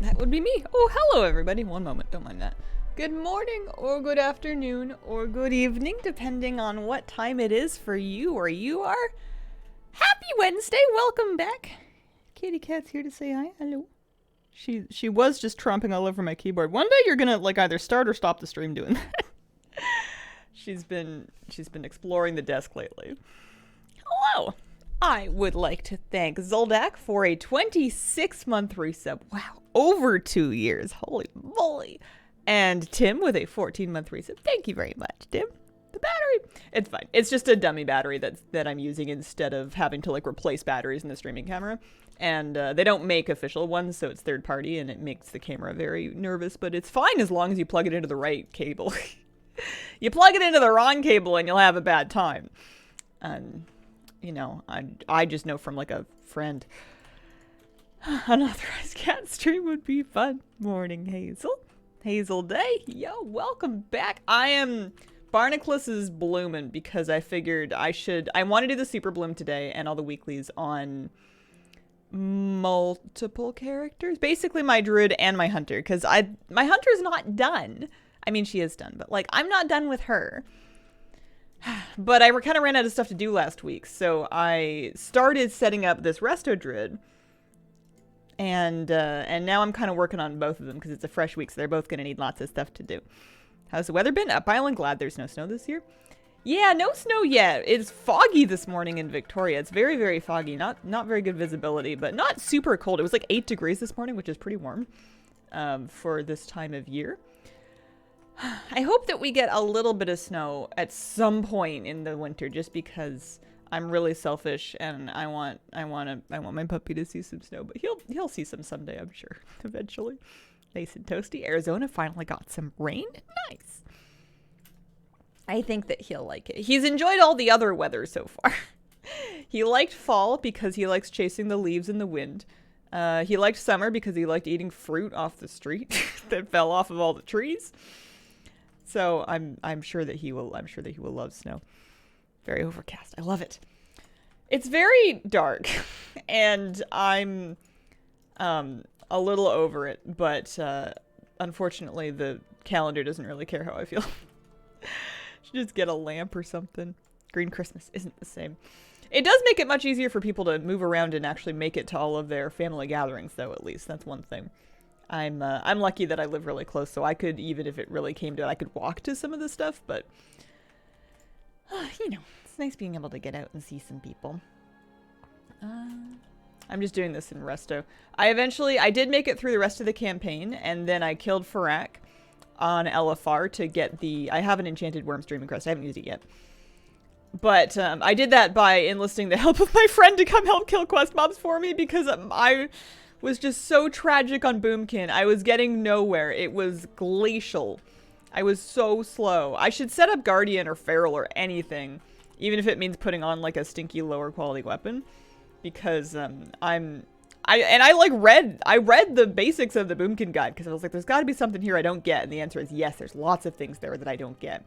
That would be me. Oh, hello everybody. One moment, don't mind that. Good morning, or good afternoon, or good evening, depending on what time it is for you or you are. Happy Wednesday, welcome back. Kitty Cat's here to say hi, hello. She was just tromping all over my keyboard. One day you're gonna like either start or stop the stream doing that. She's been exploring the desk lately. Hello. I would like to thank Zoldak for a 26-month resub. Wow, over 2 years. Holy moly. And Tim with a 14-month resub. Thank you very much, Tim. The battery. It's fine. It's just a dummy battery that I'm using instead of having to like replace batteries in the streaming camera. And they don't make official ones, so it's third party, and it makes the camera very nervous. But it's fine as long as you plug it into the right cable. You plug it into the wrong cable and you'll have a bad time. And... you know, I just know from like a friend. Unauthorized cat stream would be fun. Morning, Hazel. Hazel Day. Yo, welcome back. I am Barnaclus's blooming because I figured I want to do the super bloom today and all the weeklies on multiple characters. Basically my druid and my hunter, because my hunter's not done. I mean, she is done, but like I'm not done with her. But I kind of ran out of stuff to do last week, so I started setting up this resto druid, and now I'm kind of working on both of them because it's a fresh week, so they're both going to need lots of stuff to do. How's the weather been? Up Island, glad there's no snow this year. Yeah, no snow yet. It's foggy this morning in Victoria. It's very, very foggy. Not very good visibility, but not super cold. It was like 8 degrees this morning, which is pretty warm for this time of year. I hope that we get a little bit of snow at some point in the winter, just because I'm really selfish and I want my puppy to see some snow. But he'll see some someday, I'm sure, eventually. Nice and toasty. Arizona finally got some rain. Nice. I think that he'll like it. He's enjoyed all the other weather so far. He liked fall because he likes chasing the leaves in the wind. He liked summer because he liked eating fruit off the street that fell off of all the trees. So I'm sure that he will love snow. Very overcast. I love it. It's very dark and I'm a little over it, but unfortunately the calendar doesn't really care how I feel. Should just get a lamp or something. Green Christmas isn't the same. It does make it much easier for people to move around and actually make it to all of their family gatherings, though, at least. That's one thing. I'm lucky that I live really close, so I could, even if it really came to it, I could walk to some of this stuff, but, you know, it's nice being able to get out and see some people. I'm just doing this in resto. I did make it through the rest of the campaign, and then I killed Farak on LFR to get I have an enchanted worm streaming crest. I haven't used it yet. But I did that by enlisting the help of my friend to come help kill quest mobs for me, because I was just so tragic on Boomkin. I was getting nowhere. It was glacial. I was so slow. I should set up Guardian or Feral or anything, even if it means putting on like a stinky lower quality weapon, because I read the basics of the Boomkin guide because I was like, there's got to be something here I don't get, and the answer is yes. There's lots of things there that I don't get,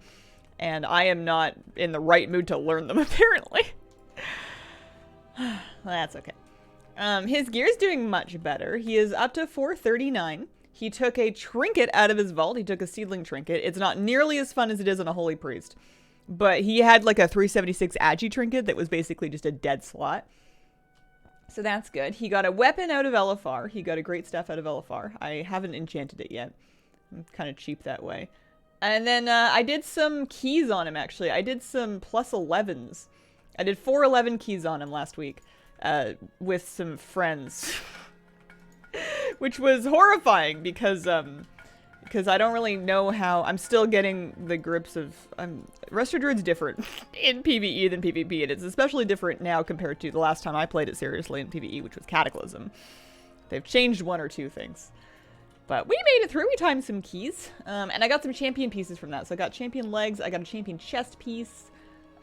and I am not in the right mood to learn them apparently. That's okay. His gear's doing much better. He is up to 439. He took a trinket out of his vault. He took a seedling trinket. It's not nearly as fun as it is on a holy priest, but he had like a 376 agi trinket that was basically just a dead slot. So that's good. He got a weapon out of LFR. He got a great staff out of LFR. I haven't enchanted it yet. I'm kind of cheap that way. And then I did some keys on him, actually. I did some plus 11s. I did 411 keys on him last week. With some friends, which was horrifying because I don't really know how. I'm still getting the grips of Resto Druid's different in PvE than PvP, and it's especially different now compared to the last time I played it seriously in PvE, which was Cataclysm. They've changed one or two things, but we made it through. We timed some keys, and I got some champion pieces from that. So I got champion legs, I got a champion chest piece.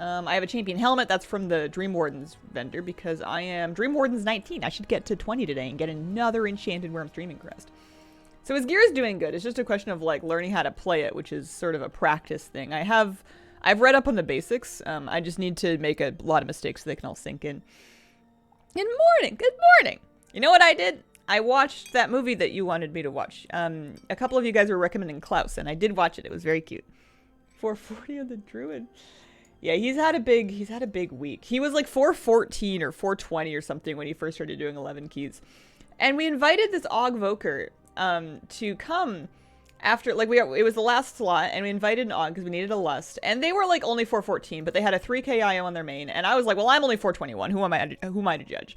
I have a champion helmet. That's from the Dream Wardens vendor because I am Dream Wardens 19. I should get to 20 today and get another enchanted worm streaming crest. So his gear is doing good. It's just a question of like learning how to play it, which is sort of a practice thing. I've read up on the basics. I just need to make a lot of mistakes so they can all sink in. Good morning. Good morning. You know what I did? I watched that movie that you wanted me to watch. A couple of you guys were recommending Klaus, and I did watch it. It was very cute. 440 on the druid. Yeah, he's had a big week. He was like 414 or 420 or something when he first started doing 11 keys. And we invited this Ogvoker to come after, like, it was the last slot, and we invited an Og because we needed a lust. And they were like only 414, but they had a 3k IO on their main. And I was like, well, I'm only 421. Who am I to judge?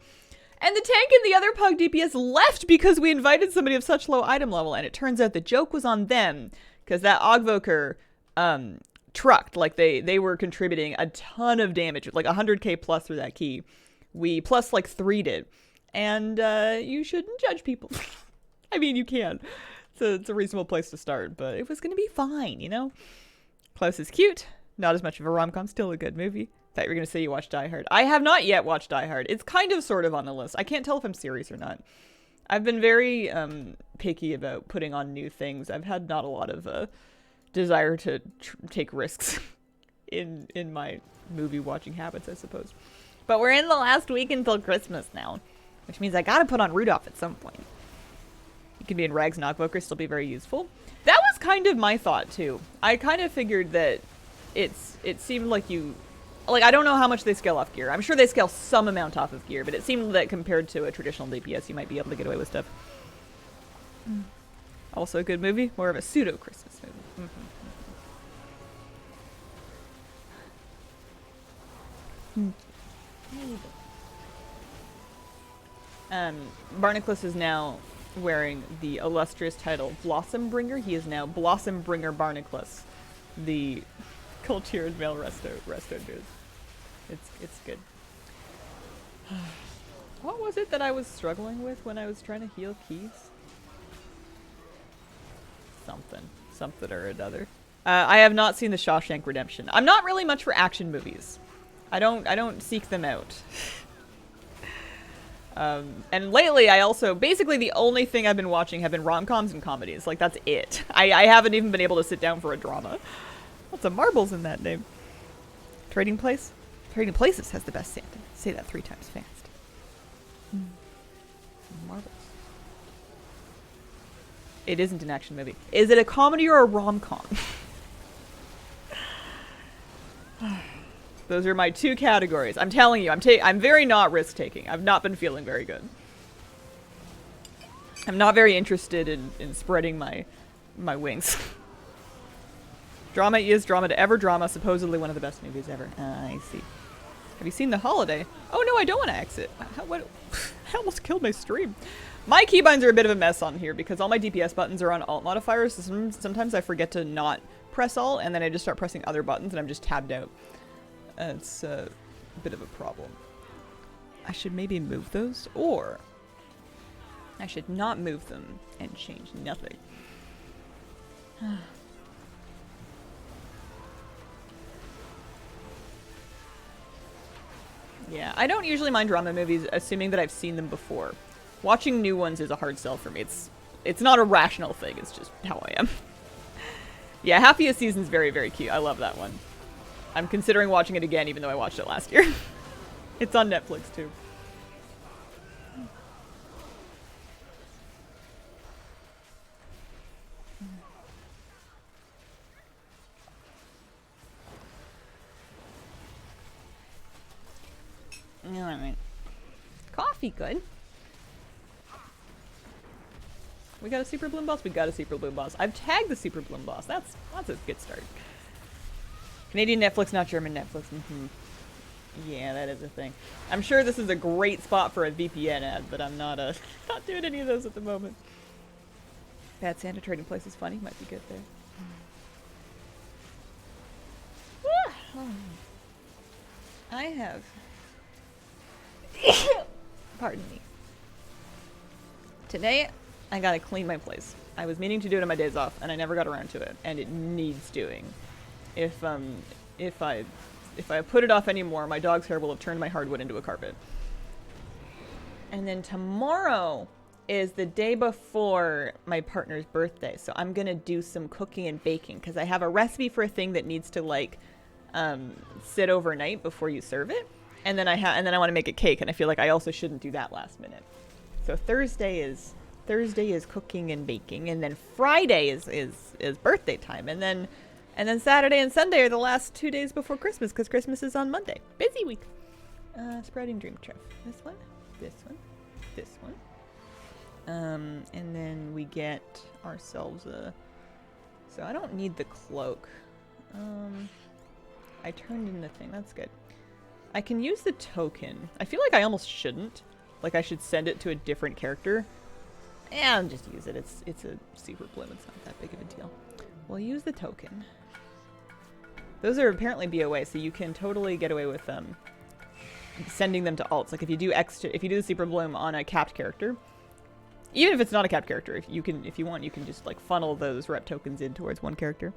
And the tank and the other Pug DPS left because we invited somebody of such low item level. And it turns out the joke was on them because that Ogvoker trucked. Like, they were contributing a ton of damage, like 100k plus through that key. We plus like 3'd it. And you shouldn't judge people. I mean, you can. It's a reasonable place to start, but it was going to be fine, you know? Klaus is cute. Not as much of a rom-com. Still a good movie. Thought you were going to say you watched Die Hard. I have not yet watched Die Hard. It's kind of sort of on the list. I can't tell if I'm serious or not. I've been very picky about putting on new things. I've had not a lot of desire to take risks in my movie watching habits, I suppose. But we're in the last week until Christmas now, which means I gotta put on Rudolph at some point. You can be in Rags and Ogvoker, still be very useful. That was kind of my thought too. I kind of figured that it seemed like I don't know how much they scale off gear. I'm sure they scale some amount off of gear, but it seemed that compared to a traditional DPS, you might be able to get away with stuff. Also a good movie, more of a pseudo Christmas movie. Barnacles is now wearing the illustrious title Blossom Bringer. He is now Blossom Bringer Barnacles, the cultured male resto dude. It's good. What was it that I was struggling with when I was trying to heal keys? Something or another. I have not seen the Shawshank Redemption. I'm not really much for action movies. I don't seek them out. And lately I also, basically the only thing I've been watching have been rom-coms and comedies. Like, that's it. I haven't even been able to sit down for a drama. Lots of marbles in that name. Trading Place? Trading Places has the best Santa. Say that 3 times fast. Marbles. It isn't an action movie. Is it a comedy or a rom-com? Those are my 2 categories. I'm telling you, I'm very not risk-taking. I've not been feeling very good. I'm not very interested in spreading my wings. Drama is drama to ever drama, supposedly one of the best movies ever. I see. Have you seen The Holiday? Oh no, I don't want to exit. I almost killed my stream. My keybinds are a bit of a mess on here because all my DPS buttons are on alt modifiers. So sometimes I forget to not press alt, and then I just start pressing other buttons and I'm just tabbed out. It's a bit of a problem. I should maybe move those, or I should not move them and change nothing. Yeah, I don't usually mind drama movies, assuming that I've seen them before. Watching new ones is a hard sell for me. It's not a rational thing, it's just how I am. Yeah, Happiest Season's very, very cute. I love that one. I'm considering watching it again, even though I watched it last year. It's on Netflix, too. Alright. Coffee, good. We got a Super Bloom boss? We got a Super Bloom boss. I've tagged the Super Bloom boss. That's a good start. Canadian Netflix, not German Netflix. Yeah, that is a thing. I'm sure this is a great spot for a VPN ad, but I'm not doing any of those at the moment. Bad Santa Trading Place is funny. Might be good there. I have... Pardon me. Today, I gotta clean my place. I was meaning to do it on my days off, and I never got around to it, and it needs doing. If I put it off anymore, my dog's hair will have turned my hardwood into a carpet. And then tomorrow is the day before my partner's birthday, so I'm gonna do some cooking and baking, because I have a recipe for a thing that needs to, like, sit overnight before you serve it. And then I want to make a cake, and I feel like I also shouldn't do that last minute. So Thursday is cooking and baking, and then Friday is birthday time, and then Saturday and Sunday are the last 2 days before Christmas because Christmas is on Monday. Busy week. Sprouting dream tref. This one, this one, this one. And then we get ourselves a. So I don't need the cloak. I turned in the thing. That's good. I can use the token. I feel like I almost shouldn't. Like I should send it to a different character. Yeah, I'll just use it. It's a super bloom. It's not that big of a deal. We'll use the token. Those are apparently BOA, so you can totally get away with sending them to alts. Like if you do the super bloom on a capped character, even if it's not a capped character, if you want, you can just like funnel those rep tokens in towards one character.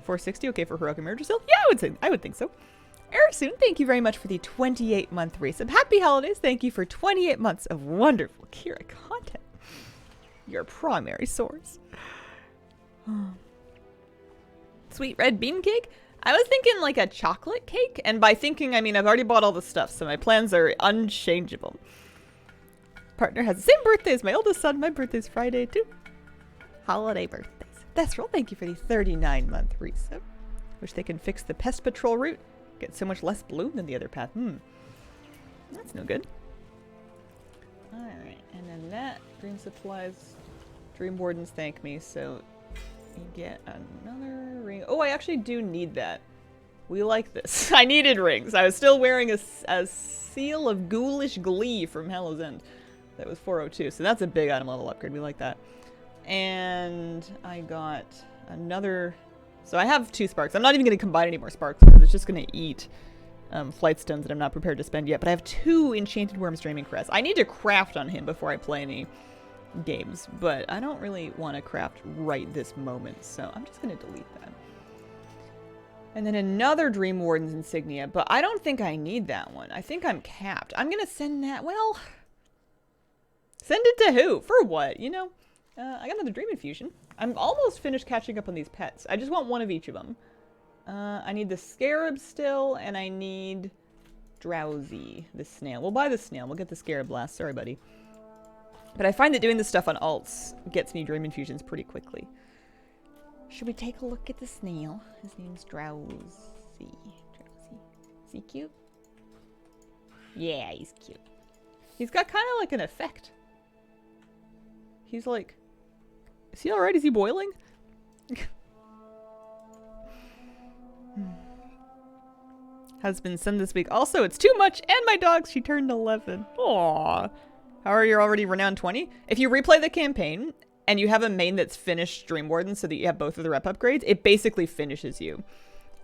460, okay for Heroic Emerger still? Yeah, I would think so. Arisoon, thank you very much for the 28-month resub. Happy holidays. Thank you for 28 months of wonderful Kira content. Your primary source. Sweet red bean cake? I was thinking like a chocolate cake, and by thinking, I mean I've already bought all the stuff, so my plans are unchangeable. Partner has the same birthday as my oldest son. My birthday's Friday too. Holiday birthdays. That's real. Thank you for the 39-month resub. Wish they can fix the pest patrol route. Get so much less bloom than the other path. That's no good. Alright, and then that dream supplies. Dream wardens thank me, so you get another ring. Oh, I actually do need that. We like this. I needed rings. I was still wearing a seal of ghoulish glee from Hallow's End. That was 402, so that's a big item level upgrade. We like that. And I got another. So I have 2 sparks. I'm not even going to combine any more sparks because it's just going to eat flight stones that I'm not prepared to spend yet. But I have 2 enchanted worms dreaming crest. I need to craft on him before I play any games, but I don't really want to craft right this moment, so I'm just going to delete that. And then another Dream Warden's insignia, but I don't think I need that one. I think I'm capped. I'm going to send that, well, send it to who? For what? You know, I got another Dream Infusion. I'm almost finished catching up on these pets. I just want one of each of them. I need the Scarab still, and I need Drowsy, the snail. We'll buy the snail. We'll get the Scarab last. Sorry, buddy. But I find that doing this stuff on alts gets me Dream Infusions pretty quickly. Should we take a look at the snail? His name's Drowsy. Drowsy. Is he cute? Yeah, he's cute. He's got kind of like an effect. He's like... Is he alright? Is he boiling? Husband son this week. Also, it's too much, and my dog, she turned 11. Aww. How are you already Renown 20? If you replay the campaign, and you have a main that's finished Dream Warden so that you have both of the rep upgrades, it basically finishes you.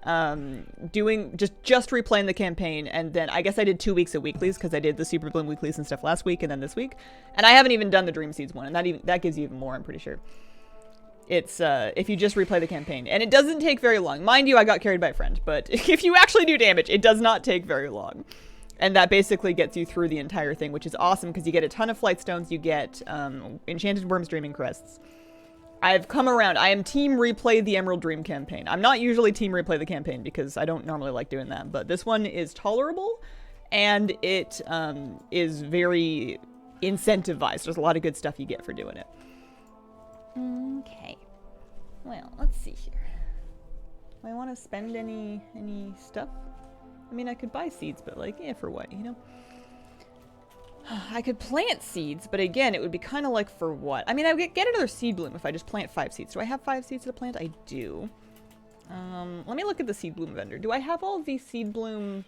Just replaying the campaign, and then I guess I did 2 weeks of weeklies because I did the Super Bloom weeklies and stuff last week and then this week. And I haven't even done the Dream Seeds one, and that gives you even more, I'm pretty sure. It's if you just replay the campaign. And it doesn't take very long. Mind you, I got carried by a friend, but if you actually do damage, it does not take very long. And that basically gets you through the entire thing, which is awesome because you get a ton of flight stones, you get enchanted worms dreaming crests. I've come around. I am team replay the Emerald Dream campaign. I'm not usually team replay the campaign because I don't normally like doing that, but this one is tolerable and it is very incentivized. There's a lot of good stuff you get for doing it. Okay. Well, let's see here. Do I want to spend any stuff? I mean, I could buy seeds, but like, yeah, for what, you know? I could plant seeds, but again, it would be kind of like for what? I mean, I would get another seed bloom if I just plant 5 seeds. Do I have 5 seeds to plant? I do. Let me look at the seed bloom vendor. Do I have all of these seed bloom?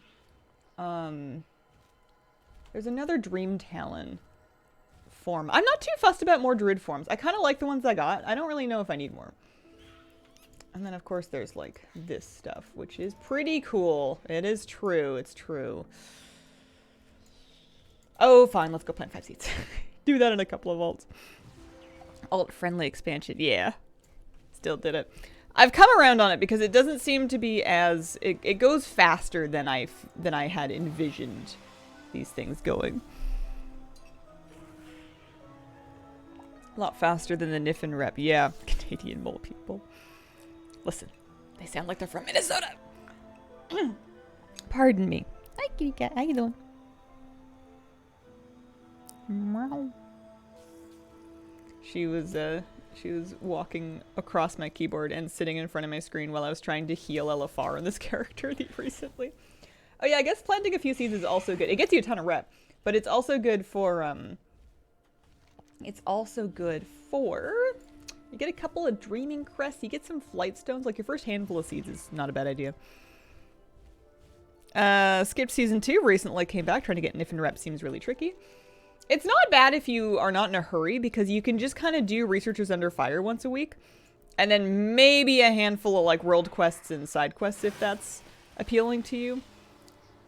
There's another Dream Talon form. I'm not too fussed about more druid forms. I kind of like the ones I got. I don't really know if I need more. And then, of course, there's, like, this stuff, which is pretty cool. It is true. It's true. Oh, fine. Let's go plant 5 seeds. Do that in a couple of alts. Alt-friendly expansion. Yeah. Still did it. I've come around on it because it doesn't seem to be as... It goes faster than I had envisioned these things going. A lot faster than the Niffin rep. Yeah. Canadian mole people. Listen, they sound like they're from Minnesota. Pardon me. Hi, kitty cat. How you doing? Meow. She was walking across my keyboard and sitting in front of my screen while I was trying to heal Elafar on this character recently. Oh yeah, I guess planting a few seeds is also good. It gets you a ton of rep, but it's also good for you get a couple of dreaming crests, you get some flight stones. Like your first handful of seeds is not a bad idea. Skipped season 2, recently came back. Trying to get Niffin rep seems really tricky. It's not bad if you are not in a hurry, because you can just kind of do Researchers Under Fire once a week. And then maybe a handful of like world quests and side quests if that's appealing to you.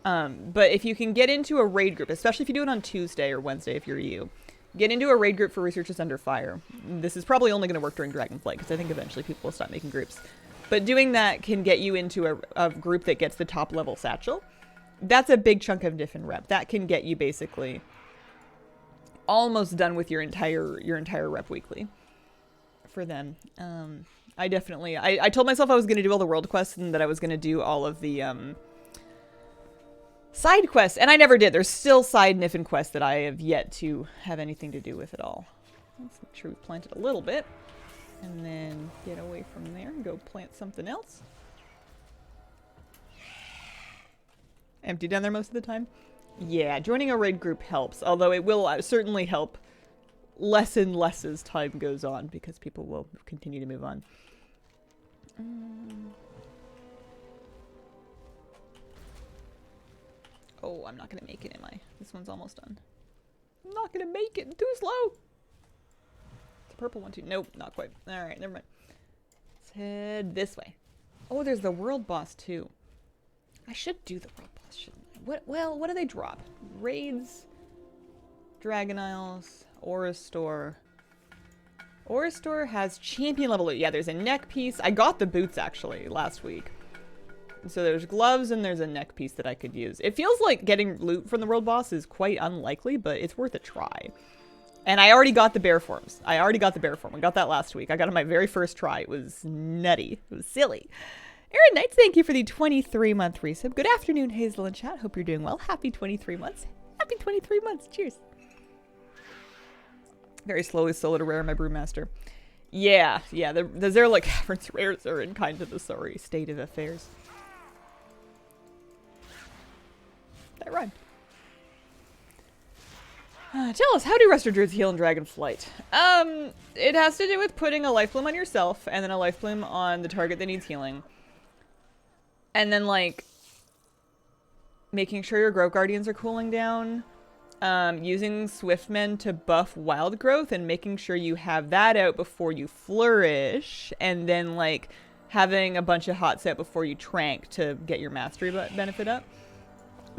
But if you can get into a raid group, especially if you do it on Tuesday or Wednesday if you're you, get into a raid group for Researchers Under Fire. This is probably only going to work during Dragonflight, because I think eventually people will stop making groups. But doing that can get you into a group that gets the top level satchel. That's a big chunk of Niffin rep. That can get you basically almost done with your entire rep weekly for them. I told myself I was going to do all the world quests and that I was going to do all of the side quests, and I never did. There's still side Niffin quests that I have yet to have anything to do with at all. Let's make sure we plant it a little bit, and then get away from there and go plant something else. Empty down there most of the time? Yeah, joining a raid group helps, although it will certainly help less and less as time goes on, because people will continue to move on. Oh, I'm not going to make it, am I? This one's almost done. I'm not going to make it. Too slow. It's a purple one, too. Nope, not quite. All right, never mind. Let's head this way. Oh, there's the world boss, too. I should do the world boss, shouldn't I? What do they drop? Raids, Dragon Isles, Aura Store. Aura Store has champion level loot. Yeah, there's a neck piece. I got the boots, actually, last week. So there's gloves and there's a neck piece that I could use. It feels like getting loot from the world boss is quite unlikely, but it's worth a try. And I already got the bear forms. I got that last week. I got it on my very first try. It was nutty. It was silly. Aaron Knights, thank you for the 23-month resub. Good afternoon, Hazel and chat. Hope you're doing well. Happy 23 months. Happy 23 months. Cheers. Very slowly solo to rare my brewmaster. Yeah. The Zerlik Caverns rares are in kind of the sorry state of affairs. That rhymed. Tell us, how do Resto Druids heal in Dragonflight? It has to do with putting a life bloom on yourself and then a life bloom on the target that needs healing. And then, like, making sure your Grove Guardians are cooling down. Using Swiftmen to buff Wild Growth and making sure you have that out before you flourish. And then, like, having a bunch of hot set before you trank to get your mastery benefit up.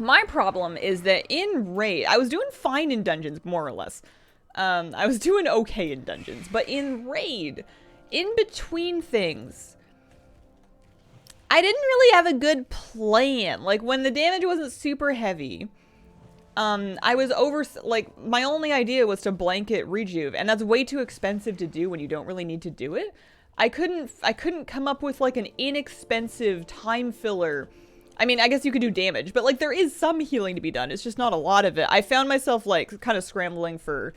My problem is that in raid, I was doing fine in dungeons, more or less. I was doing okay in dungeons, but in raid, in between things, I didn't really have a good plan. Like, when the damage wasn't super heavy, I was my only idea was to blanket rejuve, and that's way too expensive to do when you don't really need to do it. I couldn't come up with, like, an inexpensive time filler. I mean, I guess you could do damage, but, like, there is some healing to be done. It's just not a lot of it. I found myself, like, kind of scrambling for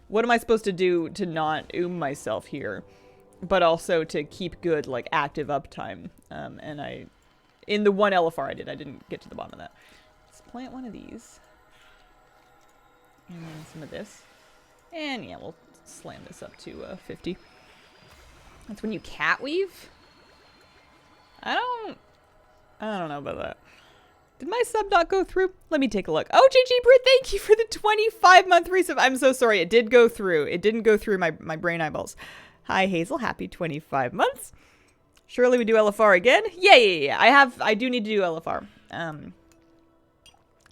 what am I supposed to do to not myself here, but also to keep good, like, active uptime. And in the one LFR I didn't get to the bottom of that. Let's plant one of these. And then some of this. And, yeah, we'll slam this up to 50. That's when you cat weave? I don't know about that. Did my sub not go through? Let me take a look. Oh, GG Brit, thank you for the 25-month resub. I'm so sorry. It did go through. It didn't go through my brain eyeballs. Hi, Hazel. Happy 25 months. Surely we do LFR again? Yeah. I do need to do LFR.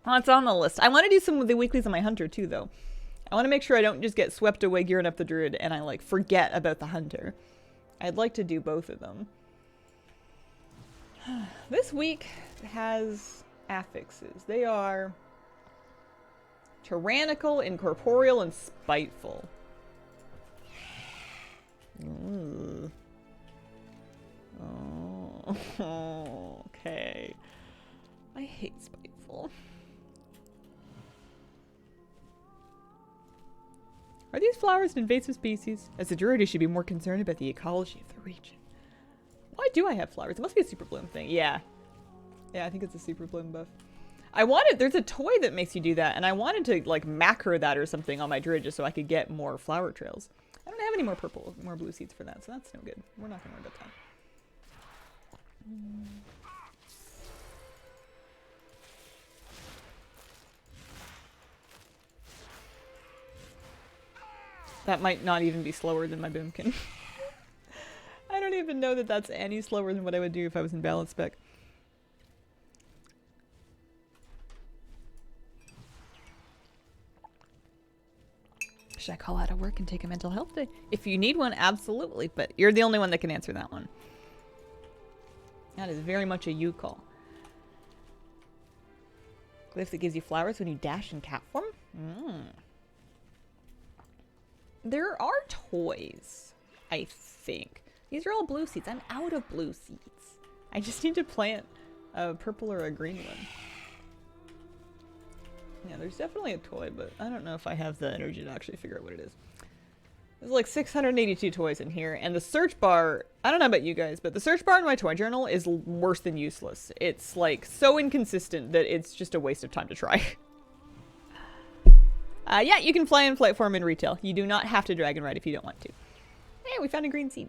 Well, it's on the list. I want to do some of the weeklies on my hunter, too, though. I want to make sure I don't just get swept away gearing up the druid and I, like, forget about the hunter. I'd like to do both of them. This week has affixes. They are tyrannical, incorporeal, and spiteful. Ooh. Oh, okay. I hate spiteful. Are these flowers an invasive species? As a druid, you should be more concerned about the ecology of the region. Why do I have flowers? It must be a super bloom thing. Yeah. Yeah, I think it's a super bloom buff. There's a toy that makes you do that, and I wanted to, like, macro that or something on my druid just so I could get more flower trails. I don't have any more blue seeds for that, so that's no good. We're not gonna worry about that. That might not even be slower than my boomkin. I don't even know that that's any slower than what I would do if I was in balance spec. Should I call out of work and take a mental health day? If you need one, absolutely, but you're the only one that can answer that one. That is very much a you call. Glyph that gives you flowers when you dash in cat form? There are toys, I think. These are all blue seeds. I'm out of blue seeds. I just need to plant a purple or a green one. Yeah, there's definitely a toy, but I don't know if I have the energy to actually figure out what it is. There's like 682 toys in here, and the search bar, I don't know about you guys, but the search bar in my toy journal is worse than useless. It's like so inconsistent that it's just a waste of time to try. Yeah, you can fly in flight form in retail. You do not have to dragon ride if you don't want to. Hey, we found a green seed.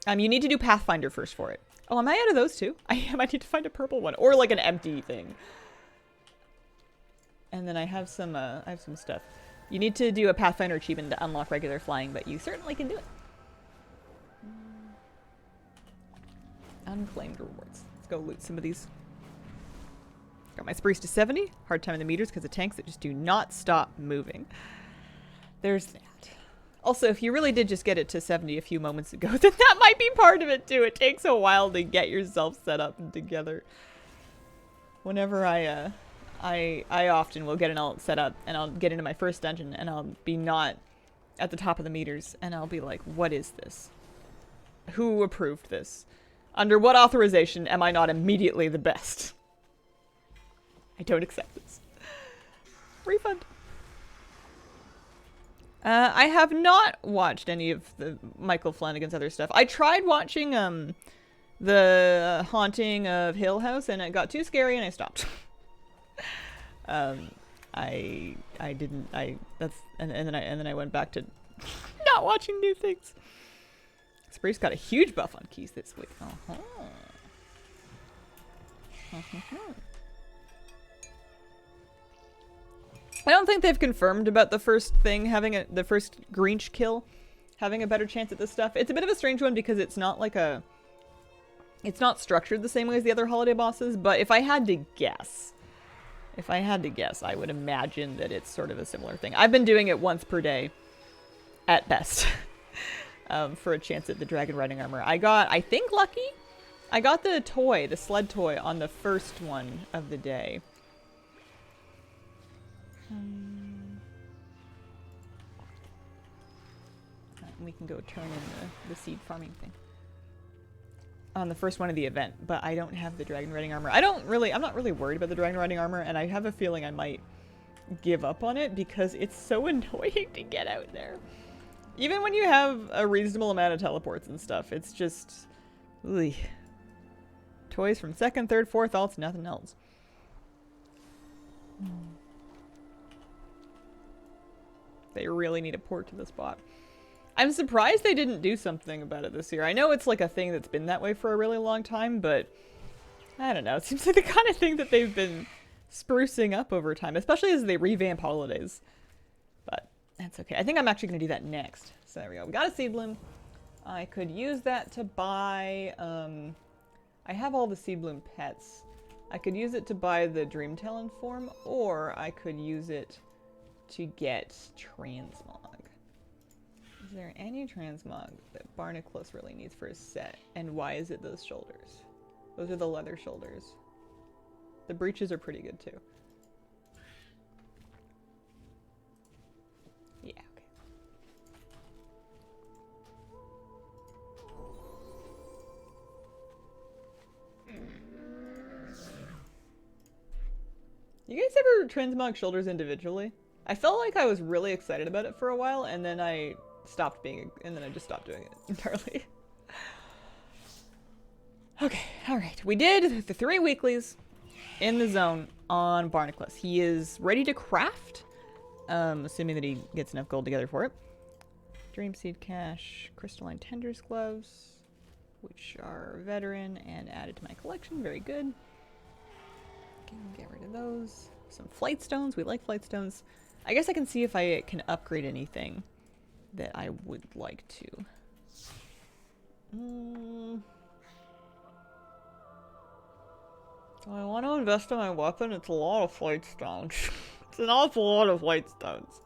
You need to do Pathfinder first for it. Oh, am I out of those too? I am. I need to find a purple one or like an empty thing. And then I have some stuff. You need to do a Pathfinder achievement to unlock regular flying, but you certainly can do it. Unclaimed rewards. Let's go loot some of these. Got my Spruce to 70. Hard time in the meters because of tanks that just do not stop moving. There's that. Also, if you really did just get it to 70 a few moments ago, then that might be part of it too. It takes a while to get yourself set up and together. Whenever I often will get an alt set up and I'll get into my first dungeon and I'll be not at the top of the meters and I'll be like, what is this? Who approved this? Under what authorization am I not immediately the best? I don't accept this. Refund. I have not watched any of the Michael Flanagan's other stuff. I tried watching the Haunting of Hill House and it got too scary and I stopped. And then I went back to not watching new things. Spruce got a huge buff on keys this week. I don't think they've confirmed about the first thing having the first Grinch kill having a better chance at this stuff. It's a bit of a strange one because it's not like it's not structured the same way as the other holiday bosses, but if I had to guess, I would imagine that it's sort of a similar thing. I've been doing it once per day, at best, for a chance at the dragon riding armor. I think lucky. I got the sled toy on the first one of the day. We can go turn in the seed farming thing. On the first one of the event, but I don't have the dragon riding armor. I'm not really worried about the dragon riding armor, and I have a feeling I might give up on it because it's so annoying to get out there. Even when you have a reasonable amount of teleports and stuff, it's just... Ugh. Toys from 2nd, 3rd, 4th alts, nothing else. They really need a port to the spot. I'm surprised they didn't do something about it this year. I know it's like a thing that's been that way for a really long time, but I don't know. It seems like the kind of thing that they've been sprucing up over time, especially as they revamp holidays. But that's okay. I think I'm actually going to do that next. So there we go. We got a seed bloom. I could use that to buy... I have all the seed bloom pets. I could use it to buy the Dream Talon form, or I could use it to get transmog. Is there any transmog that Barnaclos really needs for his set? And why is it those shoulders? Those are the leather shoulders. The breeches are pretty good too. Yeah, okay. You guys ever transmog shoulders individually? I felt like I was really excited about it for a while, and then I stopped being, and then I just stopped doing it entirely. Okay, alright. We did the 3 weeklies in the zone on Barnacles. He is ready to craft, assuming that he gets enough gold together for it. Dream Seed Cache, Crystalline Tender's Gloves, which are veteran and added to my collection. Very good. Get rid of those. Some Flight Stones. We like Flight Stones. I guess I can see if I can upgrade anything that I would like to. Do I want to invest in my weapon? It's a lot of Flight Stones. It's an awful lot of Flight Stones.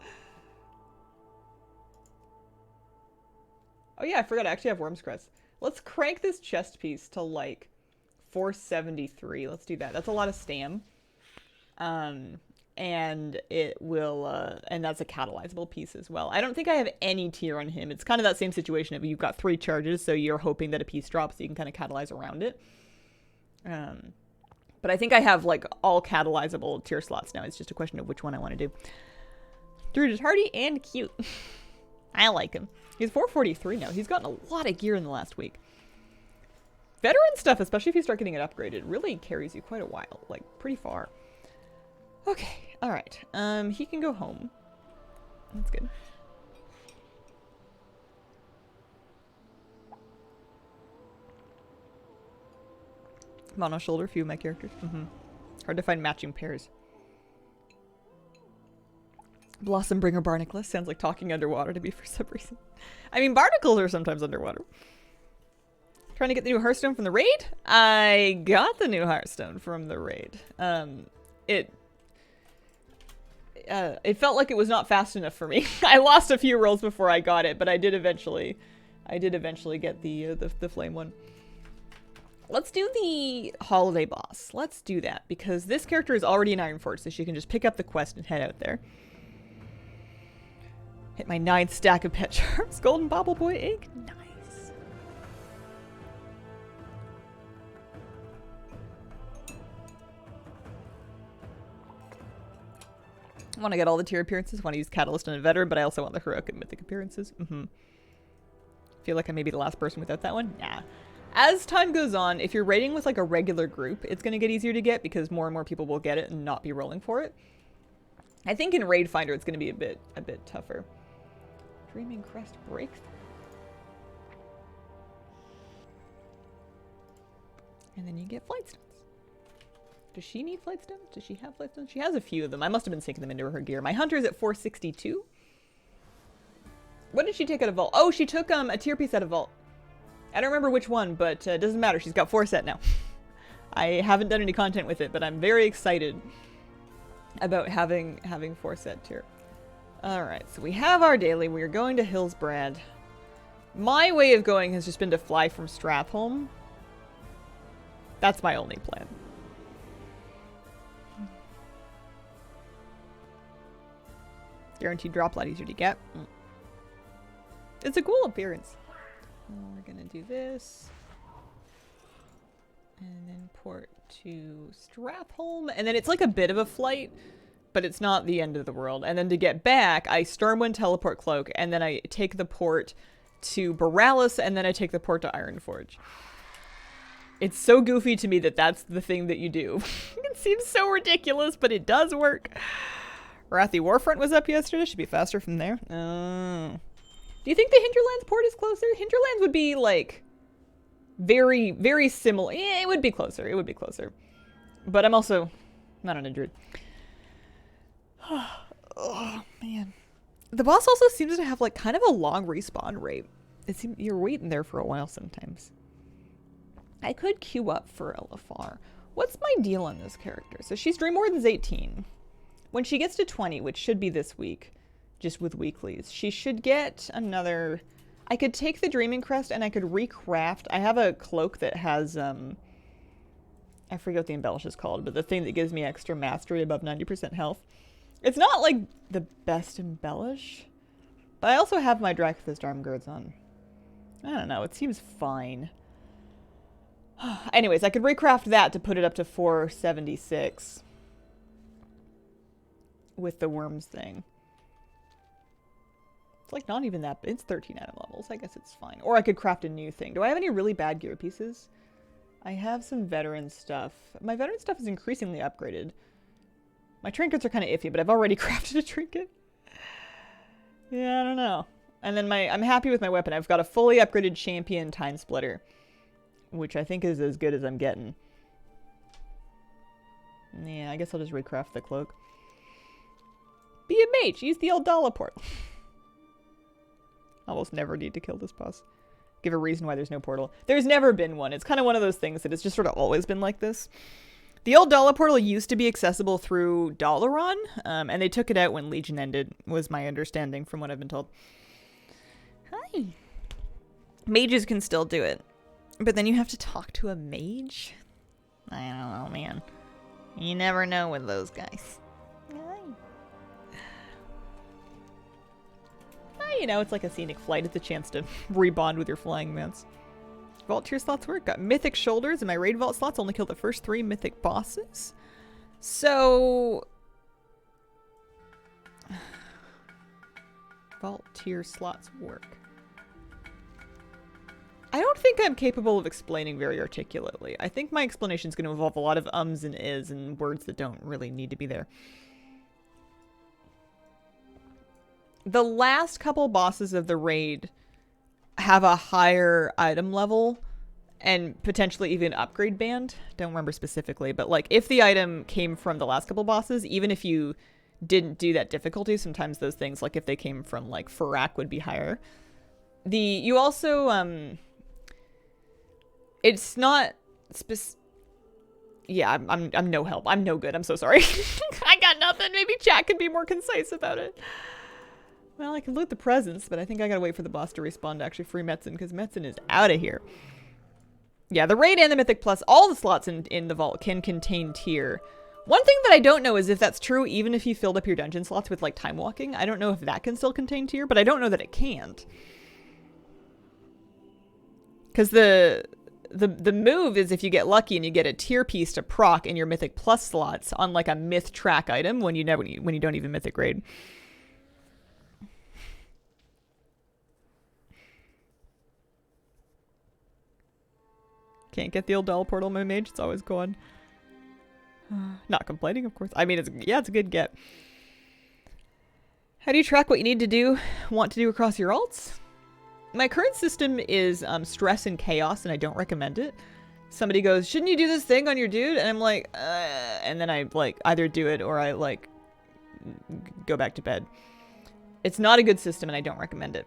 Oh yeah, I forgot I actually have Worm's Crest. Let's crank this chest piece to like 473. Let's do that. That's a lot of stam. And it will, and that's a catalyzable piece as well. I don't think I have any tier on him. It's kind of that same situation of you've got 3 charges, so you're hoping that a piece drops so you can kind of catalyze around it. But I think I have like all catalyzable tier slots now. It's just a question of which one I want to do. Druid is hardy and cute. I like him. He's 443 now. He's gotten a lot of gear in the last week. Veteran stuff, especially if you start getting it upgraded, really carries you quite a while. Like, pretty far. Okay, alright. He can go home. That's good. Mono shoulder, few of my characters. Hard to find matching pairs. Blossombringer Barnacles sounds like talking underwater to me for some reason. I mean, barnacles are sometimes underwater. Trying to get the new Hearthstone from the raid? I got the new Hearthstone from the raid. It felt like it was not fast enough for me. I lost a few rolls before I got it, but I did eventually get the flame one. Let's do the holiday boss. Let's do that because this character is already in Ironforge, so she can just pick up the quest and head out there. Hit my 9th stack of pet charms. Golden Bobble Boy egg. Nice. I want to get all the tier appearances. I want to use Catalyst and a Veteran, but I also want the Heroic and Mythic appearances. Feel like I may be the last person without that one. Nah. As time goes on, if you're raiding with like a regular group, it's going to get easier to get because more and more people will get it and not be rolling for it. I think in Raid Finder it's going to be a bit tougher. Dreaming Crest Breakthrough. And then you get Flight Stones. Does she need Flight Stones? Does she have Flight Stones? She has a few of them. I must have been sinking them into her gear. My Hunter is at 462. What did she take out of Vault? Oh, she took a tier piece out of Vault. I don't remember which one, but it doesn't matter. She's got 4 set now. I haven't done any content with it, but I'm very excited about having 4 set tier. Alright, so we have our daily. We are going to Hillsbrad. My way of going has just been to fly from Strathholm. That's my only plan. Guaranteed drop, a lot easier to get. It's a cool appearance. We're gonna do this. And then port to Strathholm. And then it's like a bit of a flight, but it's not the end of the world. And then to get back, I Stormwind Teleport Cloak, and then I take the port to Borealis, and then I take the port to Ironforge. It's so goofy to me that that's the thing that you do. It seems so ridiculous, but it does work. Wrathy Warfront was up yesterday. Should be faster from there. Do you think the Hinterlands port is closer? Hinterlands would be like very, very similar. Yeah, it would be closer. It would be closer. But I'm also not on a druid. Oh, man. The boss also seems to have like kind of a long respawn rate. It seems you're waiting there for a while sometimes. I could queue up for LFR. What's my deal on this character? So she's Dream Warden's 18. When she gets to 20, which should be this week, just with weeklies, she should get another... I could take the Dreaming Crest and I could recraft. I have a cloak that has, I forget what the embellish is called, but the thing that gives me extra mastery above 90% health. It's not like the best embellish, but I also have my Dracothist arm girds on. I don't know, it seems fine. Anyways, I could recraft that to put it up to 476 with the worms thing. It's like not even that, it's 13 item levels. I guess it's fine. Or I could craft a new thing. Do I have any really bad gear pieces? I have some veteran stuff. My veteran stuff is increasingly upgraded. My trinkets are kind of iffy, but I've already crafted a trinket. Yeah, I don't know. And then I'm happy with my weapon. I've got a fully upgraded champion time splitter, which I think is as good as I'm getting. Yeah, I guess I'll just recraft the cloak. Be a mage. Use the old dollar port. Almost never need to kill this boss. Give a reason why there's no portal. There's never been one. It's kind of one of those things that it's just sort of always been like this. The old dollar portal used to be accessible through Dalaran, and they took it out when Legion ended, was my understanding from what I've been told. Hi. Mages can still do it, but then you have to talk to a mage? I don't know, man. You never know with those guys. You know, it's like a scenic flight. It's a chance to rebond with your flying mans. Vault tier slots work. Got mythic shoulders, and my raid vault slots only kill the first 3 mythic bosses. So... vault tier slots work. I don't think I'm capable of explaining very articulately. I think my explanation is going to involve a lot of ums and is and words that don't really need to be there. The last couple bosses of the raid have a higher item level and potentially even upgrade band. Don't remember specifically, but like if the item came from the last couple bosses, even if you didn't do that difficulty, sometimes those things, like if they came from like Farak, would be higher. You also it's not yeah, I'm no help. I'm no good. I'm so sorry. I got nothing. Maybe chat could be more concise about it. Well, I can loot the presents, but I think I gotta wait for the boss to respawn to actually free Metzen, because Metzen is out of here. Yeah, the raid and the mythic plus, all the slots in the vault can contain tier. One thing that I don't know is if that's true even if you filled up your dungeon slots with like time walking. I don't know if that can still contain tier, but I don't know that it can't. Because the move is if you get lucky and you get a tier piece to proc in your mythic plus slots on like a myth track item when you don't even mythic raid. Can't get the old doll portal, my mage. It's always gone. Not complaining, of course. I mean, it's a good get. How do you track what you need to do, want to do across your alts? My current system is stress and chaos, and I don't recommend it. Somebody goes, shouldn't you do this thing on your dude? And I'm like, and then I like either do it or I like go back to bed. It's not a good system, and I don't recommend it.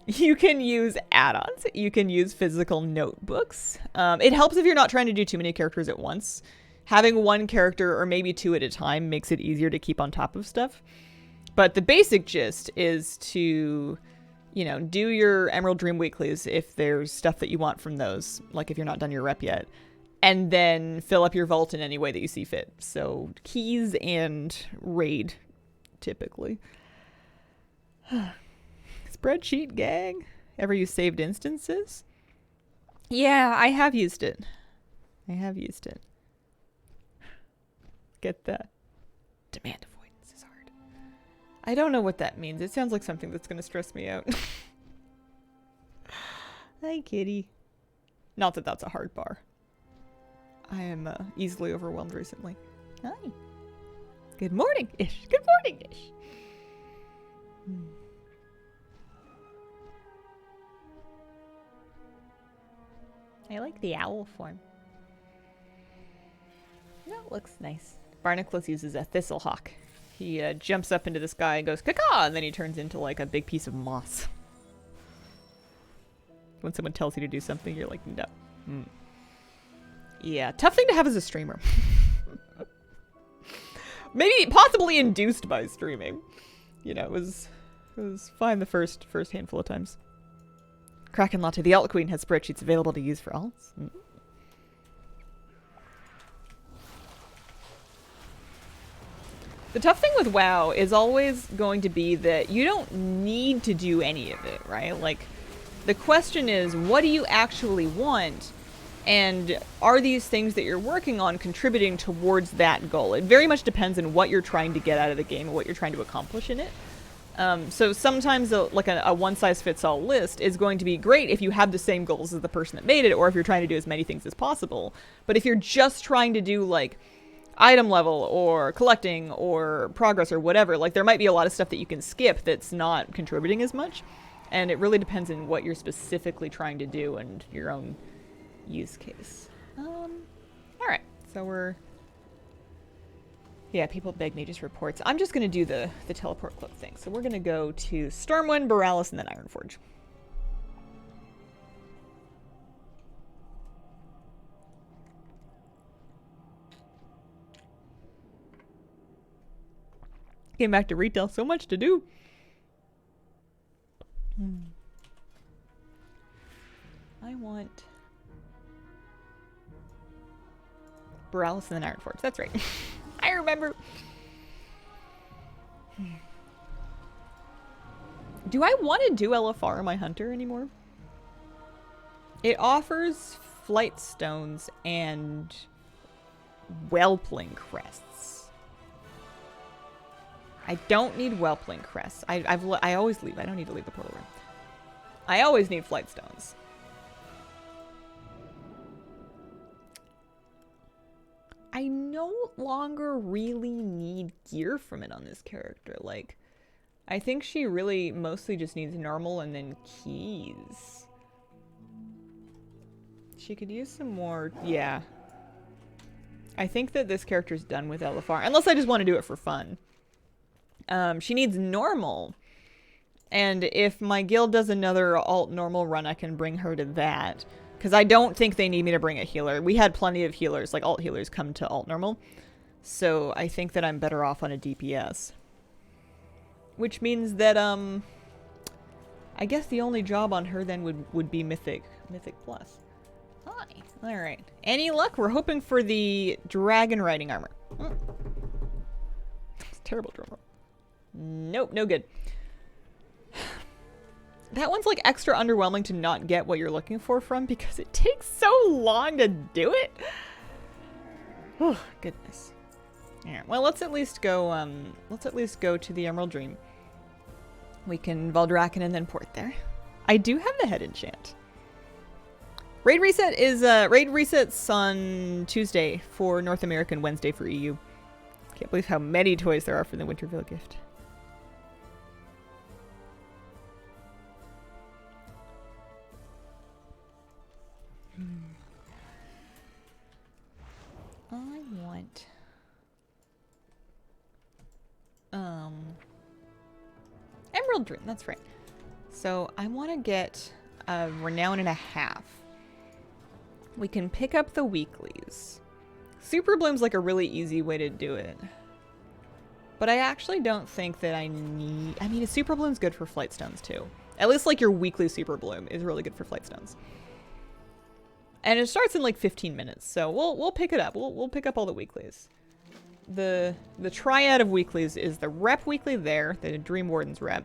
You can use add-ons. You can use physical notebooks. It helps if you're not trying to do too many characters at once. Having one character or maybe 2 at a time makes it easier to keep on top of stuff. But the basic gist is to, you know, do your Emerald Dream Weeklies if there's stuff that you want from those, like if you're not done your rep yet. And then fill up your vault in any way that you see fit. So keys and raid, typically. Spreadsheet gang. Ever use saved instances? Yeah, I have used it. Get that. Demand avoidance is hard. I don't know what that means. It sounds like something that's going to stress me out. Hi, kitty. Not that that's a hard bar. I am easily overwhelmed recently. Hi. Good morning, Ish. Good morning, Ish. I like the owl form. That looks nice. Barnacles uses a Thistlehawk. He jumps up into the sky and goes, caw, and then he turns into like a big piece of moss. When someone tells you to do something, you're like, no. Yeah, tough thing to have as a streamer. Maybe possibly induced by streaming. You know, it was fine the first handful of times. Kraken Latte, the Alt Queen has spreadsheets available to use for alts. The tough thing with WoW is always going to be that you don't need to do any of it, right? Like, the question is, what do you actually want? And are these things that you're working on contributing towards that goal? It very much depends on what you're trying to get out of the game and what you're trying to accomplish in it. So sometimes a one-size-fits-all list is going to be great if you have the same goals as the person that made it, or if you're trying to do as many things as possible. But if you're just trying to do like item level or collecting or progress or whatever, like there might be a lot of stuff that you can skip that's not contributing as much. And it really depends on what you're specifically trying to do and your own use case. All right, so we're... Yeah, people beg me just reports. I'm just going to do the teleport cloak thing. So we're going to go to Stormwind, Borealis, and then Ironforge. Came back to retail, so much to do. I want Borealis and then Ironforge. That's right. I remember. Do I want to do LFR on my hunter anymore? It offers flight stones and whelpling crests. I don't need whelpling crests. I always leave. I don't need to leave the portal room. I always need flight stones. I no longer really need gear from it on this character. Like, I think she really mostly just needs normal and then keys. She could use some more, yeah. I think that this character's done with LFR, unless I just want to do it for fun. She needs normal. And if my guild does another alt normal run, I can bring her to that. Because I don't think they need me to bring a healer. We had plenty of healers, like alt healers, come to alt normal. So I think that I'm better off on a DPS. Which means that, I guess the only job on her then would be Mythic Plus. Hi. Alright. Any luck? We're hoping for the dragon riding armor. It's terrible drum roll. Nope, no good. That one's like extra underwhelming to not get what you're looking for from because it takes so long to do it. Oh, goodness. Yeah, well, let's at least go to the Emerald Dream. We can Valdraken and then port there. I do have the head enchant. Raid reset is raid resets on Tuesday for North America and Wednesday for EU. Can't believe how many toys there are for the Winterville gift. I want Emerald Dream, that's right. So I want to get a Renown and a half. We can pick up the weeklies. Super Bloom's like a really easy way to do it. But I actually don't think that I need... I mean, a Super Bloom's good for Flight Stones too. At least like your weekly Super Bloom is really good for Flight Stones. And it starts in like 15 minutes, so we'll pick it up. We'll pick up all the weeklies. The triad of weeklies is the rep weekly there, the Dream Warden's rep,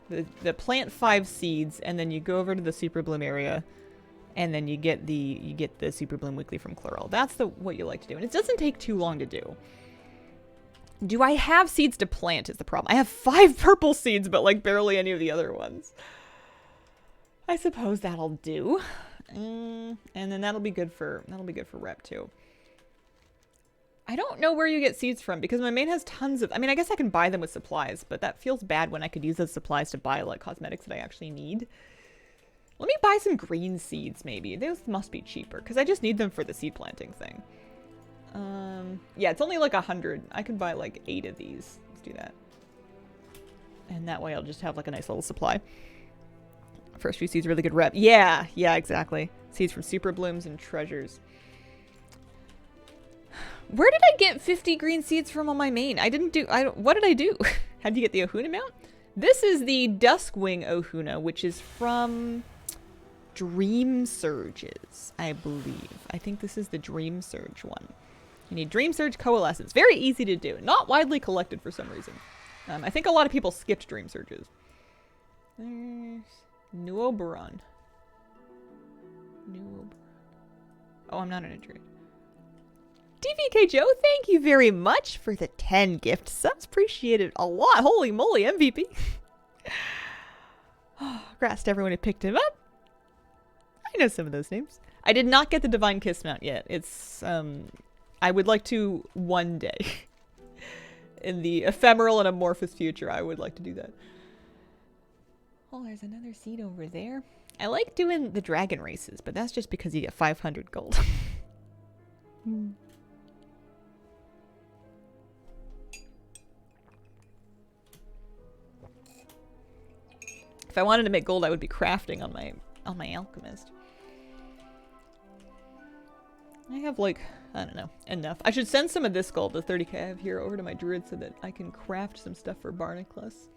the plant 5 seeds, and then you go over to the Super Bloom area, and then you get the Super Bloom weekly from Chloral. That's what you like to do, and it doesn't take too long to do. Do I have seeds to plant is the problem. I have 5 purple seeds, but like barely any of the other ones. I suppose that'll do. And then that'll be good for rep too. I don't know where you get seeds from because my main has tons of... I mean, I guess I can buy them with supplies, but that feels bad when I could use those supplies to buy like cosmetics that I actually need. Let me buy some green seeds maybe. Those must be cheaper because I just need them for the seed planting thing. Yeah, it's only like 100. I could buy like 8 of these. Let's do that. And that way I'll just have like a nice little supply. First few seeds, really good rep. Yeah, exactly. Seeds from Super Blooms and Treasures. Where did I get 50 green seeds from on my main? What did I do? How'd you get the Ohuna mount? This is the Duskwing Ohuna, which is from Dream Surges, I believe. I think this is the Dream Surge one. You need Dream Surge Coalescence. Very easy to do. Not widely collected for some reason. I think a lot of people skipped Dream Surges. There's Nuoberon. Oh, I'm not in a druid. DVK Joe, thank you very much for the 10 gift subs. Appreciate it a lot. Holy moly, MVP. Congrats to everyone who picked him up. I know some of those names. I did not get the Divine Kiss mount yet. It's, I would like to one day. In the ephemeral and amorphous future, I would like to do that. Oh, there's another seed over there. I like doing the dragon races, but that's just because you get 500 gold. If I wanted to make gold, I would be crafting on my alchemist. I have like, I don't know, enough. I should send some of this gold, the 30k I have here, over to my druid so that I can craft some stuff for Barnacles.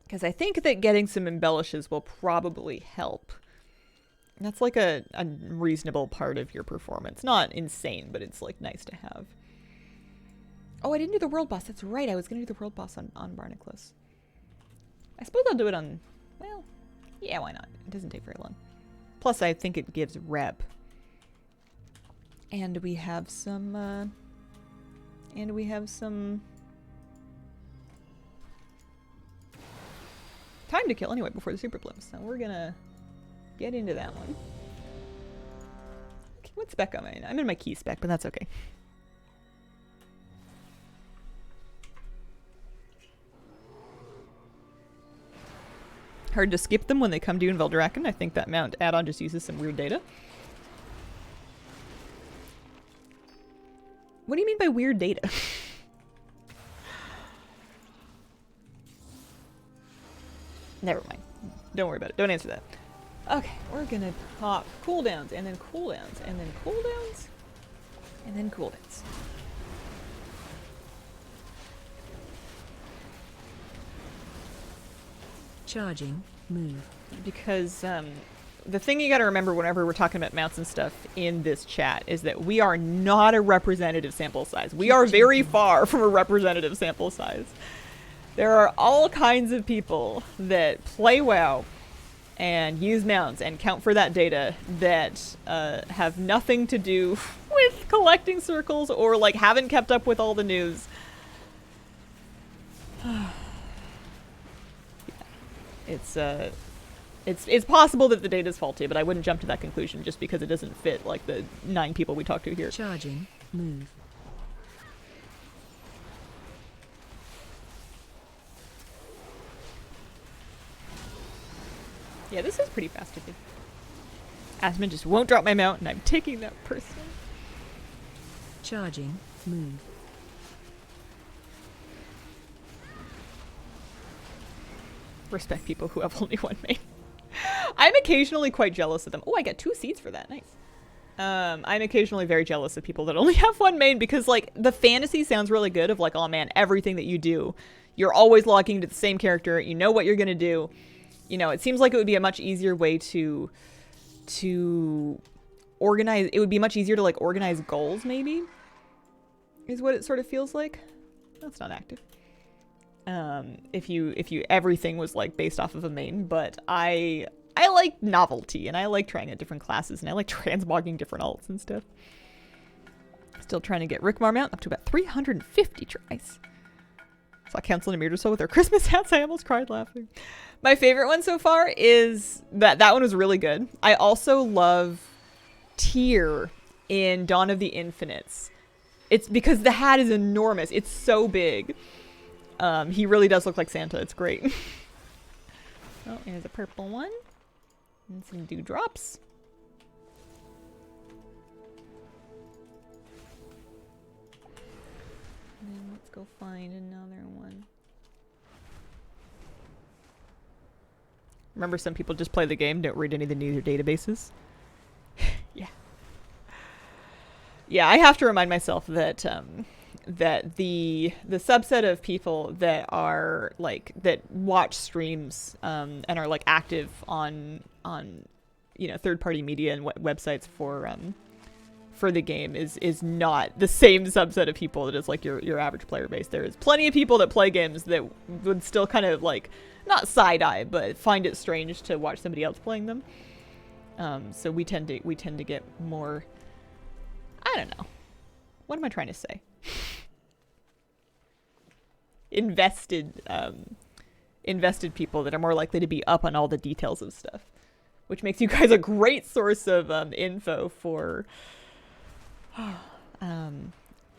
Because I think that getting some embellishes will probably help. That's like a reasonable part of your performance. Not insane, but it's like nice to have. Oh, I didn't do the world boss. That's right. I was going to do the world boss on Barnacles. I suppose I'll do it on, well, yeah, why not? It doesn't take very long. Plus, I think it gives rep. And we have some, time to kill anyway before the super blooms. So we're gonna get into that one. Okay, what spec am I in? I'm in my key spec, but that's okay. Hard to skip them when they come to you in Veldraken. I think that mount add-on just uses some weird data. What do you mean by weird data? Never mind. Don't worry about it. Don't answer that. Okay, we're gonna pop cooldowns, and then cooldowns, and then cooldowns, and then cooldowns. Charging, move. Because the thing you gotta remember whenever we're talking about mounts and stuff in this chat is that we are not a representative sample size. We are very far from a representative sample size. There are all kinds of people that play WoW and use mounts and count for that data that have nothing to do with collecting circles or like haven't kept up with all the news. It's possible that the data is faulty, but I wouldn't jump to that conclusion just because it doesn't fit like the 9 people we talked to here. Charging, move. Yeah, this is pretty fast to do. Asmon just won't drop my mount, and I'm taking that personally. Charging, move. Respect people who have only one main. I'm occasionally quite jealous of them. Oh, I got 2 seeds for that. Nice. I'm occasionally very jealous of people that only have one main because, like, the fantasy sounds really good of, like, oh, man, everything that you do, you're always locking to the same character. You know what you're going to do. You know, it seems like it would be a much easier way to organize. It would be much easier to, like, organize goals, maybe, is what it sort of feels like. That's not active. If you everything was like based off of a main, but I like novelty and I like trying out different classes and I like transmogging different alts and stuff. Still trying to get Rickmar mount up to about 350 tries. Saw Council and Mirror with their Christmas hats. I almost cried laughing. My favorite one so far is that one was really good. I also love Tyr in Dawn of the Infinites. It's because the hat is enormous. It's so big. He really does look like Santa. It's great. Oh, here's a purple one. And some dewdrops. And then let's go find another one. Remember, some people just play the game, don't read any of the news or databases. Yeah. Yeah, I have to remind myself that that the subset of people that are like that watch streams and are like active on you know third-party media and websites for the game is not the same subset of people that is like your average player base. There is plenty of people that play games that would still kind of like not side-eye but find it strange to watch somebody else playing them. So we tend to get more, I don't know. What am I trying to say? Invested invested people that are more likely to be up on all the details of stuff, which makes you guys a great source of info for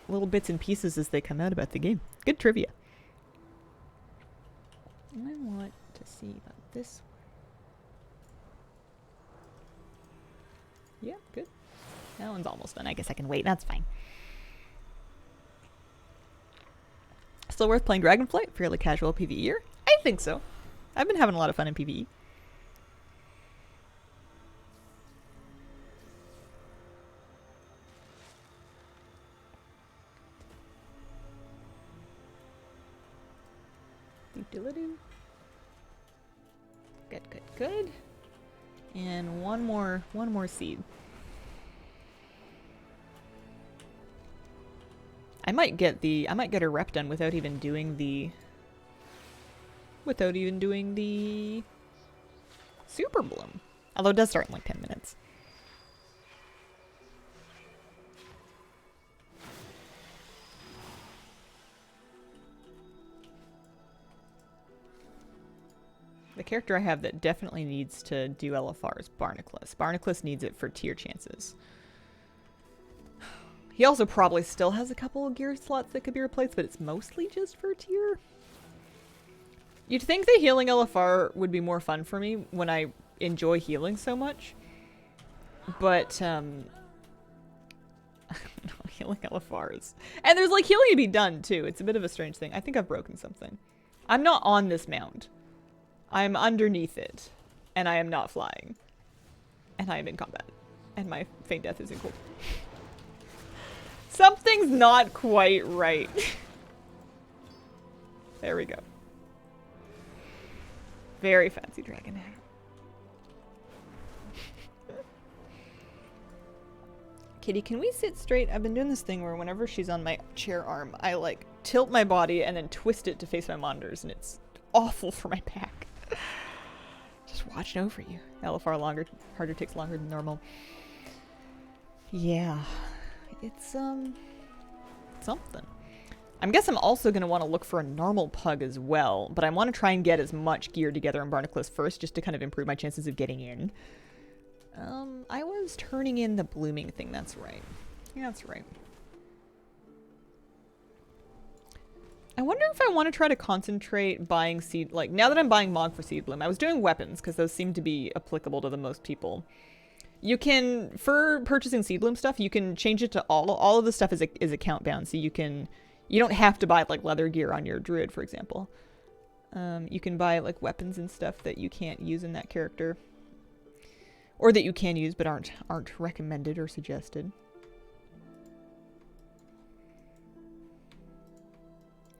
little bits and pieces as they come out about the game. Good trivia. I want to see about this one. Yeah, good. That one's almost done. I guess I can wait. That's fine. Still worth playing Dragonflight? Fairly casual PvE-er? I think so. I've been having a lot of fun in PvE. Good, good, good. And one more seed. I might get her rep done without even doing the super bloom. Although it does start in like 10 minutes. The character I have that definitely needs to do LFR is Barnacles. Barnacles needs it for tier chances. He also probably still has a couple of gear slots that could be replaced, but it's mostly just for tier. You'd think that healing LFR would be more fun for me when I enjoy healing so much. But, healing LFRs. And there's like healing to be done too. It's a bit of a strange thing. I think I've broken something. I'm not on this mound. I'm underneath it. And I am not flying. And I am in combat. And my faint death is in cold. Something's not quite right. There we go. Very fancy dragon hair. Kitty, can we sit straight? I've been doing this thing where whenever she's on my chair arm, I like tilt my body and then twist it to face my monitors, and it's awful for my back. Just watching over you. LFR harder takes longer than normal. Yeah. It's, something. I guess I'm also going to want to look for a normal pug as well, but I want to try and get as much gear together in Barnacles first, just to kind of improve my chances of getting in. I was turning in the blooming thing, that's right. Yeah, that's right. I wonder if I want to try to concentrate buying seed, like, now that I'm buying Mog for seed bloom, I was doing weapons, because those seem to be applicable to the most people. You can, for purchasing seed bloom stuff, you can change it to all of the stuff is account bound. So you don't have to buy like leather gear on your druid, for example. You can buy like weapons and stuff that you can't use in that character. Or that you can use but aren't recommended or suggested.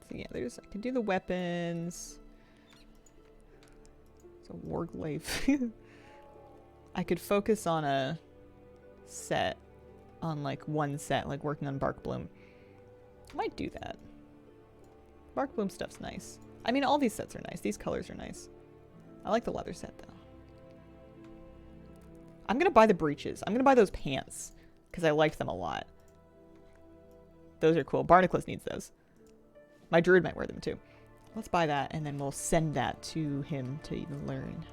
So yeah, I can do the weapons. It's a warglaive. I could focus on a set, on like one set, like working on Bark Bloom. I might do that. Bark Bloom stuff's nice. I mean, all these sets are nice. These colors are nice. I like the leather set though. I'm gonna buy the breeches. I'm gonna buy those pants because I liked them a lot. Those are cool. Barnacles needs those. My druid might wear them too. Let's buy that and then we'll send that to him to even learn.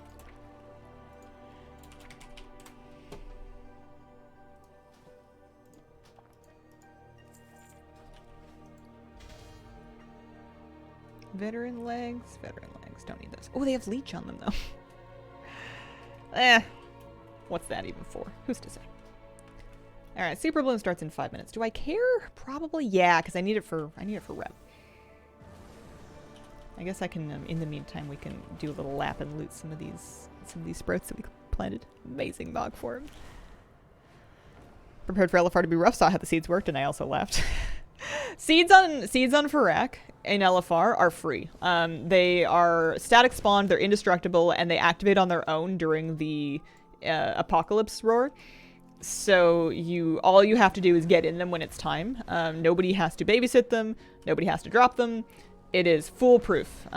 Veteran legs. Don't need those. Oh, they have leech on them though. What's that even for? Who's to say? Alright, Super Bloom starts in 5 minutes. Do I care? Probably yeah, because I need it for rep. I guess I can, in the meantime, we can do a little lap and loot some of these sprouts that we planted. Amazing bog form. Prepared for LFR to be rough, saw how the seeds worked, and I also laughed. Seeds on Farak in LFR are free. They are static spawned, they're indestructible, and they activate on their own during the apocalypse roar. So all you have to do is get in them when it's time. Nobody has to babysit them. Nobody has to drop them. It is foolproof.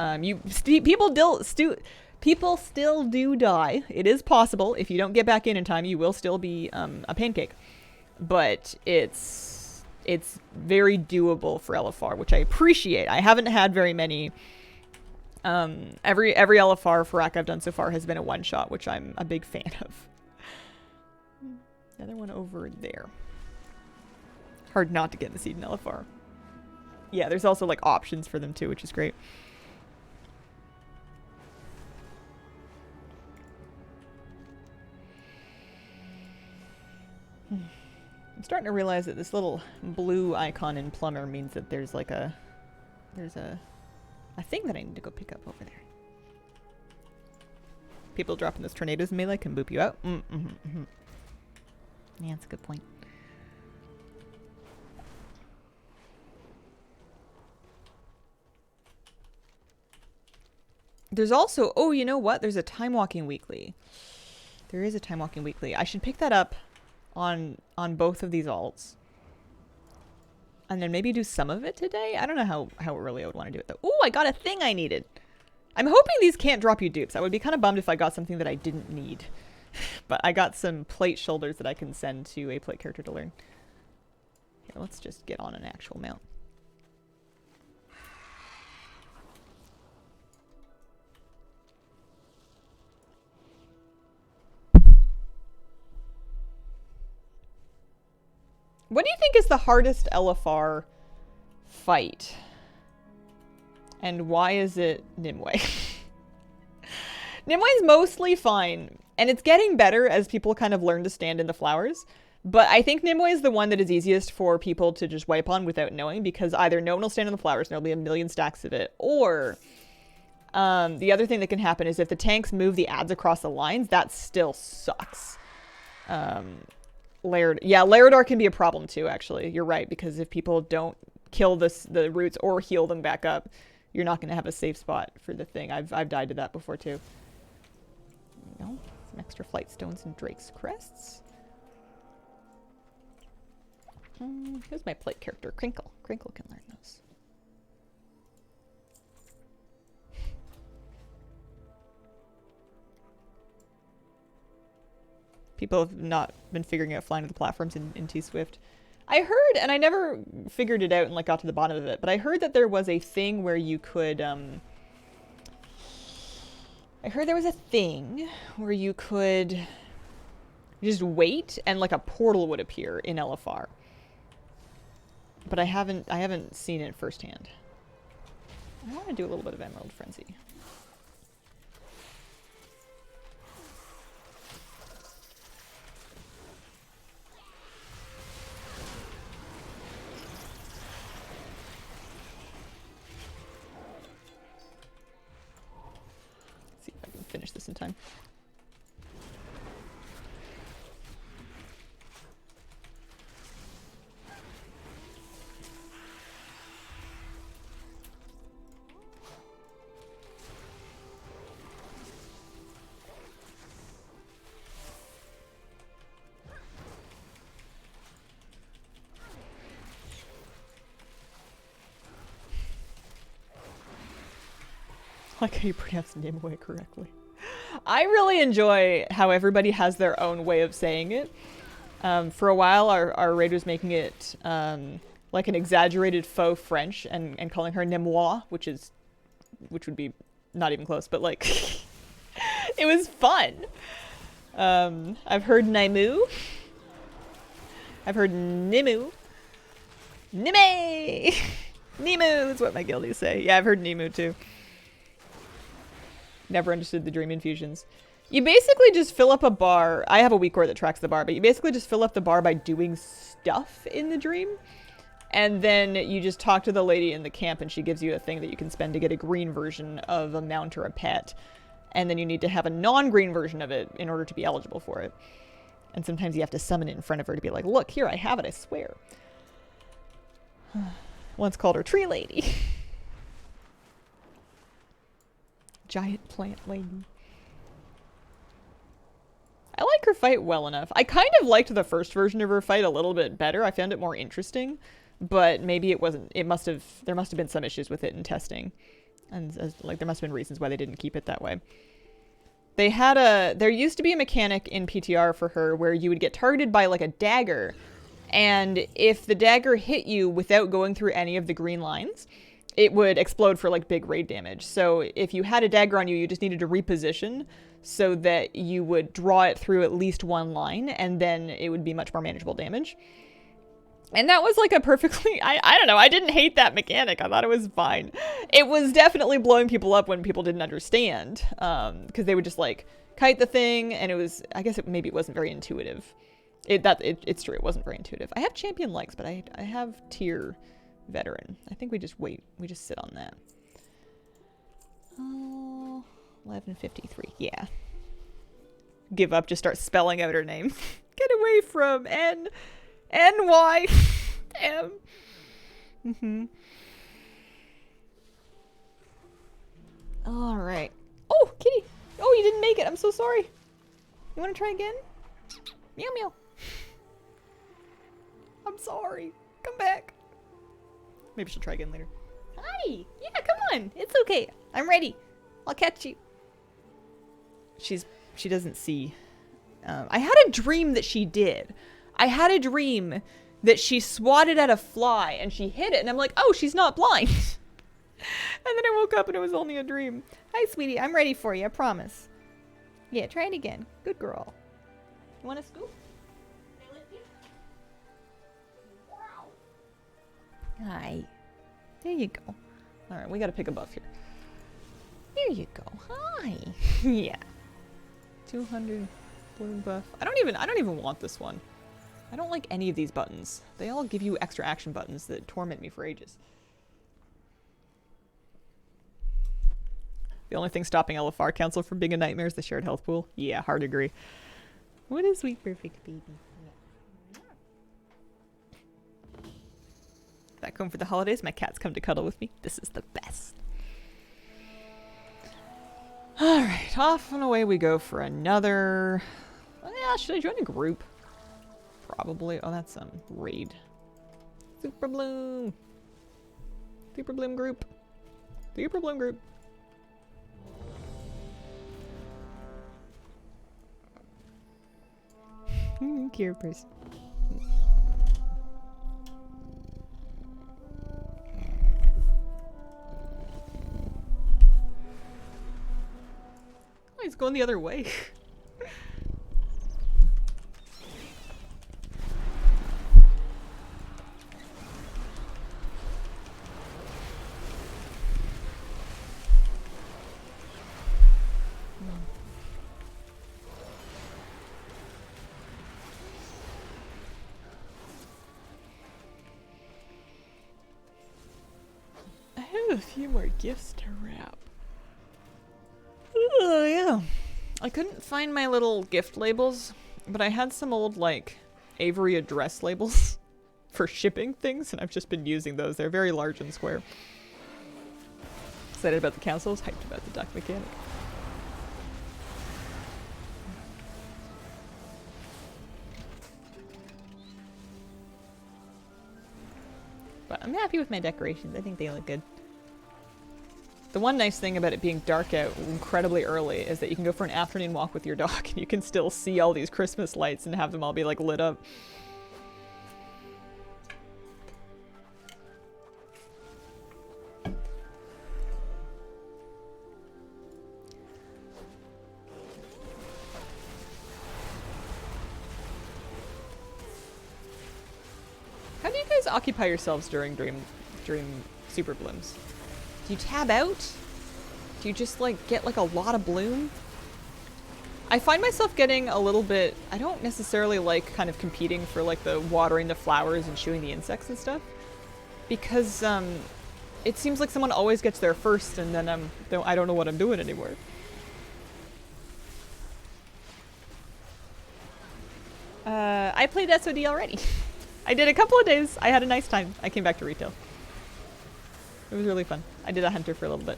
People still do die. It is possible. If you don't get back in time, you will still be a pancake. But it's very doable for LFR, which I appreciate. I haven't had very many Every LFR for Rack I've done so far has been a one-shot, which I'm a big fan of. Another one over there. Hard not to get in the seed in LFR. Yeah, there's also like options for them too, which is great. I'm starting to realize that this little blue icon in Plumber means that there's like a thing that I need to go pick up over there. People dropping those tornadoes in melee can boop you out. Yeah, that's a good point. There's also, oh, you know what? There's a time walking weekly. There is a time walking weekly. I should pick that up on both of these alts. And then maybe do some of it today? I don't know how early I would want to do it though. Ooh, I got a thing I needed. I'm hoping these can't drop you dupes. I would be kind of bummed if I got something that I didn't need. But I got some plate shoulders that I can send to a plate character to learn. Here, let's just get on an actual mount. What do you think is the hardest LFR fight? And why is it Nimue? Nimue's mostly fine. And it's getting better as people kind of learn to stand in the flowers. But I think Nimue is the one that is easiest for people to just wipe on without knowing. Because either no one will stand in the flowers and there'll be a million stacks of it. Or the other thing that can happen is if the tanks move the ads across the lines, that still sucks. Laradar can be a problem too, actually. You're right, because if people don't kill the roots or heal them back up, you're not going to have a safe spot for the thing. I've died to that before too. There we go. Some extra flight stones and Drake's crests. Who's my plate character? Crinkle. Crinkle can learn those. People have not been figuring out flying to the platforms in T-Swift. I heard, and I never figured it out and like got to the bottom of it, but I heard that there was a thing where you could, I heard there was a thing where you could just wait and like a portal would appear in LFR. But I haven't seen it firsthand. I want to do a little bit of Emerald Frenzy. Finish this in time. I like how you pronounce Nimue correctly. I really enjoy how everybody has their own way of saying it. For a while, our raid was making it like an exaggerated faux French and calling her Nemois, which would be not even close, but like it was fun. I've heard Naimu. I've heard Nimu. Nime! Nimu is what my guildies say. Yeah, I've heard Nimu too. Never understood the dream infusions. You basically just fill up a bar. I have a weak core that tracks the bar, but you basically just fill up the bar by doing stuff in the dream. And then you just talk to the lady in the camp and she gives you a thing that you can spend to get a green version of a mount or a pet. And then you need to have a non-green version of it in order to be eligible for it. And sometimes you have to summon it in front of her to be like, look, here, I have it, I swear. Once called her Tree Lady. Giant plant lady. I like her fight well enough. I kind of liked the first version of her fight a little bit better. I found it more interesting, but maybe it wasn't. There must have been some issues with it in testing, and like there must have been reasons why they didn't keep it that way. There used to be a mechanic in PTR for her where you would get targeted by like a dagger, and if the dagger hit you without going through any of the green lines, it would explode for like big raid damage. So if you had a dagger on you, you just needed to reposition so that you would draw it through at least one line, and then it would be much more manageable damage. And that was like a perfectly, I don't know, I didn't hate that mechanic. I thought it was fine. It was definitely blowing people up when people didn't understand, because they would just like kite the thing, and it was, I guess maybe it wasn't very intuitive. It's true, it wasn't very intuitive. I have champion legs, but I have tier veteran. I think we just wait. We just sit on that. Oh, 1153. Yeah. Give up. Just start spelling out her name. Get away from N-Y M. All right. Oh, kitty. Oh, you didn't make it. I'm so sorry. You want to try again? Meow meow. I'm sorry. Come back. Maybe she'll try again later. Hi. Yeah, come on. It's okay. I'm ready. I'll catch you. She doesn't see. I had a dream that she did. I had a dream that she swatted at a fly and she hit it, and I'm like, oh, she's not blind. And then I woke up and it was only a dream. Hi, sweetie. I'm ready for you. I promise. Yeah, try it again. Good girl. You want a scoop? Can I lift you? Wow. Hi. There you go. All right, we got to pick a buff here. There you go. Hi. Yeah. 200 blue buff. I don't even want this one. I don't like any of these buttons. They all give you extra action buttons that torment me for ages. The only thing stopping LFR Council from being a nightmare is the shared health pool. Yeah, hard agree. What a sweet, perfect baby. Back home for the holidays, my cats come to cuddle with me. This is the best. Alright, off and away we go for another... Yeah, should I join a group? Probably. Oh, that's raid. Super Bloom. Super Bloom group. Super Bloom group. Cure person. Oh, he's going the other way. A few more gifts to wrap. Oh, yeah. I couldn't find my little gift labels, but I had some old, like, Avery address labels for shipping things, and I've just been using those. They're very large and square. Excited about the councils, hyped about the duck mechanic. But I'm happy with my decorations. I think they look good. The one nice thing about it being dark out incredibly early is that you can go for an afternoon walk with your dog and you can still see all these Christmas lights and have them all be like lit up. How do you guys occupy yourselves during super blooms? Do you tab out? Do you just like get like a lot of bloom? I find myself getting a little bit, I don't necessarily like kind of competing for like the watering the flowers and shooing the insects and stuff, because it seems like someone always gets there first and then I don't know what I'm doing anymore. I played SOD already. I did a couple of days. I had a nice time. I came back to retail. It was really fun. I did a hunter for a little bit.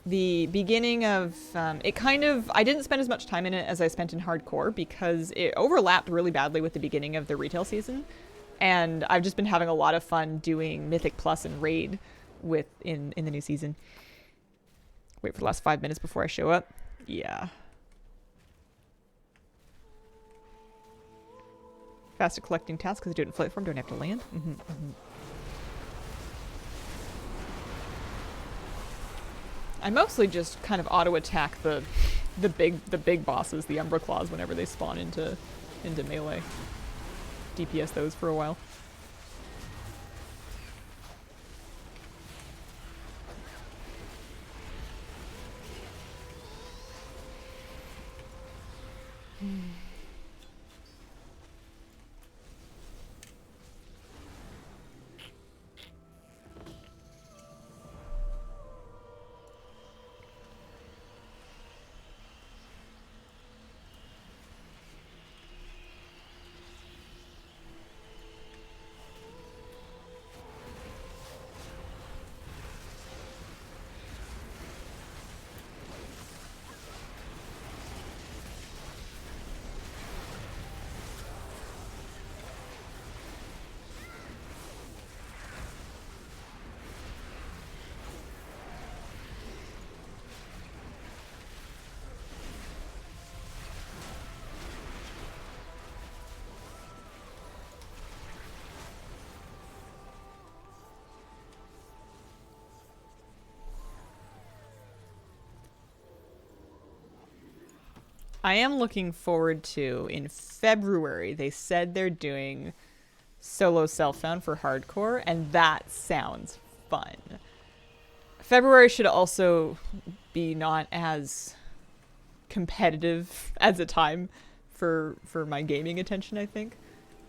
The beginning of it kind of, I didn't spend as much time in it as I spent in hardcore because it overlapped really badly with the beginning of the retail season, and I've just been having a lot of fun doing Mythic Plus and Raid in the new season. Wait for the last 5 minutes before I show up. Yeah. Fast at collecting tasks because I do it in flight form. Don't have to land. I mostly just kind of auto attack the big bosses, the Umbra Claws, whenever they spawn into melee. DPS those for a while. I am looking forward to, in February, they said they're doing solo self-found for hardcore, and that sounds fun. February should also be not as competitive as a time for my gaming attention, I think,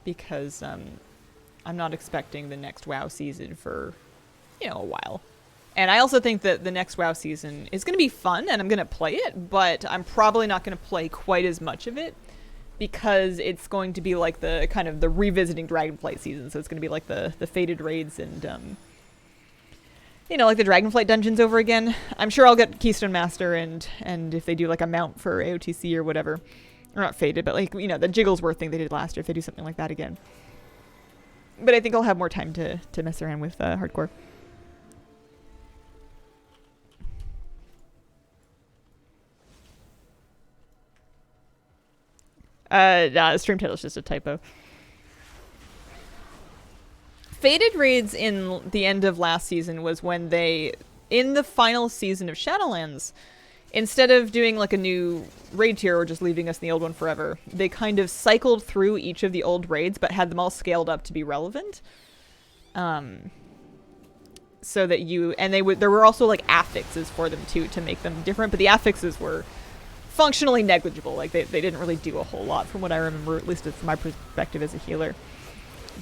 because I'm not expecting the next WoW season for, a while. And I also think that the next WoW season is going to be fun, and I'm going to play it, but I'm probably not going to play quite as much of it because it's going to be like the kind of the revisiting Dragonflight season. So it's going to be like the Fated raids and, like the Dragonflight dungeons over again. I'm sure I'll get Keystone Master and if they do like a mount for AOTC or whatever, or not Fated, but like, the Jigglesworth thing they did last year, if they do something like that again. But I think I'll have more time to mess around with hardcore. Stream title's just a typo. Fated raids in the end of last season was when they, in the final season of Shadowlands, instead of doing like a new raid tier or just leaving us in the old one forever, they kind of cycled through each of the old raids but had them all scaled up to be relevant. So that there were also like affixes for them too to make them different, but the affixes were functionally negligible. Like they didn't really do a whole lot from what I remember, at least from my perspective as a healer.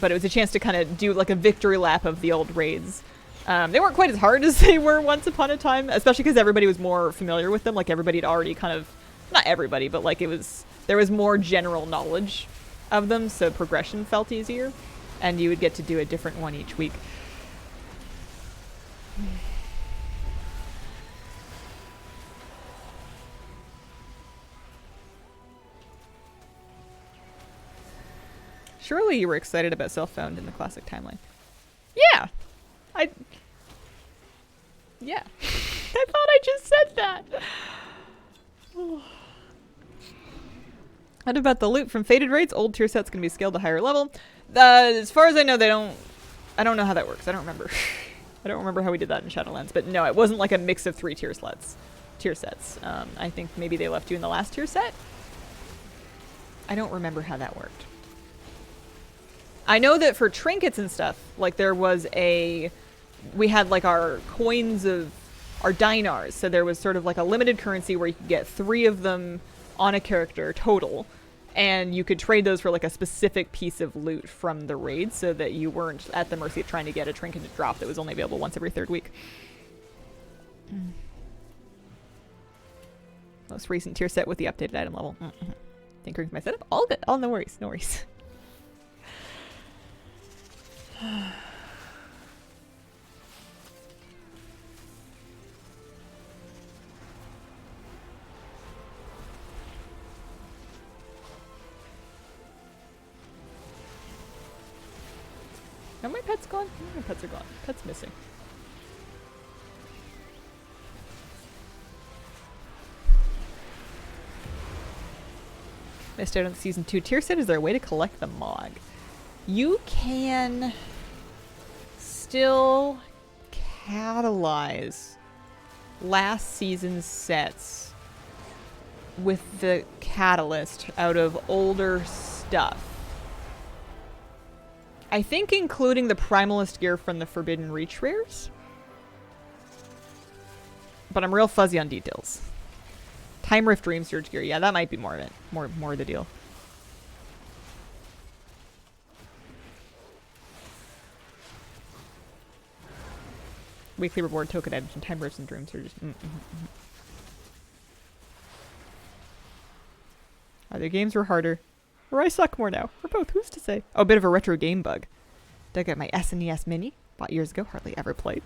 But it was a chance to kind of do like a victory lap of the old raids. They weren't quite as hard as they were once upon a time, especially because everybody was more familiar with them. Like everybody had already kind of, not everybody, but like there was more general knowledge of them, so progression felt easier, and you would get to do a different one each week. Surely you were excited about Self-Found in the classic timeline. Yeah! I thought I just said that! What about the loot from Fated raids? Old tier set's gonna be scaled to higher level. As far as I know, I don't know how that works. I don't remember. I don't remember how we did that in Shadowlands, but no, it wasn't like a mix of 3 tier sets. I think maybe they left you in the last tier set. I don't remember how that worked. I know that for trinkets and stuff, like we had like our coins of our dinars, so there was sort of like a limited currency where you could get 3 of them on a character total, and you could trade those for like a specific piece of loot from the raid so that you weren't at the mercy of trying to get a trinket to drop that was only available once every 3rd week. Most recent tier set with the updated item level. Tinkering with my setup? All good. Oh, no worries. No worries. Are my pets gone? My pets are gone. Pet's missing. Missed out on the season 2 tier set. Is there a way to collect the MOG? You can still catalyze last season's sets with the catalyst out of older stuff. I think including the Primalist gear from the Forbidden Reach rares. But I'm real fuzzy on details. Time Rift Dream Surge gear. Yeah, that might be more of it. More of the deal. Weekly reward token items from Time Rifts and Dream Surges. Either games were harder, or I suck more now. Or both, who's to say? Oh, a bit of a retro game bug. Dug out my SNES Mini. Bought years ago, hardly ever played.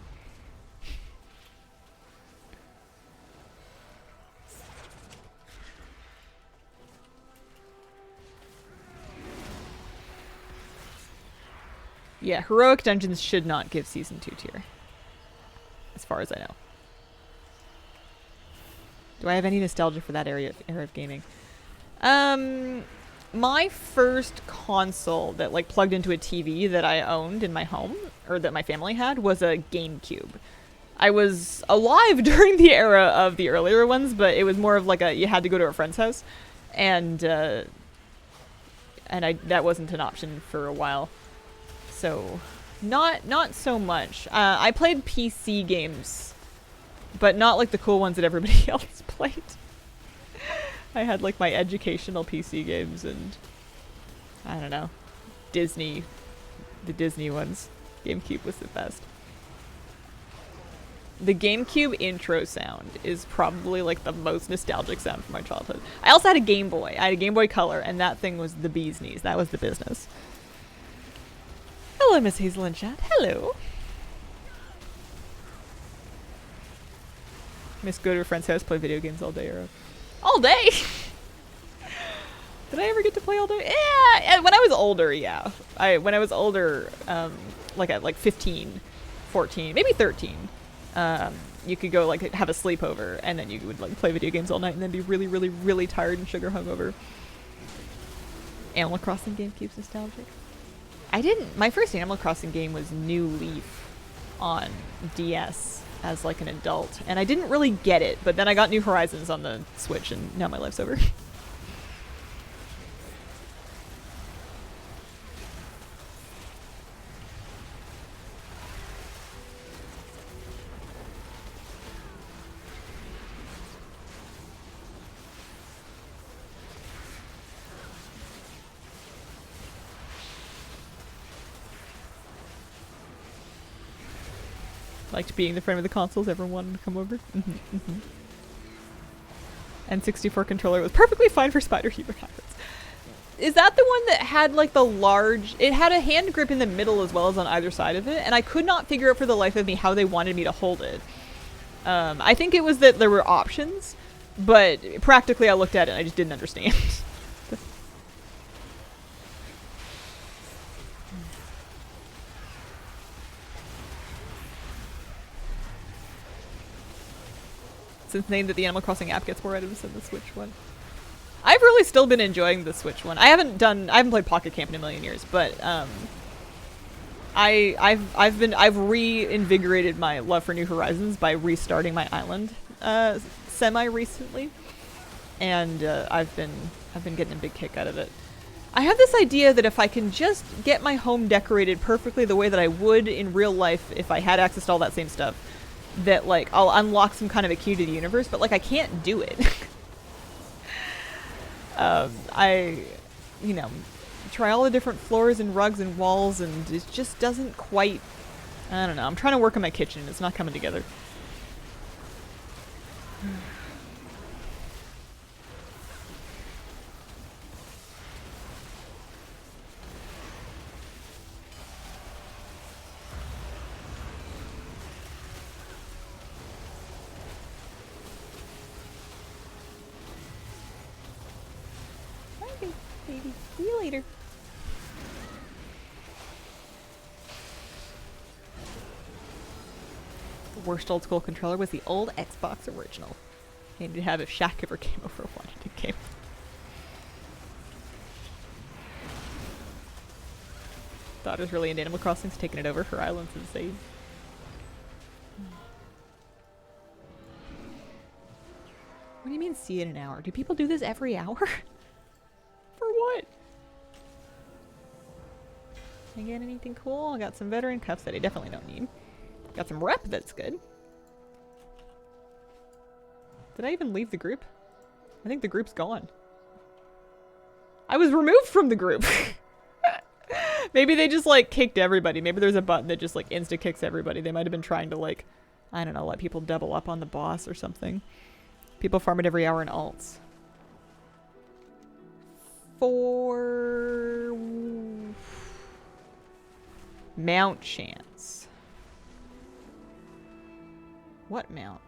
Yeah, Heroic Dungeons should not give Season 2 tier. As far as I know. Do I have any nostalgia for that era of gaming? My first console that like plugged into a TV that I owned in my home, or that my family had, was a GameCube. I was alive during the era of the earlier ones, but it was more of like you had to go to a friend's house, and that wasn't an option for a while. So, not so much. I played PC games, but not like the cool ones that everybody else played. I had like my educational PC games and I don't know, the Disney ones. GameCube was the best. The GameCube intro sound is probably like the most nostalgic sound from my childhood. I also had a Game Boy. I had a Game Boy Color, and that thing was the bee's knees. That was the business. Hello, Miss Hazel in chat. Hello. Miss go to a friend's house, play video games all day. All day? Did I ever get to play all day? Yeah, when I was older, yeah. When I was older, like at like 15, 14, maybe 13, you could go like have a sleepover, and then you would like play video games all night and then be really, really, really tired and sugar hungover. Animal Crossing GameCube's nostalgic. My first Animal Crossing game was New Leaf on DS as like an adult, and I didn't really get it, but then I got New Horizons on the Switch, and now my life's over. Liked being the friend with the consoles, everyone wanted to come over. N64 controller was perfectly fine for Spider Human Hybrids. Is that the one that had like the large... It had a hand grip in the middle as well as on either side of it, and I could not figure out for the life of me how they wanted me to hold it. I think it was that there were options, but practically I looked at it and I just didn't understand. Since the name that the Animal Crossing app gets more items than the Switch one. I've really still been enjoying the Switch one. I haven't played Pocket Camp in a million years, but I've reinvigorated my love for New Horizons by restarting my island semi recently, and I've been getting a big kick out of it. I have this idea that if I can just get my home decorated perfectly the way that I would in real life if I had access to all that same stuff, that like I'll unlock some kind of a key to the universe, but like I can't do it. I try all the different floors and rugs and walls, and it just doesn't quite. I don't know. I'm trying to work on my kitchen. It's not coming together. Baby. See you later. The worst old school controller was the old Xbox original. Handy to have if Shaq ever came over and wanted a game. Daughter's really into Animal Crossing's taking it over. Her island's insane. What do you mean see it in an hour? Do people do this every hour? For what? I get anything cool? I got some veteran cuffs that I definitely don't need. Got some rep that's good. Did I even leave the group? I think the group's gone. I was removed from the group. Maybe they just like kicked everybody. Maybe there's a button that just like insta kicks everybody. They might have been trying to like, I don't know, let people double up on the boss or something. People farm it every hour in alts. For mount chance. What mount?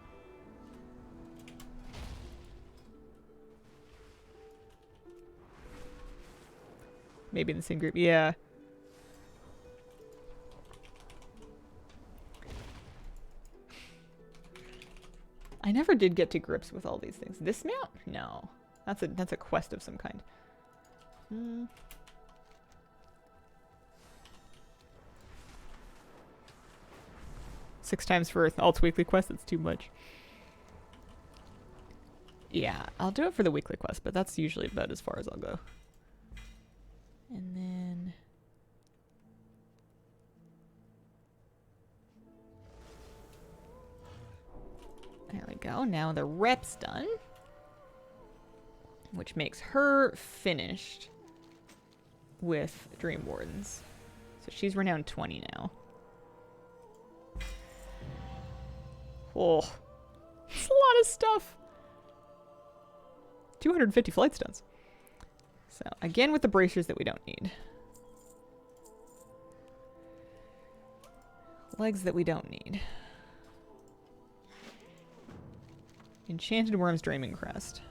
Maybe in the same group. Yeah. I never did get to grips with all these things. This mount? No. That's a quest of some kind. Hmm. 6 times for Alt's weekly quest, that's too much. Yeah, I'll do it for the weekly quest, but that's usually about as far as I'll go. And then... there we go. Now the rep's done. Which makes her finished with Dream Wardens. So she's renowned 20 now. Oh, it's a lot of stuff. 250 flight stones. So again with the bracers that we don't need. Legs that we don't need. Enchanted Worm's Dreaming Crest.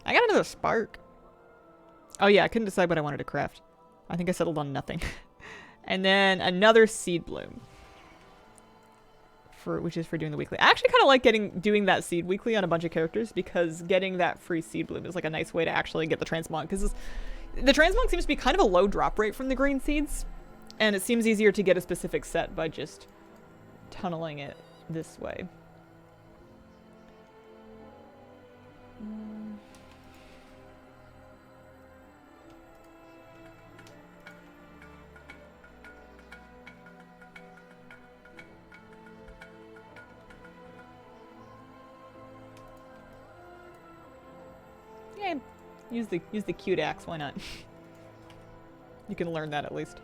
I got another spark. Oh yeah, I couldn't decide what I wanted to craft. I think I settled on nothing. And then another Seed Bloom. Which is for doing the weekly. I actually kind of like doing that seed weekly on a bunch of characters because getting that free Seed Bloom is like a nice way to actually get the transmog. Because the transmog seems to be kind of a low drop rate from the green seeds. And it seems easier to get a specific set by just tunneling it this way. Yeah, use the cute axe, why not? You can learn that at least.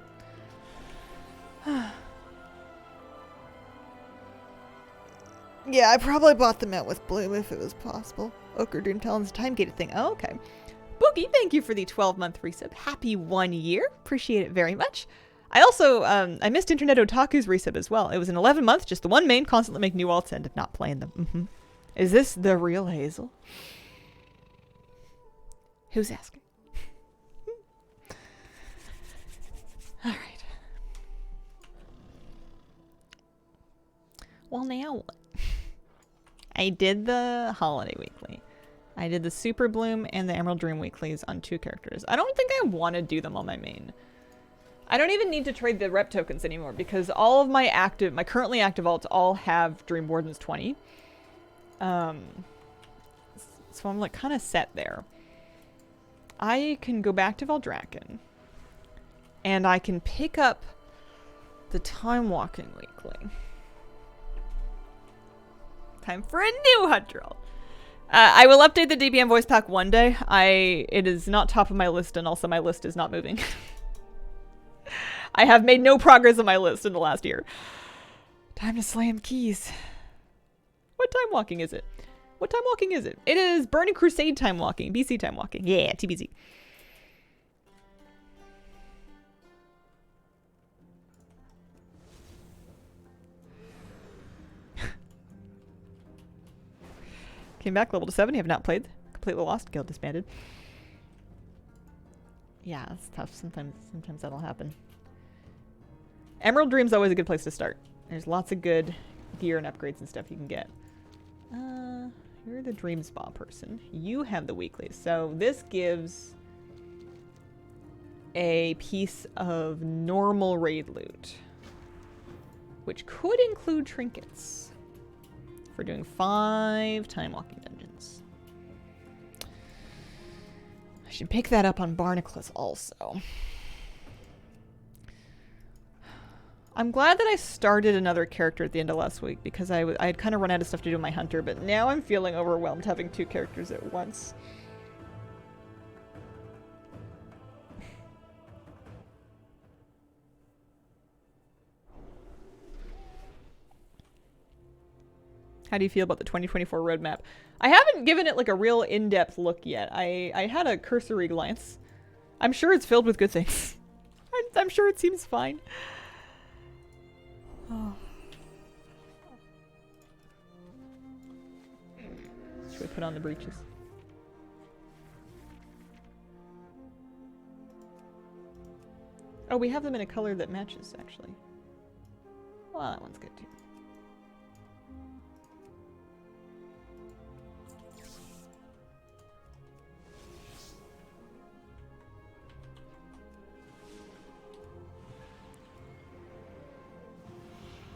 Yeah, I probably bought them out with Bloom if it was possible. Ochre Dream Talon's time gated thing. Oh, okay. Boogie, thank you for the 12-month resub. Happy 1 year. Appreciate it very much. I also, I missed Internet Otaku's resub as well. It was an 11-month, just the one main, constantly make new alts and not playing them. Is this the real Hazel? Who's asking? All right. Well, now what? I did the Holiday Weekly. I did the Super Bloom and the Emerald Dream Weeklies on 2 characters. I don't think I want to do them on my main. I don't even need to trade the rep tokens anymore because all of my currently active alts all have Dream Wardens 20. So I'm like kind of set there. I can go back to Valdrakken and I can pick up the Time Walking Weekly. Time for a new Hunter alt. I will update the DBM voice pack one day. It is not top of my list, and also my list is not moving. I have made no progress on my list in the last year. Time to slam keys. What time walking is it? What time walking is it? It is Burning Crusade time walking. BC time walking. Yeah, TBZ. Came back level to 7. You have not played. Completely lost. Guild disbanded. Yeah, it's tough. Sometimes that'll happen. Emerald Dream's always a good place to start. There's lots of good gear and upgrades and stuff you can get. You're the Dream Spa person. You have the weekly. So this gives a piece of normal raid loot, which could include trinkets. If we're doing 5 time walking dungeons. I should pick that up on Barnacles also. I'm glad that I started another character at the end of last week because I had kind of run out of stuff to do with my hunter, but now I'm feeling overwhelmed having 2 characters at once. How do you feel about the 2024 roadmap? I haven't given it like a real in-depth look yet. I had a cursory glance. I'm sure it's filled with good things. I'm sure it seems fine. Oh. Should we put on the breeches? Oh, we have them in a color that matches, actually. Well, that one's good too.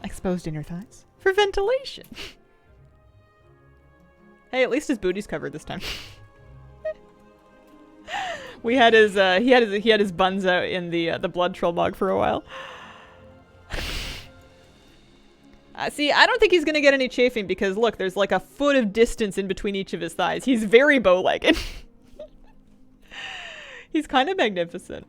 Exposed inner thighs for ventilation. Hey, at least his booty's covered this time. We had his he had his buns out in the blood troll bog for a while. See, I don't think he's gonna get any chafing because look, there's like a foot of distance in between each of his thighs. He's very bow-legged. He's kind of magnificent.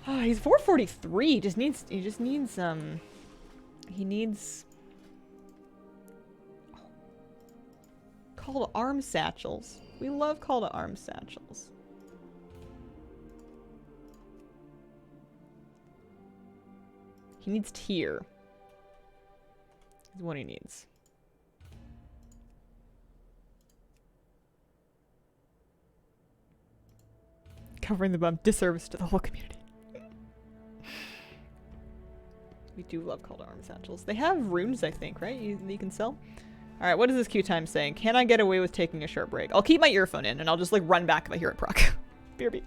Oh, he's 443. He just needs he needs call to arms satchels. We love call to arms satchels. He needs tier. Is what he needs. Covering the bump, disservice to the whole community. We do love call to arms satchels. They have runes, I think, right? You can sell? Alright, what is this queue time saying? Can I get away with taking a short break? I'll keep my earphone in and I'll just like run back if I hear it proc. BRB.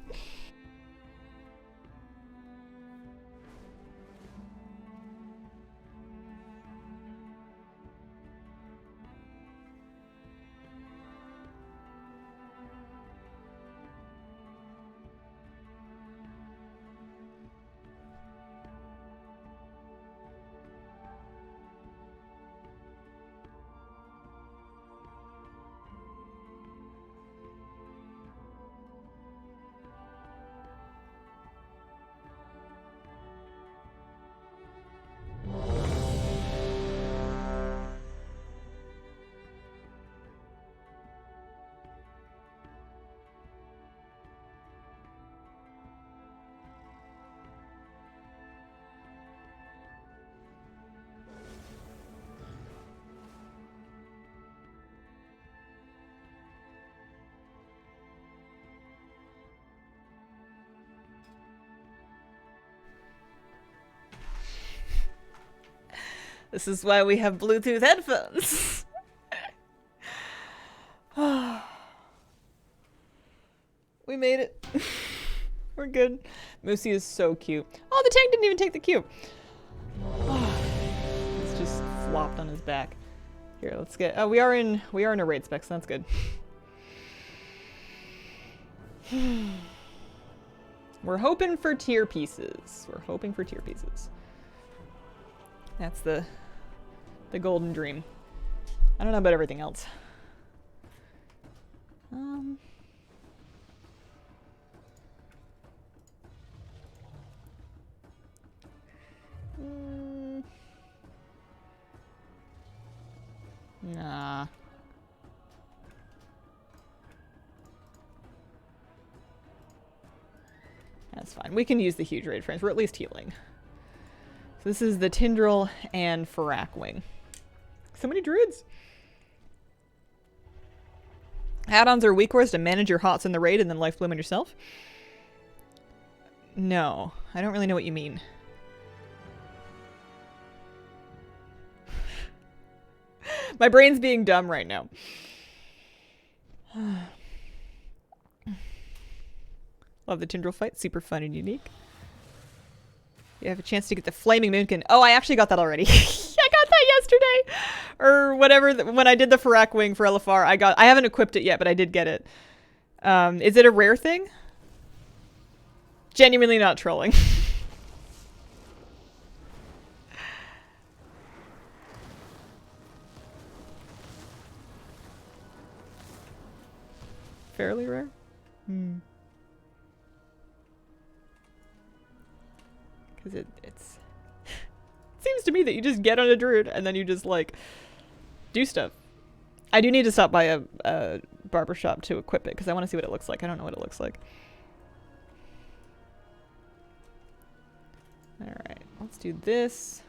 This is why we have Bluetooth headphones. We made it. We're good. Moosey is so cute. Oh, the tank didn't even take the cue. It's just flopped on his back. Here, let's get. Oh, we are in a raid spec, so that's good. We're hoping for tier pieces. We're hoping for tier pieces. That's the golden dream. I don't know about everything else. Nah. That's fine. We can use the huge raid frames. We're at least healing. So this is the Tindril and Farak wing. So many druids. Add-ons are weak cores to manage your hots in the raid and then life bloom on yourself. No, I don't really know what you mean. My brain's being dumb right now. Love the Tindril fight. Super fun and unique. You have a chance to get the Flaming Moonkin. Oh, I actually got that already. I got that yesterday. Or whatever. When I did the Farak Wing for LFR, I haven't equipped it yet, but I did get it. Is it a rare thing? Genuinely not trolling. Fairly rare? Hmm. Because it's it seems to me that you just get on a druid and then you just like do stuff. I do need to stop by a barbershop to equip it because I want to see what it looks like. I don't know what it looks like. Alright, let's do this.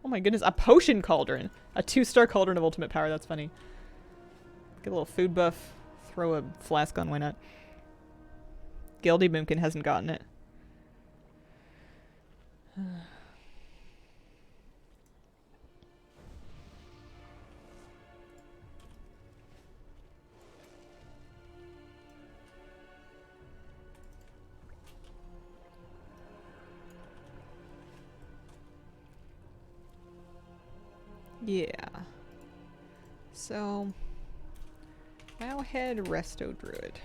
Oh my goodness, a potion cauldron. A 2-star cauldron of ultimate power. That's funny. Get a little food buff. Throw a flask on, why not? Gildy Boomkin hasn't gotten it. Yeah. So, Wowhead Resto Druid.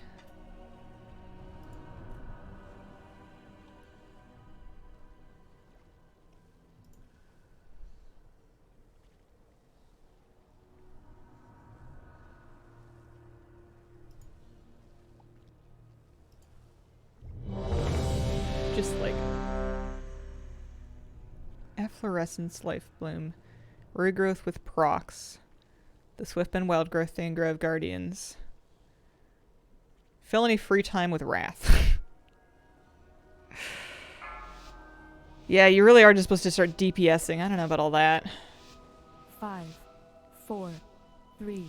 Just like Efflorescence, Life Bloom, Regrowth with procs, the Swiftbend Wild Growth, the Engrave Guardians. Fill any free time with Wrath. Yeah, you really are just supposed to start DPSing. I don't know about all that. 5, 4, 3,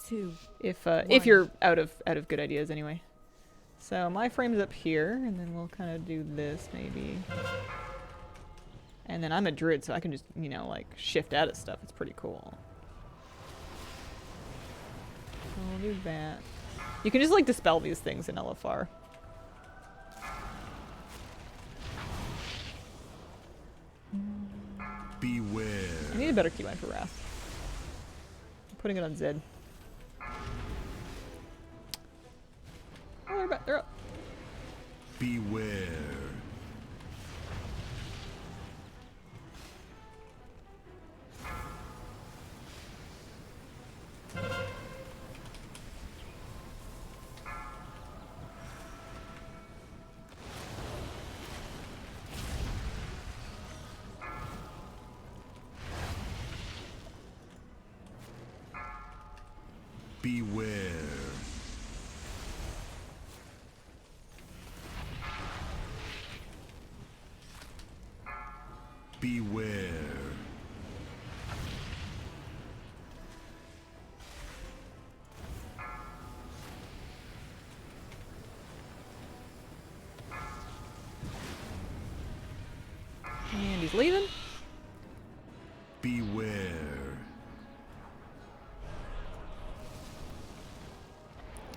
2. If you're out of good ideas anyway. So my frame's up here, and then we'll kind of do this maybe. And then I'm a druid, so I can just, you know, like shift out of stuff. It's pretty cool. So we'll do that. You can just like dispel these things in LFR. Beware. I need a better keybind for Wrath. I'm putting it on Zed. Oh, they're up. Beware. Beware. Beware. And he's leaving. Beware.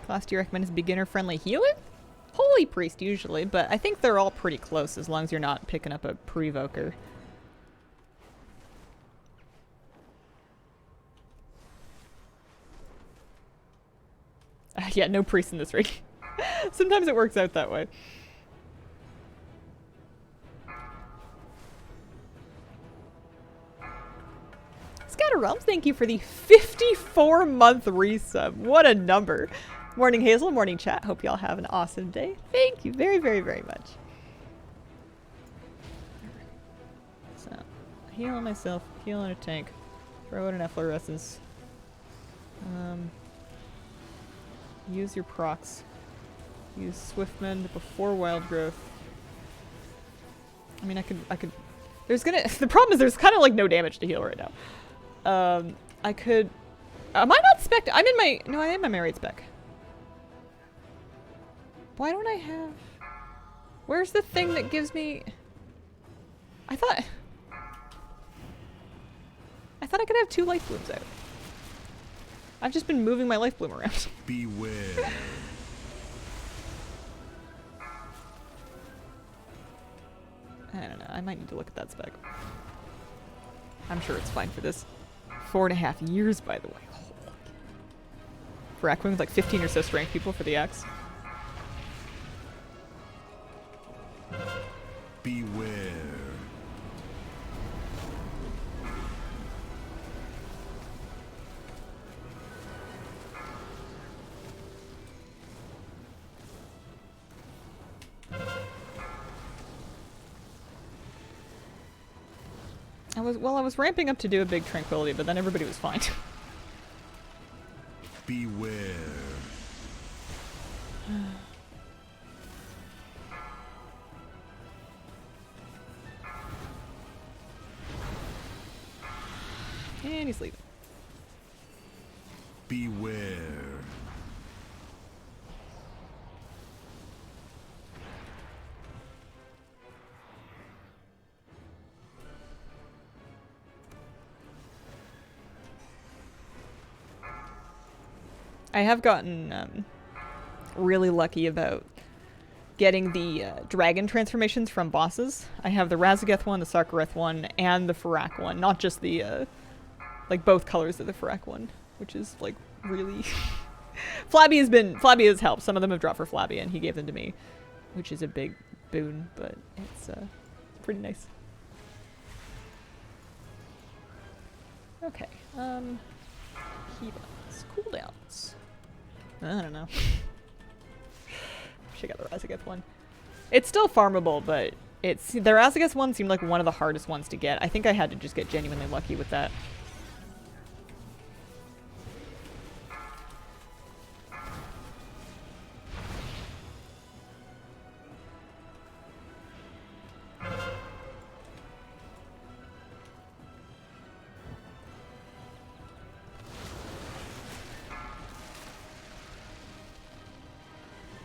Class do you recommend is beginner-friendly healer? Holy Priest usually, but I think they're all pretty close as long as you're not picking up a Prevoker. Yeah, no priest in this ring. Sometimes it works out that way. Scatter Realms, thank you for the 54-month resub. What a number. Morning Hazel, morning chat. Hope y'all have an awesome day. Thank you very, very, very much. So, heal on myself, heal on a tank, throw out an efflorescence. Use your procs. Use Swiftmend before Wild Growth. I mean, I could. There's gonna. The problem is there's kind of like no damage to heal right now. I could. Am I not spec? I'm in my. No, I am my married spec. Why don't I have? Where's the thing that gives me? I thought I could have 2 life blooms out. I've just been moving my life bloom around. Beware. I don't know. I might need to look at that spec. I'm sure it's fine for this. 4.5 years, by the way. For Echoing with like 15 or so strength people for the X. Beware. I was ramping up to do a big tranquility, but then everybody was fine. Beware. And he's leaving. Beware. I have gotten really lucky about getting the dragon transformations from bosses. I have the Razageth one, the Sarkareth one, and the Farak one. Not just the, like both colors of the Farak one, which is like really... Flabby has helped. Some of them have dropped for Flabby and he gave them to me, which is a big boon, but it's pretty nice. Okay, Keyboards, cooldowns. I don't know. Should got the Razageth one. It's still farmable, but the Razageth one seemed like one of the hardest ones to get. I think I had to just get genuinely lucky with that.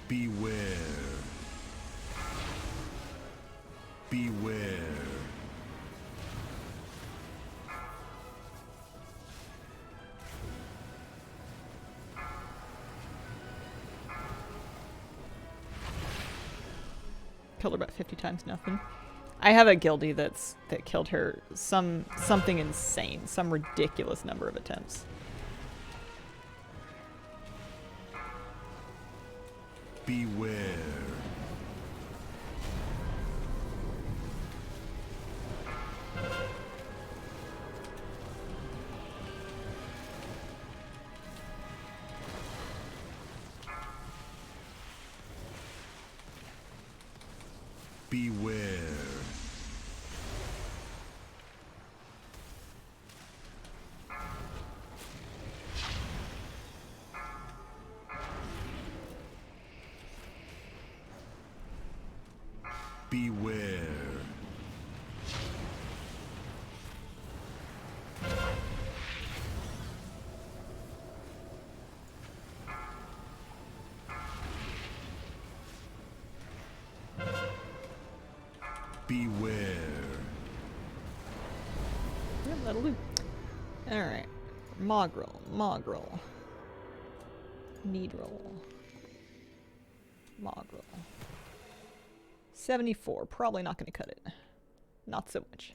Beware. Beware. Killed her about 50 times, nothing. I have a guildie that killed her something insane, some ridiculous number of attempts. Beware. Beware. Beware. Beware. Yeah, that'll do. Alright. Mogrel. Needroll. Mogrel. 74. Probably not going to cut it. Not so much.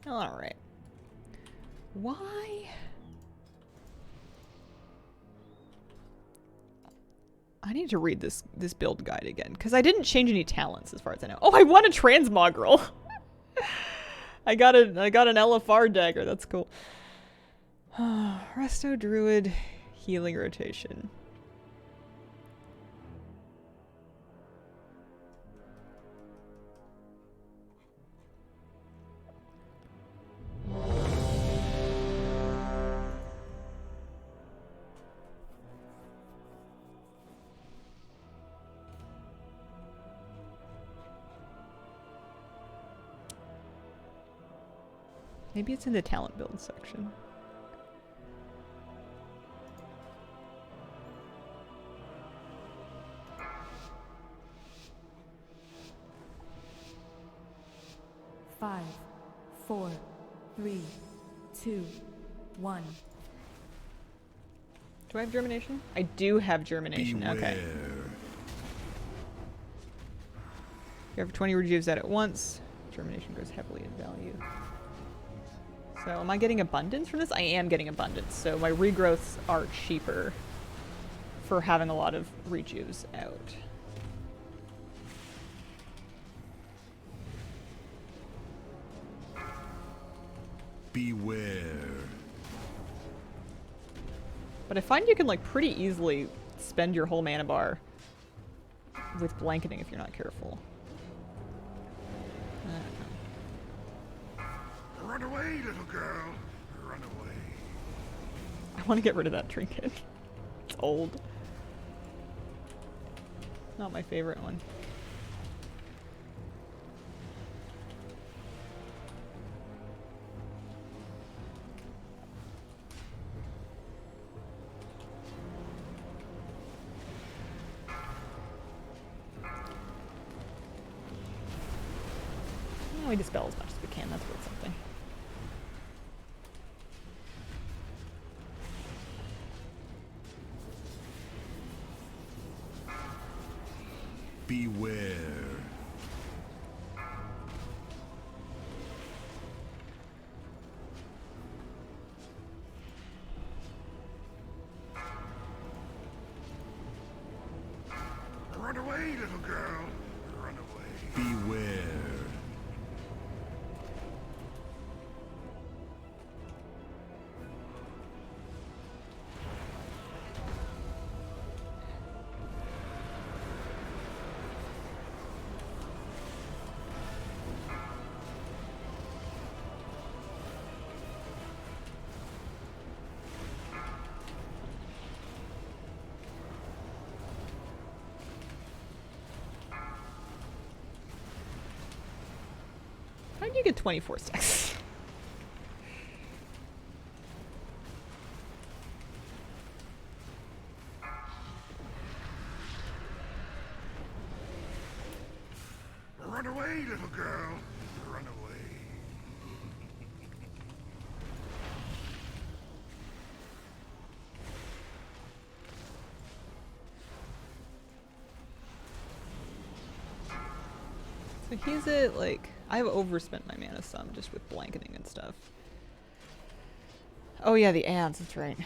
Alright. Why? I need to read this build guide again, because I didn't change any talents as far as I know. Oh, I won a transmogrel! I got an LFR dagger, that's cool. Resto, druid, healing rotation. – Maybe it's in the talent build section. Five, 4, 3, 2, 1. Do I have germination? I do have germination. Beware. Okay. You have 20 rejuves out at once. Germination grows heavily in value. So am I getting abundance from this? I am getting abundance. So my regrowths are cheaper for having a lot of rejuves out. Beware. But I find you can like pretty easily spend your whole mana bar with blanketing if you're not careful. I don't know. Run away, little girl. Run away. I want to get rid of that trinket. It's old. Not my favorite one. We dispel as much as we can. That's worth something. Beware. Run away, little girl. Run away. Beware. How did you get 24 stacks? Run away, little girl. Run away. So he's at like, I've overspent my mana some just with blanketing and stuff. Oh yeah, the ads, that's right.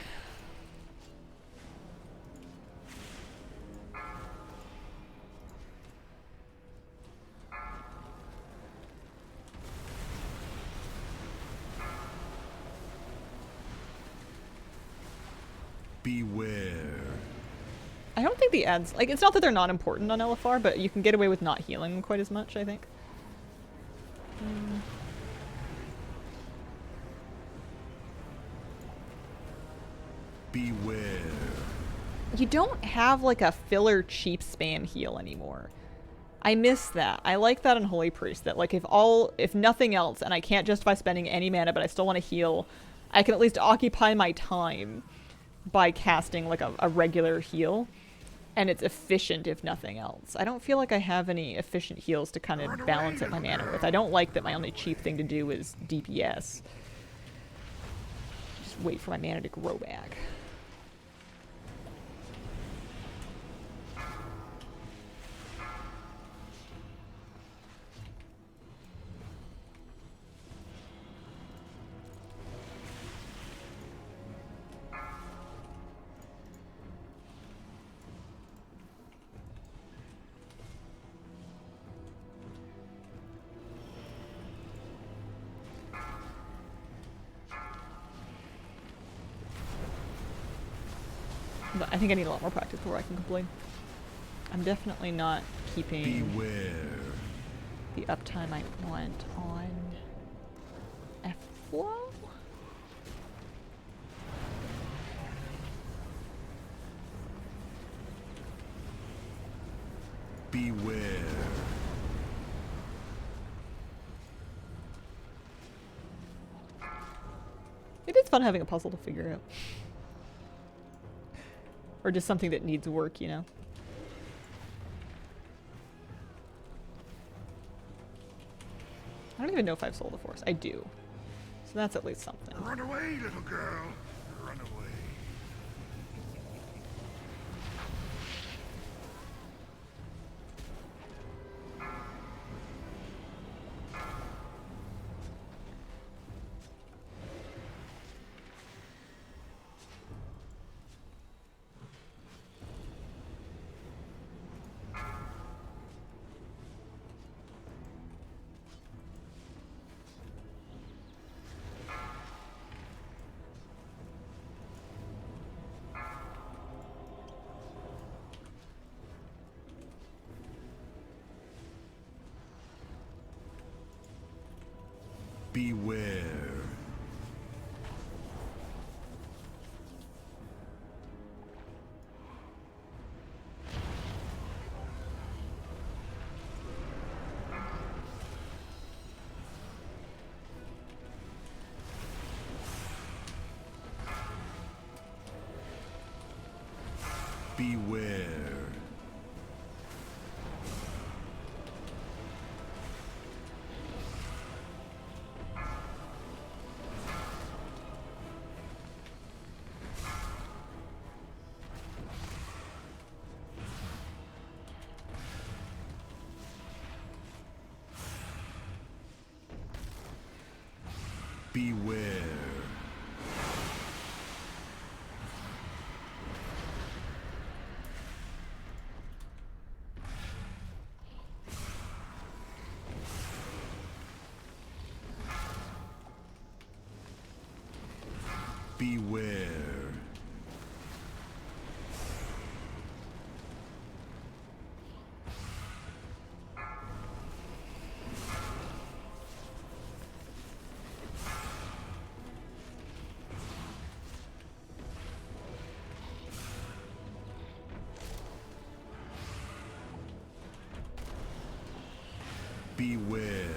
Beware. I don't think the ads, like, it's not that they're not important on LFR, but you can get away with not healing them quite as much, I think. Beware. You don't have like a filler cheap spam heal anymore. I miss that. I like that in Holy Priest, that like if nothing else, and I can't justify spending any mana, but I still want to heal, I can at least occupy my time by casting like a regular heal. And it's efficient if nothing else. I don't feel like I have any efficient heals to kind of balance out my mana with. I don't like that my only cheap thing to do is DPS. Just wait for my mana to grow back. But I think I need a lot more practice before I can complain. I'm definitely not keeping Beware. the uptime I want on F-Flow. Beware. fun having a puzzle to figure out. Or just something that needs work, you know? I don't even know if I've sold the force. I do. So that's at least something. Run away, little girl. Run away. Beware. Beware. Beware. Beware. Beware.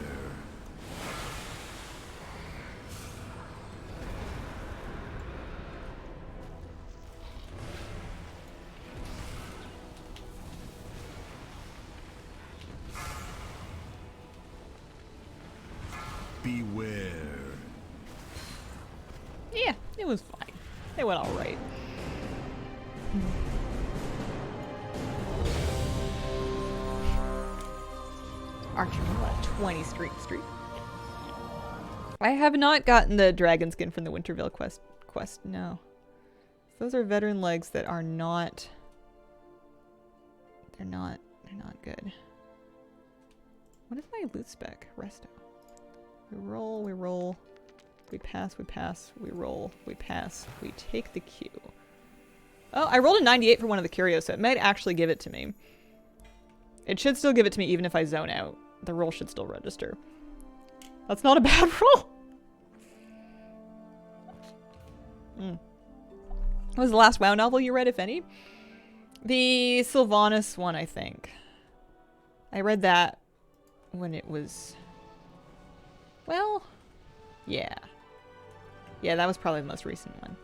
Beware. Yeah, it was fine. It went alright. Archer, what, 20 street. I have not gotten the dragon skin from the Wintervale quest. No. Those are veteran legs that are not. They're not good. What is my loot spec? Resto. We roll. We pass, we roll, we pass, we take the Q. Oh, I rolled a 98 for one of the curios, so it might actually give it to me. It should still give it to me even if I zone out. The roll should still register. That's not a bad roll. What was the last WoW novel you read, if any? The Sylvanas one, I think. I read that when it was... Well, yeah. Yeah, that was probably the most recent one.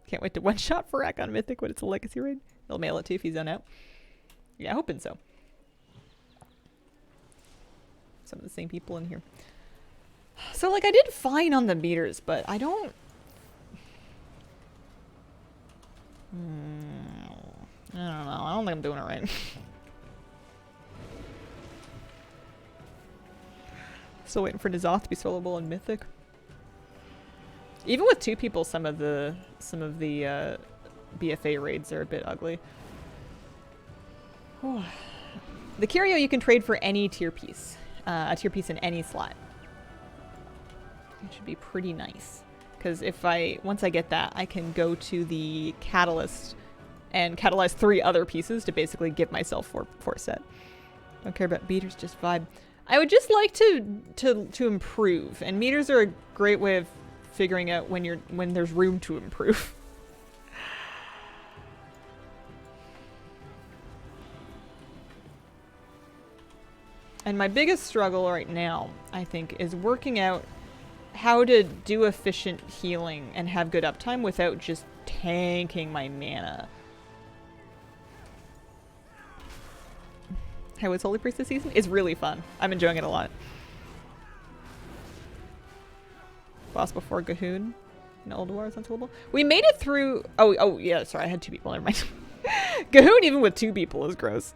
Can't wait to one-shot Farak on Mythic when it's a legacy raid. They'll mail it to you if you zone out. Yeah, hoping so. Some of the same people in here. So, like, I did fine on the meters, but I don't... I don't know. I don't think I'm doing it right. Still waiting for N'Zoth to be soloable on Mythic. Even with two people, some of the BFA raids are a bit ugly. Whew. The curio you can trade for any tier piece. A tier piece in any slot. It should be pretty nice. Because once I get that, I can go to the Catalyst and catalyze 3 other pieces to basically give myself 4 set. Don't care about beaters, just vibe. I would just like to improve, and meters are a great way of figuring out when there's room to improve. And my biggest struggle right now, I think, is working out how to do efficient healing and have good uptime without just tanking my mana. How is Holy Priest this season? It's really fun. I'm enjoying it a lot. Boss before Gahoon in Old War is unkillable. We made it through. Oh yeah. Sorry, I had 2 people. Never mind. Gahoon even with 2 people is gross.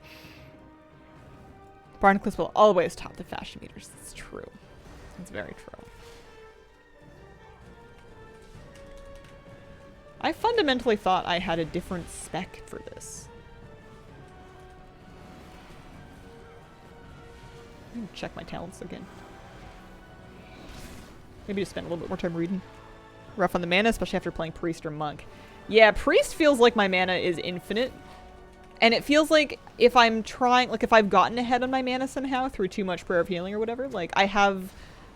Barnacles will always top the fashion meters. It's true. It's very true. I fundamentally thought I had a different spec for this. Let me check my talents again. Maybe just spend a little bit more time reading. Rough on the mana, especially after playing Priest or Monk. Yeah, Priest feels like my mana is infinite. And it feels like if I'm trying, like if I've gotten ahead on my mana somehow through too much Prayer of Healing or whatever, like I have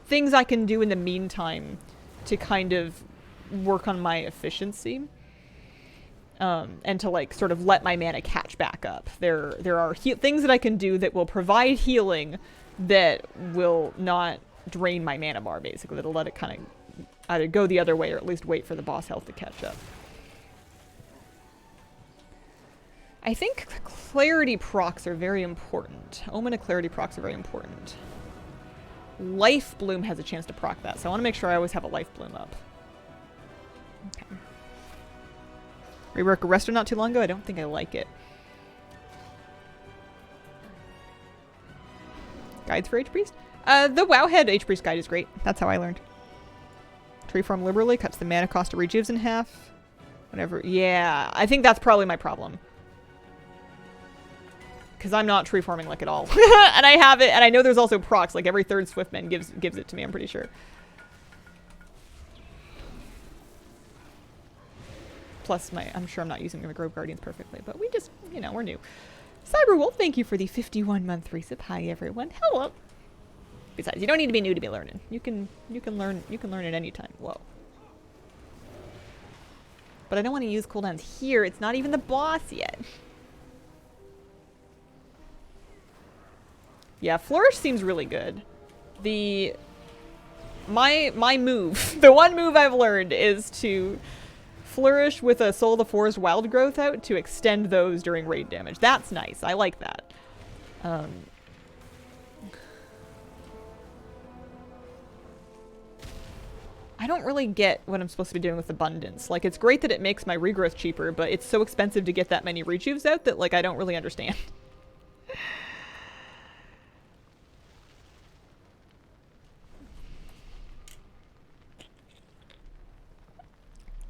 things I can do in the meantime to kind of work on my efficiency. And to like sort of let my mana catch back up. There are things that I can do that will provide healing that will not drain my mana bar, basically. That'll let it kind of either go the other way or at least wait for the boss health to catch up. I think clarity procs are very important. Omen and clarity procs are very important. Life Bloom has a chance to proc that, so I want to make sure I always have a Life Bloom up. Okay. Rework a resto not too long ago. I don't think I like it. Guides for H-Priest? The Wowhead H-Priest guide is great. That's how I learned. Tree farm liberally, cuts the mana cost of rejuves in half. Whatever. Yeah, I think that's probably my problem. Because I'm not tree farming like at all. And I have it, and I know there's also procs, like every 3rd Swiftman gives it to me, I'm pretty sure. Plus, I'm sure I'm not using the Grove Guardians perfectly, but we just, you know, we're new. Cyberwolf, thank you for the 51-month resub. Hi, everyone. Hello. Besides, you don't need to be new to be learning. You can learn at any time. Whoa. But I don't want to use cooldowns here. It's not even the boss yet. Yeah, Flourish seems really good. My move, the one move I've learned is to Flourish with a Soul of the Forest Wild Growth out to extend those during raid damage. That's nice. I like that. I don't really get what I'm supposed to be doing with Abundance. Like, it's great that it makes my regrowth cheaper, but it's so expensive to get that many rejuves out that, like, I don't really understand.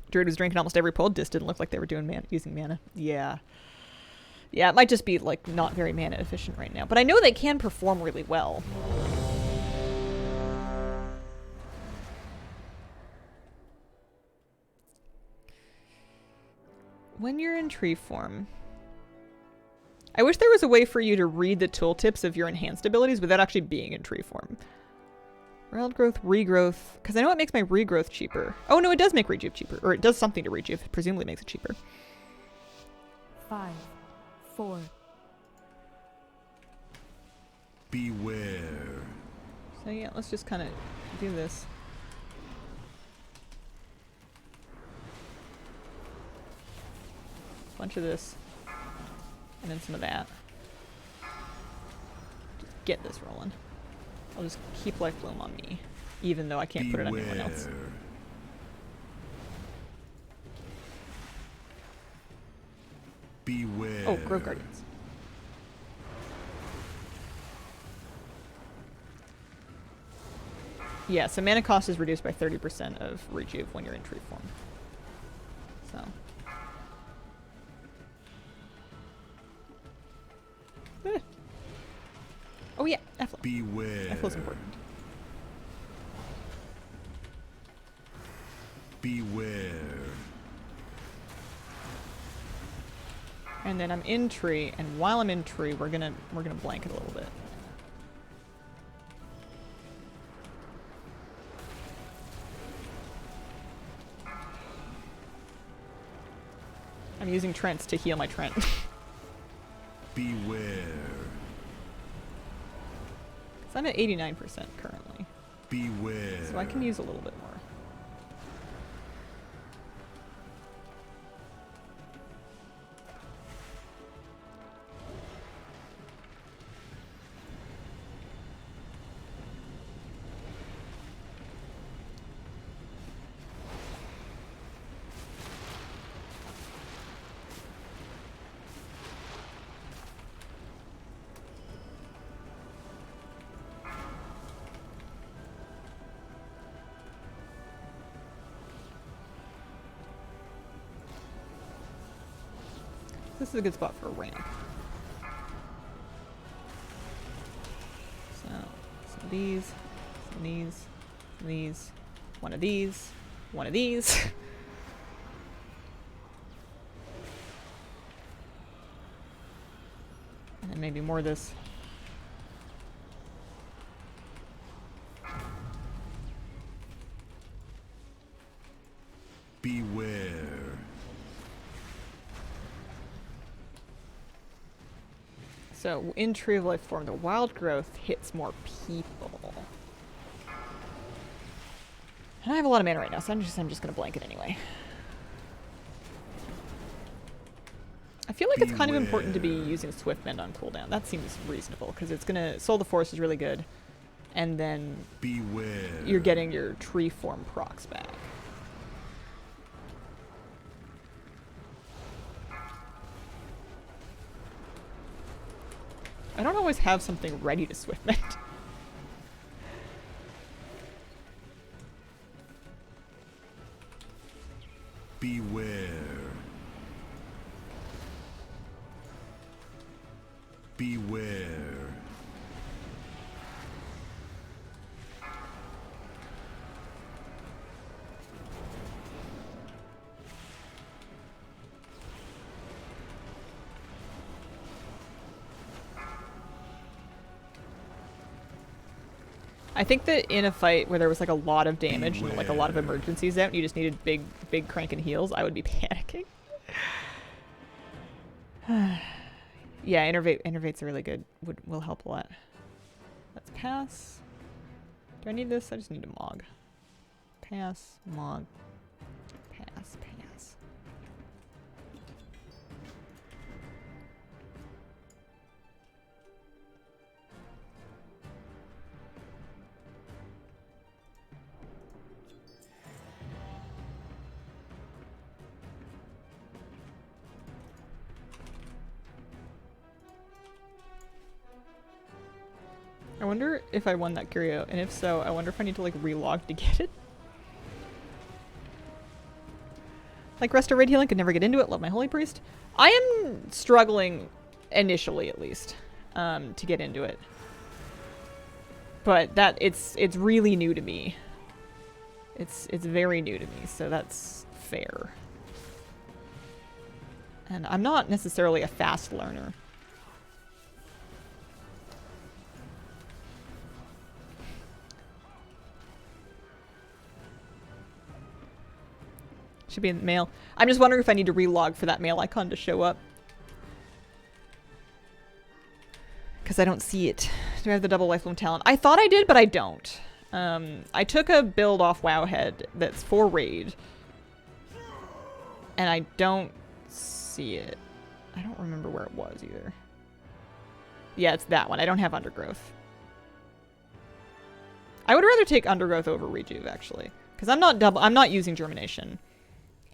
Druid was drinking almost every pull. Just didn't look like they were doing using mana. Yeah. Yeah, it might just be, like, not very mana efficient right now. But I know they can perform really well. When you're in tree form... I wish there was a way for you to read the tooltips of your enhanced abilities without actually being in tree form. Wild growth, regrowth, because I know it makes my regrowth cheaper. Oh no, it does make rejuve cheaper, or it does something to rejuve. Presumably makes it cheaper. 5, 4. Beware. So yeah, let's just kind of do this. Bunch of this, and then some of that. Just get this rolling. I'll just keep Life Bloom on me, even though I can't put it on anyone else. Beware. Oh, Grove Guardians. Yeah, so mana cost is reduced by 30% of rejuve when you're in tree form. So. Oh yeah, Efflo. Beware. Efflo's important. Beware. And then I'm in tree, and while I'm in tree, we're gonna blanket a little bit. I'm using Trents to heal my Trent. Beware. So I'm at 89% currently. Beware. So I can use a little bit more. This is a good spot for a ramp. So, some of these, some of these, some of these, one of these, one of these. And then maybe more of this. Beware. So in Tree of Life form, the wild growth hits more people. And I have a lot of mana right now, so I'm just gonna blanket anyway. I feel like it's kind of important to be using Swift Mend on cooldown. That seems reasonable, because it's gonna Soul the Forest is really good. And then Beware. you're getting your tree form procs back. I don't always have something ready to Swift Mend. Beware. Beware. I think that in a fight where there was like a lot of damage and like a lot of emergencies out and you just needed big crank and heals, I would be panicking. Yeah, Innervate's really good. Will help a lot. Let's pass. Do I need this? I just need a Mog. Pass, Mog. Pass, pass. I wonder if I won that curio, and if so, I wonder if I need to like relog to get it. Like Resto Raid Healing, could never get into it. Love my Holy Priest. I am struggling, initially at least, to get into it. But it's really new to me. It's very new to me, so that's fair. And I'm not necessarily a fast learner. Should be in the mail. I'm just wondering if I need to relog for that mail icon to show up. Because I don't see it. Do I have the double Life Bloom talent? I thought I did, but I don't. I took a build off Wowhead that's for raid. And I don't see it. I don't remember where it was either. Yeah, it's that one. I don't have Undergrowth. I would rather take Undergrowth over Rejuve, actually. Because I'm not using Germination.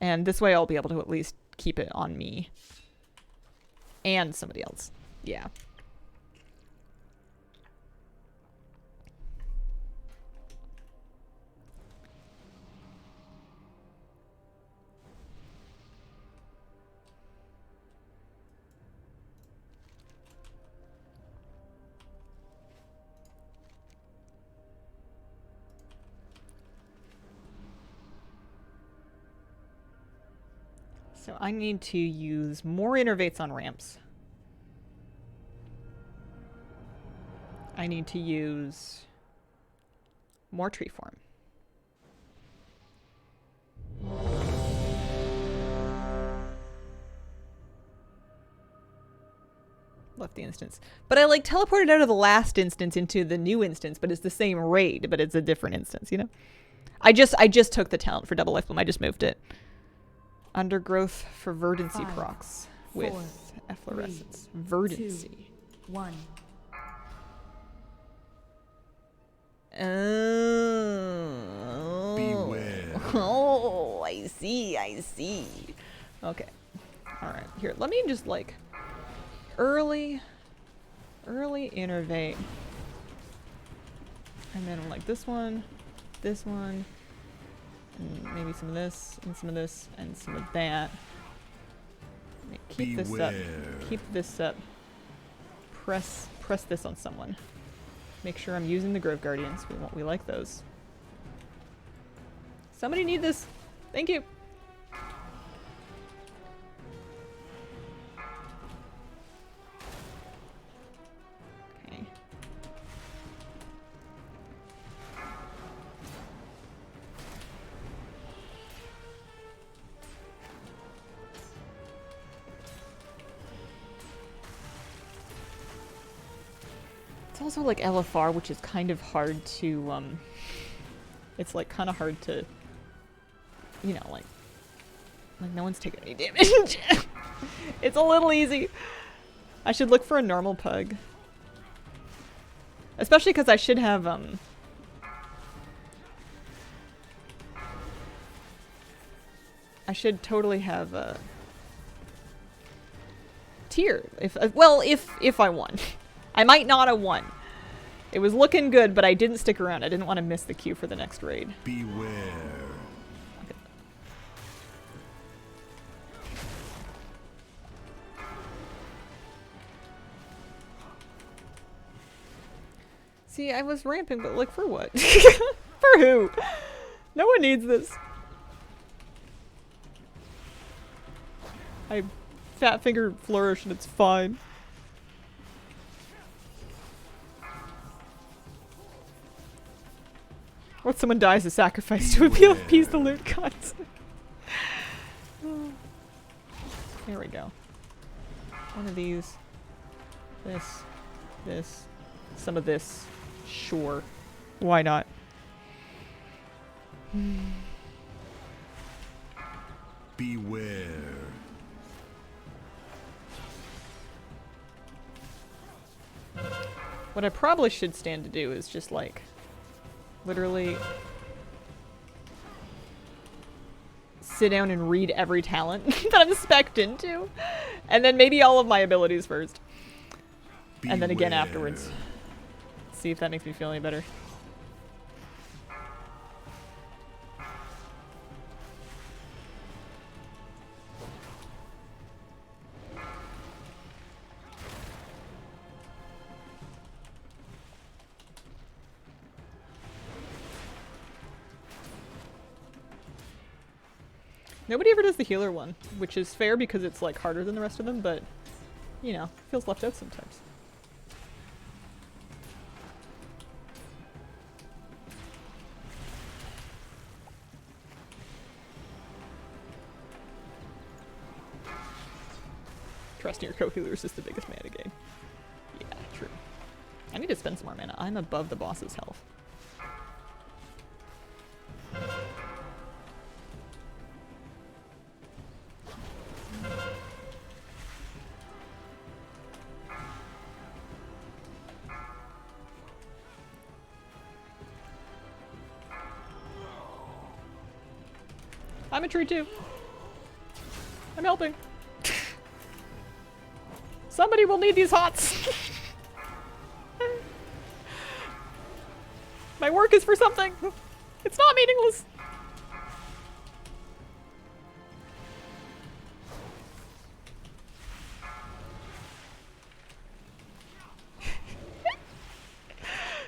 And this way I'll be able to at least keep it on me. And somebody else. Yeah. So I need to use more Innervates on ramps. I need to use more tree form. left the instance. But I like teleported out of the last instance into the new instance, but it's the same raid, but it's a different instance, you know? I just took the talent for double life bloom. I just moved it. Undergrowth for verdancy 5, procs 4, with efflorescence. 3, Verdancy. 2, 1. Oh. Beware. Oh, I see, I see. Okay. Alright, here, let me just like early innervate. And then like this one, and maybe some of this, and some of this, and some of that. Keep this up. Keep this up. Press this on someone. Make sure I'm using the Grove Guardians. We like those. Somebody need this. Thank you. Okay. It's also like LFR, which is kind of hard to, it's like kind of hard to, you know, like no one's taking any damage. It's a little easy. I should look for a normal pug. Especially because I should have, I should totally have a tier. If I won. I might not have won. It was looking good, but I didn't stick around. I didn't want to miss the queue for the next raid. Beware. Okay. See, I was ramping, but like for what? For who? No one needs this. I fat finger flourish and it's fine. What someone dies is sacrificed to appease the loot gods. Here we go. One of these. This. Some of this. Sure. Why not? Beware. What I probably should stand to do is just like literally sit down and read every talent that I'm spec'd into. And then maybe all of my abilities first. Beware. And then again afterwards. See if that makes me feel any better. Nobody ever does the healer one, which is fair because it's like harder than the rest of them, but you know, feels left out sometimes. Trusting your co-healers is the biggest mana gain. Yeah, true. I need to spend some more mana. I'm above the boss's health. I'm a tree too. I'm helping. Somebody will need these hots. My work is for something. It's not meaningless.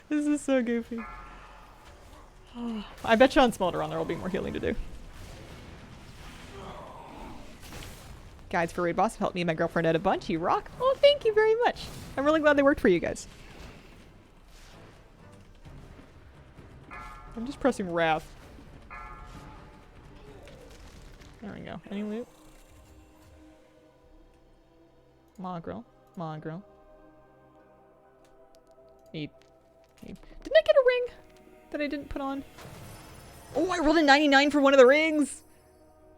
This is so goofy. I bet you on Smolderon there will be more healing to do. Guides for raid boss have helped me and my girlfriend out a bunch. You rock. Oh, thank you very much. I'm really glad they worked for you guys. I'm just pressing Wrath. There we go. Any loot? Mongrel. Mongrel. Eep. Eep. Didn't I get a ring that I didn't put on? Oh, I rolled a 99 for one of the rings.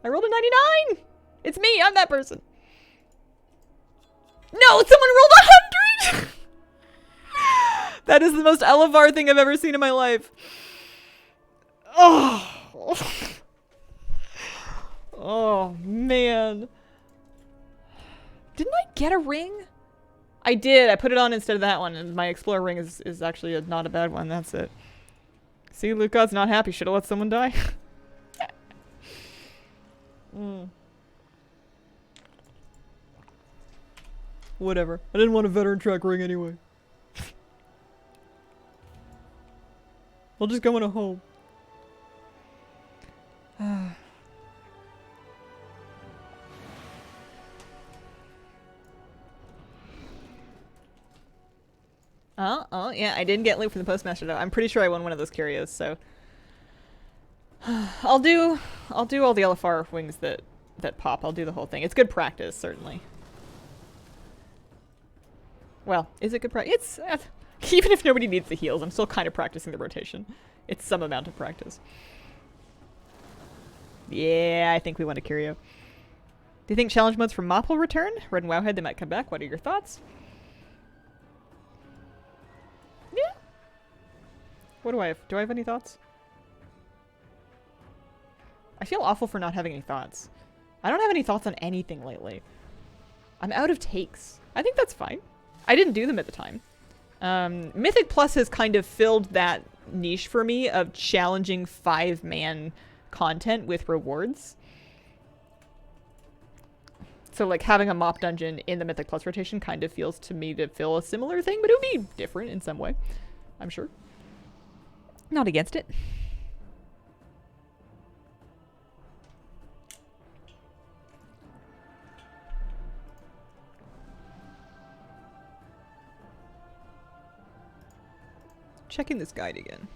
I rolled a 99. It's me. I'm that person. No, someone rolled a 100. That is the most Elevar thing I've ever seen in my life. Oh. Oh, man. Didn't I get a ring? I did. I put it on instead of that one, and my Explorer ring is actually not a bad one. That's it. See, Luca's not happy. Should have let someone die. Whatever. I didn't want a veteran track ring anyway. I'll just go in a home. Oh, yeah, I didn't get loot from the postmaster though. I'm pretty sure I won one of those curios, so I'll do all the LFR wings that pop. I'll do the whole thing. It's good practice, certainly. Well, is it good practice? It's even if nobody needs the heals, I'm still kind of practicing the rotation. It's some amount of practice. Yeah, I think we won a curio. Do you think challenge modes from Mop will return? Red and Wowhead, they might come back. What are your thoughts? Yeah. What do I have? Do I have any thoughts? I feel awful for not having any thoughts. I don't have any thoughts on anything lately. I'm out of takes. I think that's fine. I didn't do them at the time. Mythic Plus has kind of filled that niche for me of challenging 5-man content with rewards. So like having a mop dungeon in the Mythic Plus rotation kind of feels to me to fill a similar thing, but it would be different in some way, I'm sure. Not against it. Checking this guide again.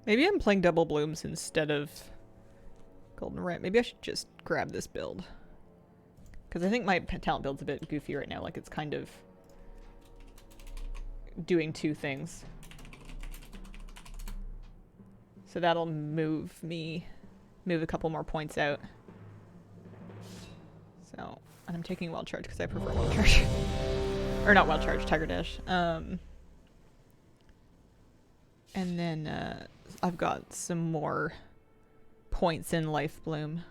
Maybe I'm playing double blooms instead of golden red. Maybe I should just grab this build. Because I think my talent build's a bit goofy right now. Like it's kind of doing two things. So that'll move a couple more points out. So, and I'm taking wild charge because I prefer wild charge. Or not wild charge, Tiger Dash. And then I've got some more points in Life Bloom.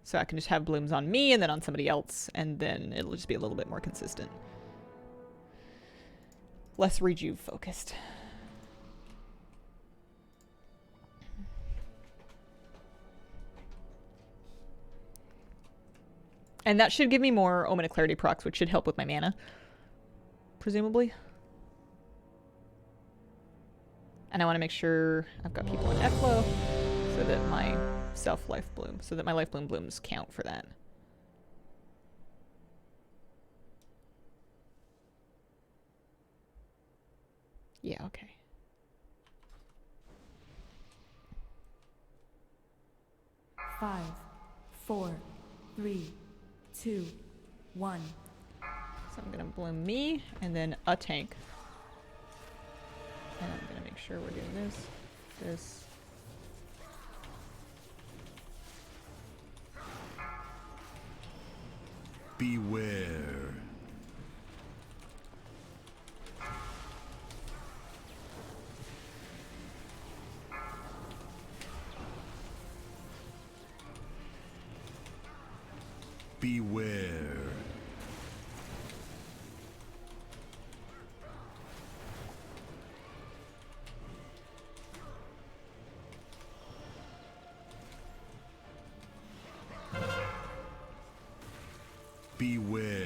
So I can just have blooms on me and then on somebody else, and then it'll just be a little bit more consistent. Less rejuve focused. And that should give me more Omen of Clarity procs, which should help with my mana. Presumably. And I want to make sure I've got people in F-Flow so that my self-life bloom, so that my life bloom blooms count for that. Yeah, okay. Five, 4, 3, 2, 1. So I'm gonna bloom me and then a tank. And I'm gonna make sure we're doing this. Beware. Beware. Beware.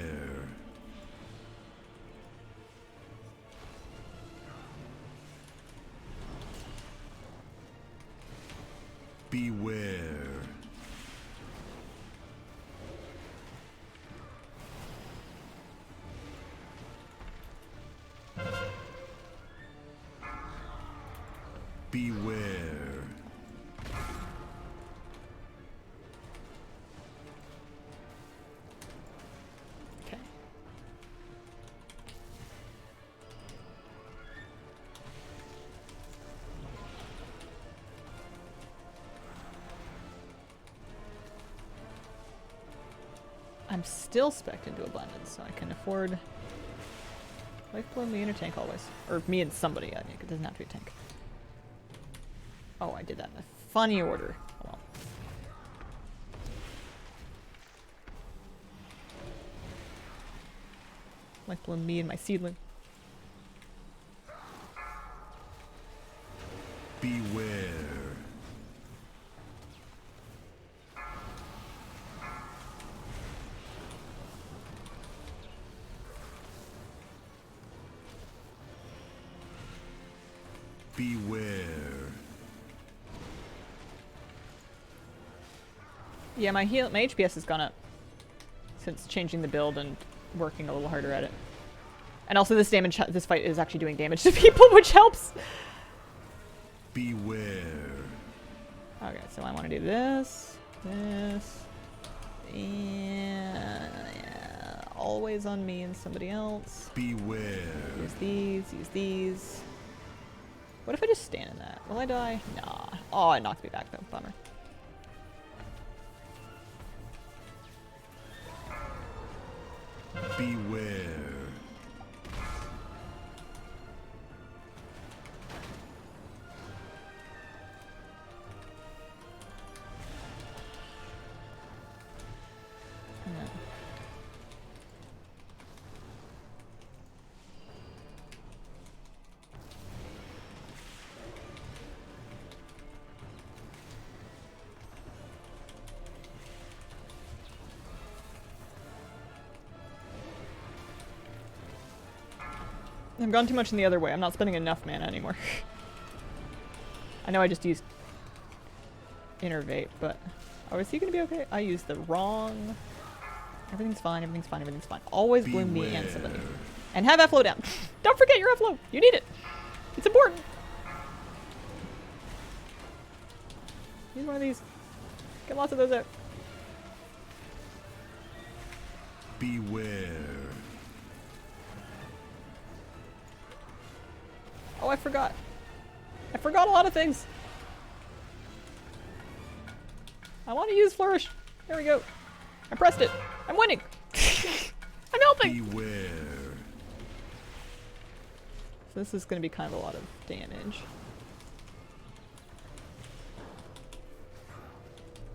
Beware. Beware. Okay. I'm still spec'd into abundance, so I can afford life blow me in a tank always. Or me and somebody, I think. It doesn't have to be a tank. Oh, I did that in a funny order. Oh, well. Life blow me and my seedling. Beware. Beware. Yeah, my HPS has gone up since changing the build and working a little harder at it. And also this fight is actually doing damage to people, which helps. Beware. Okay, so I want to do this, and yeah, always on me and somebody else. Beware. Use these. What if I just stand in that? Will I die? Nah. Oh, it knocks me back though. Bummer. Beware. Yeah. I've gone too much in the other way. I'm not spending enough mana anymore. I know I just used Innervate, but... Oh, is he gonna be okay? I used the wrong... Everything's fine, everything's fine, everything's fine. Always bloom me and somebody. And have F-Flow down. Don't forget your F-Flow! You need it! It's important! Use one of these. Get lots of those out. Beware. Oh, I forgot. I forgot a lot of things. I want to use Flourish. There we go. I pressed it. I'm winning. I'm helping. Beware. So this is going to be kind of a lot of damage.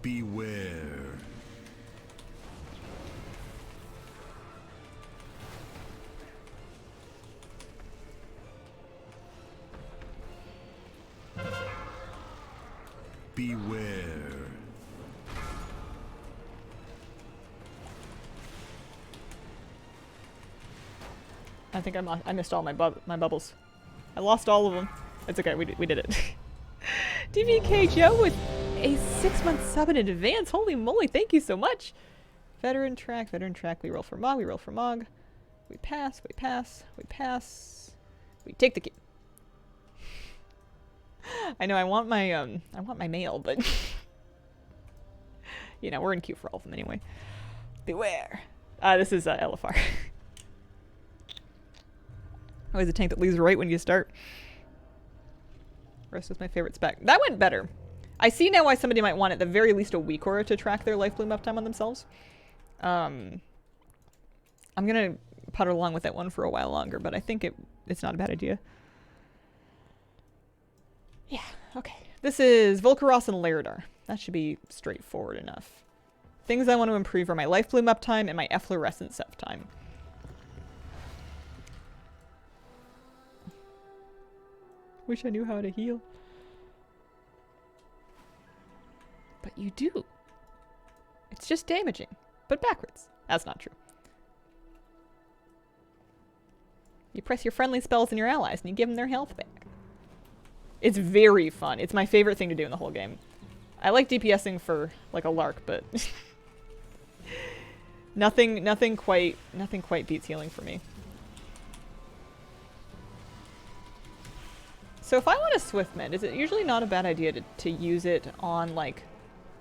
Beware. Beware. I think I missed all my bubbles. I lost all of them. It's okay. We did it. DVK Joe with a 6-month sub in advance. Holy moly! Thank you so much. Veteran track. We roll for Mog. We pass. We take the key. I know I want my mail, but you know, we're in queue for all of them anyway. Beware. This is LFR. Always a tank that leaves right when you start. Rest is my favorite spec. That went better. I see now why somebody might want at the very least a weak aura to track their life bloom uptime on themselves. I'm gonna putter along with that one for a while longer, but I think it's not a bad idea. Yeah, okay. This is Volcaros and Laerdar. That should be straightforward enough. Things I want to improve are my life bloom uptime and my efflorescence uptime. Wish I knew how to heal. But you do. It's just damaging, but backwards. That's not true. You press your friendly spells and your allies, and you give them their health back. It's very fun. It's my favorite thing to do in the whole game. I like DPSing for like a lark, but nothing quite beats healing for me. So if I want a swift mend, is it usually not a bad idea to use it on like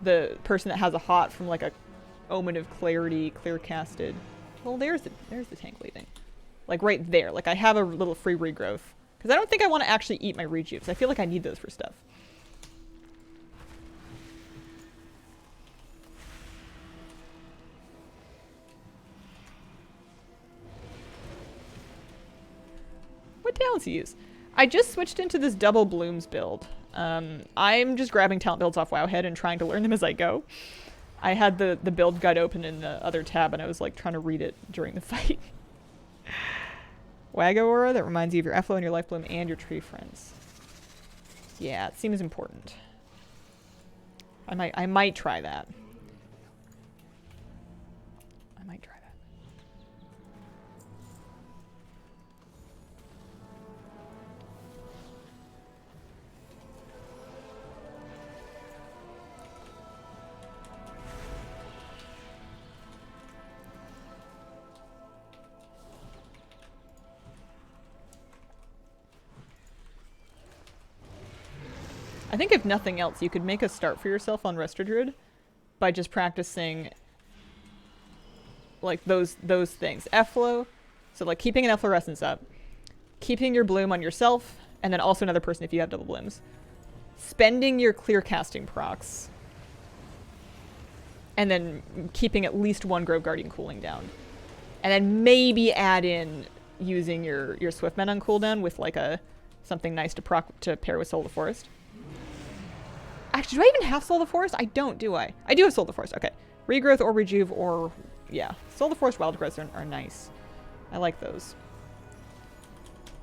the person that has a hot from like a Omen of Clarity, clear casted? Well, there's the tank leaving. Like right there. Like I have a little free regrowth. Because I don't think I want to actually eat my rejuves. I feel like I need those for stuff. What talents do you use? I just switched into this double blooms build. I'm just grabbing talent builds off Wowhead and trying to learn them as I go. I had the build guide open in the other tab and I was like trying to read it during the fight. Wago Aura, that reminds you of your Efflo and your Life Bloom and your tree friends. Yeah, it seems important. I might try that. I might try that. I think if nothing else, you could make a start for yourself on Resto Druid by just practicing like those things. Efflo, so like keeping an efflorescence up, keeping your bloom on yourself, and then also another person if you have double blooms. Spending your clear casting procs, and then keeping at least one Grove Guardian cooling down. And then maybe add in using your Swiftmen on cooldown with like something nice to pair with Soul of the Forest. Actually, do I even have Soul of the Forest? I don't, do I? I do have Soul of the Forest. Okay. Regrowth or Rejuve or... yeah. Soul of the Forest Wild Growths are nice. I like those.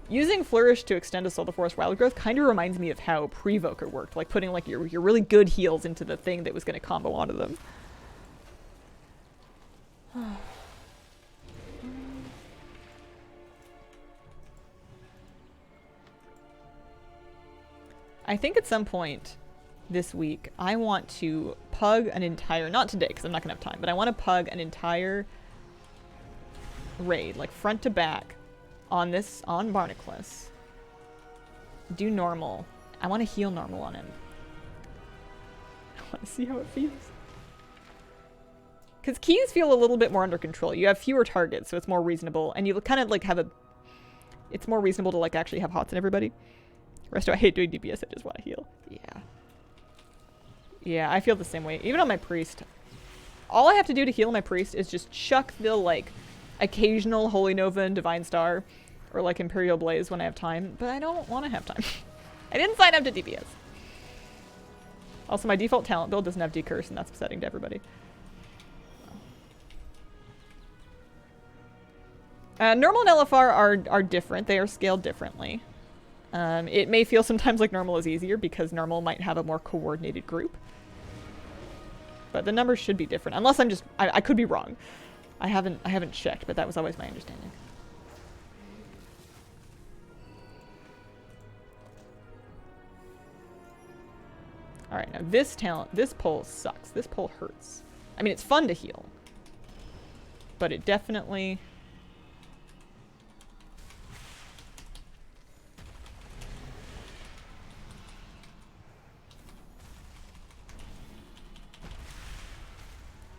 Using Flourish to extend a Soul of the Forest Wild Growth kind of reminds me of how Prevoker worked. Like putting like your really good heals into the thing that was going to combo onto them. I think at some point this week, I want to pug an entire, not today because I'm not going to have time, but I want to pug an entire raid, like front to back, on Barnacles. Do normal. I want to heal normal on him. I want to see how it feels. Because keys feel a little bit more under control. You have fewer targets, so it's more reasonable, and you kind of like it's more reasonable to like actually have hots in everybody. Resto, I hate doing DPS, I just want to heal. Yeah. Yeah, I feel the same way. Even on my priest. All I have to do to heal my priest is just chuck the, like, occasional Holy Nova and Divine Star, or, like, Imperial Blaze when I have time, but I don't want to have time. I didn't sign up to DPS. Also, my default talent build doesn't have Decurse, and that's upsetting to everybody. Normal and LFR are different. They are scaled differently. It may feel sometimes like normal is easier because normal might have a more coordinated group. But the numbers should be different, unless I'm just, I could be wrong. I haven't checked, but that was always my understanding. Alright, now this pole sucks. This pole hurts. I mean, it's fun to heal. But it definitely...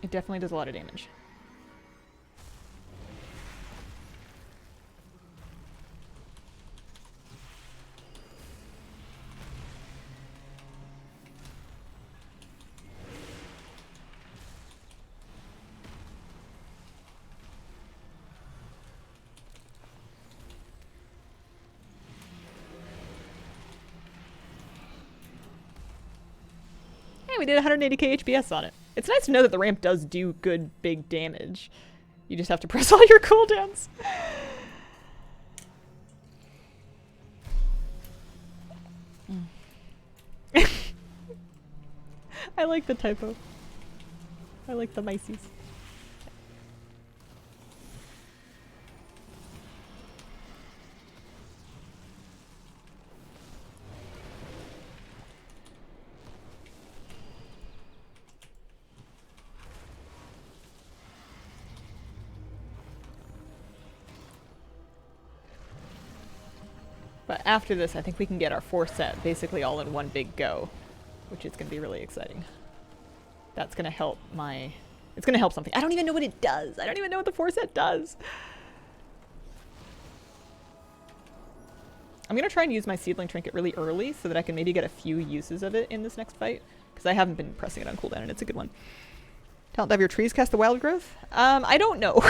it definitely does a lot of damage. Hey, we did 180k HPS on it. It's nice to know that the ramp does do good, big damage. You just have to press all your cooldowns. I like the typo. I like the mices. But after this, I think we can get our 4 set basically all in one big go, which is going to be really exciting. That's going to help my... It's going to help something. I don't even know what it does. I don't even know what the 4 set does. I'm going to try and use my Seedling Trinket really early so that I can maybe get a few uses of it in this next fight. Because I haven't been pressing it on cooldown and it's a good one. Talent to have your trees cast the Wild Growth? I don't know.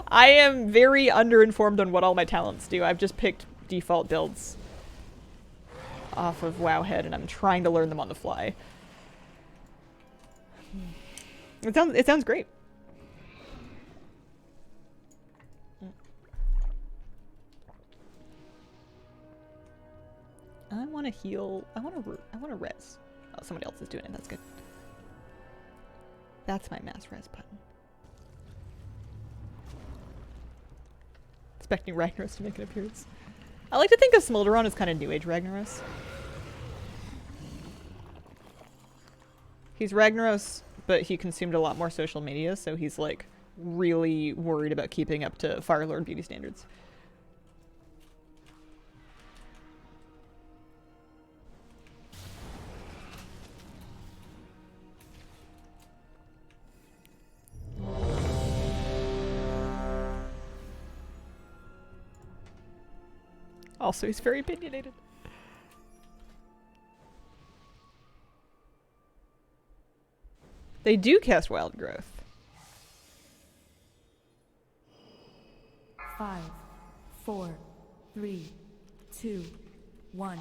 I am very underinformed on what all my talents do. I've just picked default builds off of Wowhead and I'm trying to learn them on the fly. It sounds great. I want to heal. I want to res. Oh, somebody else is doing it. That's good. That's my mass res button. Expecting Ragnaros to make an appearance. I like to think of Smolderon as kind of New Age Ragnaros. He's Ragnaros, but he consumed a lot more social media, so he's like really worried about keeping up to Firelord beauty standards. Also, he's very opinionated. They do cast Wild Growth. 5, 4, 3, 2, 1.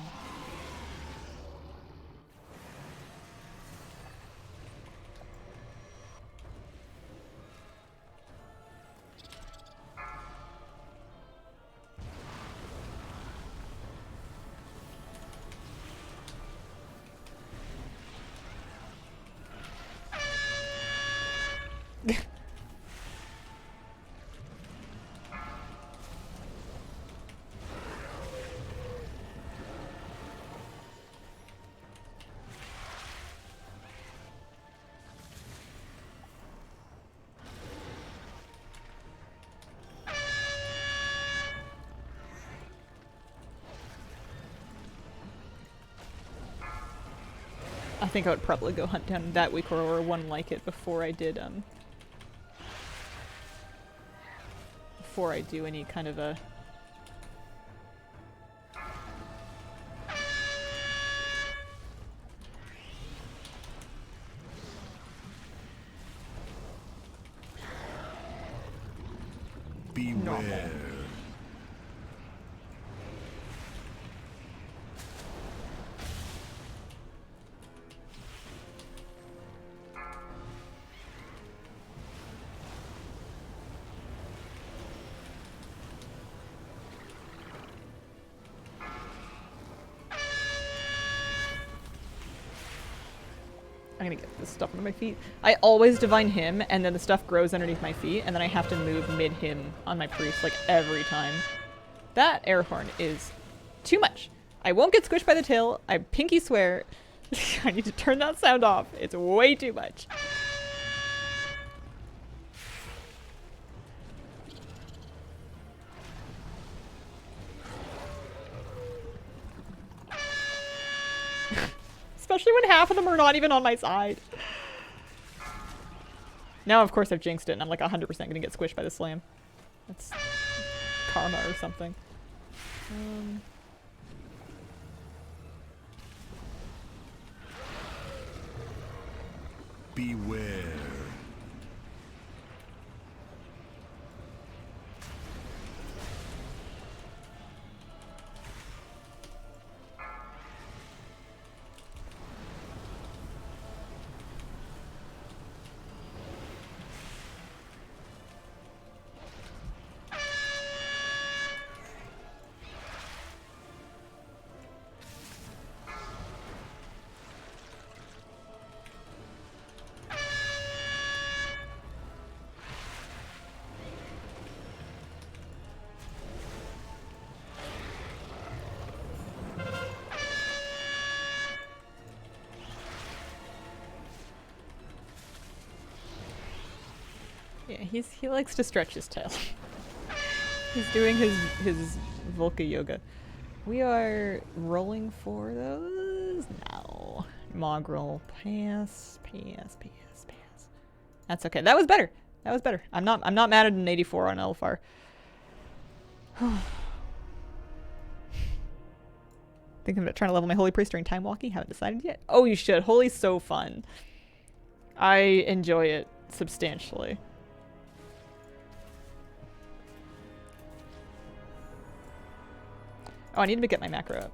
I think I would probably go hunt down that weak or one like it before I did, before I do any kind of a... Beware. I'm gonna get this stuff under my feet. I always divine him, and then the stuff grows underneath my feet, and then I have to move mid him on my priest, like, every time. That air horn is too much. I won't get squished by the tail. I pinky swear. I need to turn that sound off. It's way too much. Especially when half of them are not even on my side. Now, of course, I've jinxed it, and I'm like 100% gonna get squished by the slam. That's karma or something. Beware. Yeah, he likes to stretch his tail. He's doing his Volca yoga. We are rolling for those now. Mogrel, pass, pass, pass, pass. That's okay. That was better. That was better. I'm not mad at an 84 on Elfar. Thinking about trying to level my Holy Priest during time walking. Haven't decided yet. Oh, you should. Holy's so fun. I enjoy it substantially. Oh, I need to get my macro up.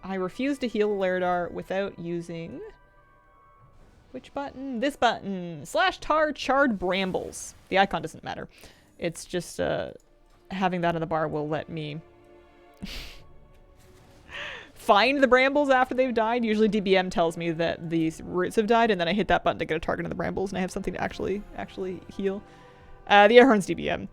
I refuse to heal Lairdar without using... Which button? This button! /tar charred brambles. The icon doesn't matter. It's just, having that on the bar will let me find the brambles after they've died. Usually DBM tells me that these roots have died, and then I hit that button to get a target on the brambles, and I have something to actually heal. The Airhorn's DBM.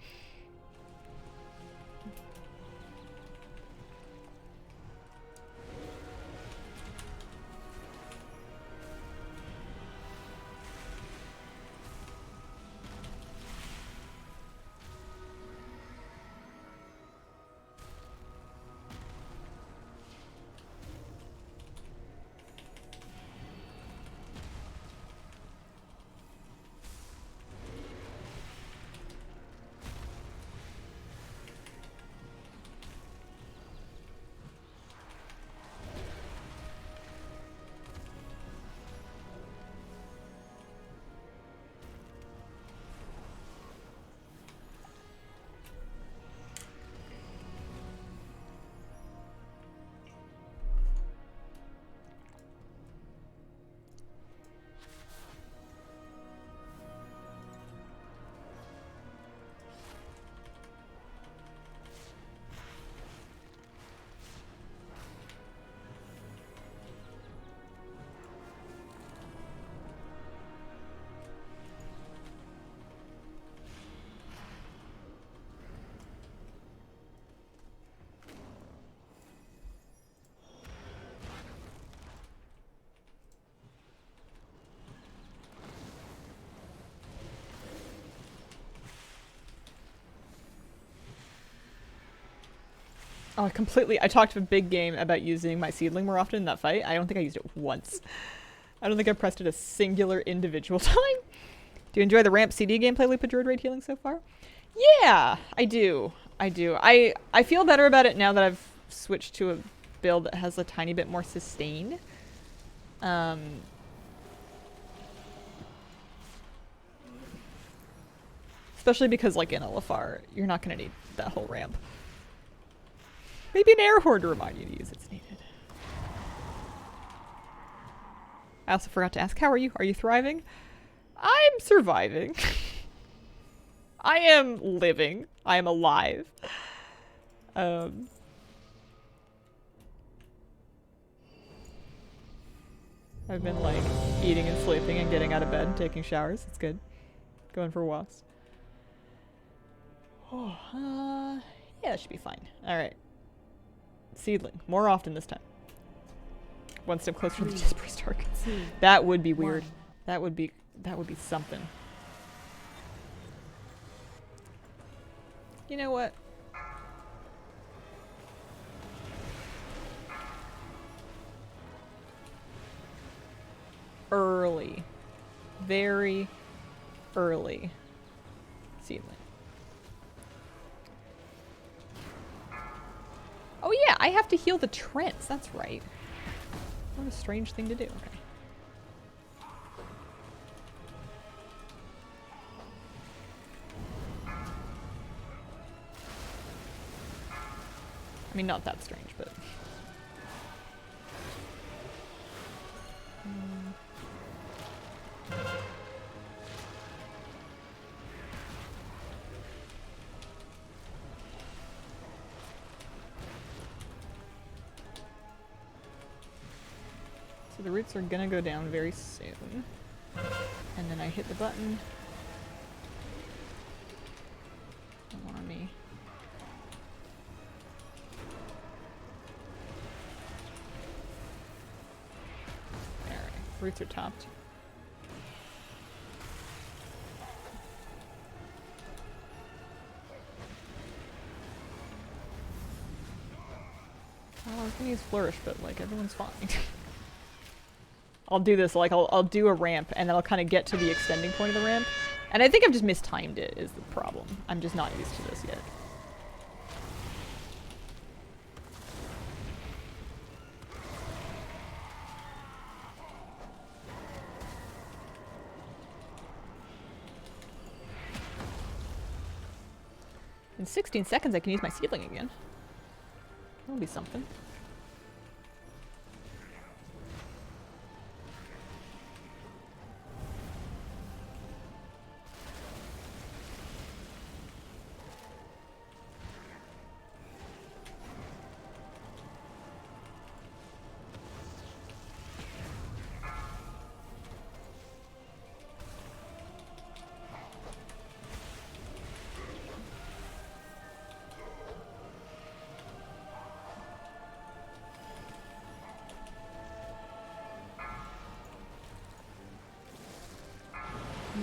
Oh, I talked a big game about using my seedling more often in that fight. I don't think I used it once. I don't think I pressed it a singular individual time. Do you enjoy the ramp CD gameplay loop of Druid Raid healing so far? Yeah, I do. I feel better about it now that I've switched to a build that has a tiny bit more sustain. Especially because, like, in LFR, you're not going to need that whole ramp. Maybe an air horde to remind you to use it's needed. I also forgot to ask, how are you? Are you thriving? I'm surviving. I am living. I am alive. I've been, like, eating and sleeping and getting out of bed and taking showers. It's good. Going for walks. Oh, yeah, that should be fine. Alright. Seedling. More often this time. One step closer to the Dispersed Arc. That would be weird. That would be something. You know what? Early. Very early. Seedling. Oh yeah, I have to heal the Trents. That's right. What a strange thing to do. Okay. I mean, not that strange, but... So the roots are gonna go down very soon. And then I hit the button. Come on me. Alright, roots are topped. was gonna use Flourish, but like everyone's fine. I'll do this, like I'll do a ramp and then I'll kind of get to the extending point of the ramp. And I think I've just mistimed it is the problem. I'm just not used to this yet. In 16 seconds I can use my seedling again. That'll be something.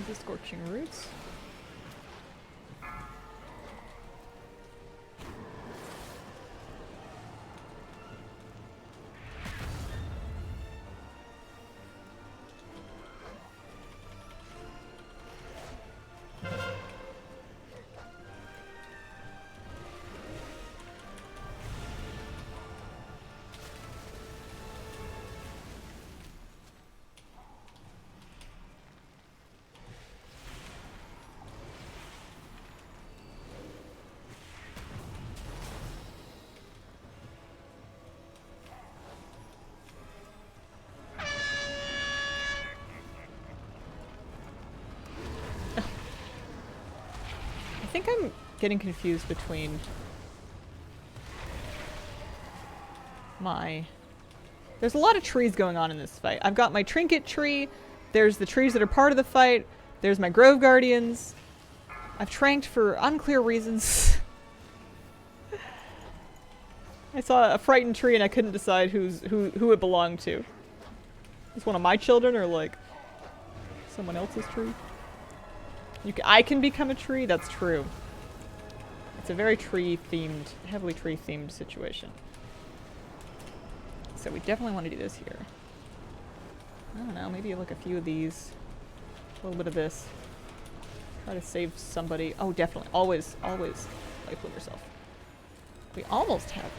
The scorching roots. I think I'm getting confused between my... There's a lot of trees going on in this fight. I've got my trinket tree, there's the trees that are part of the fight, there's my Grove Guardians. I've tranked for unclear reasons. I saw a frightened tree and I couldn't decide who it belonged to. Is one of my children or like someone else's tree? I can become a tree? That's true. It's a very tree-themed, heavily tree-themed situation. So we definitely want to do this here. I don't know, maybe like a few of these. A little bit of this. Try to save somebody. Oh, definitely. Always, always life with yourself. We almost have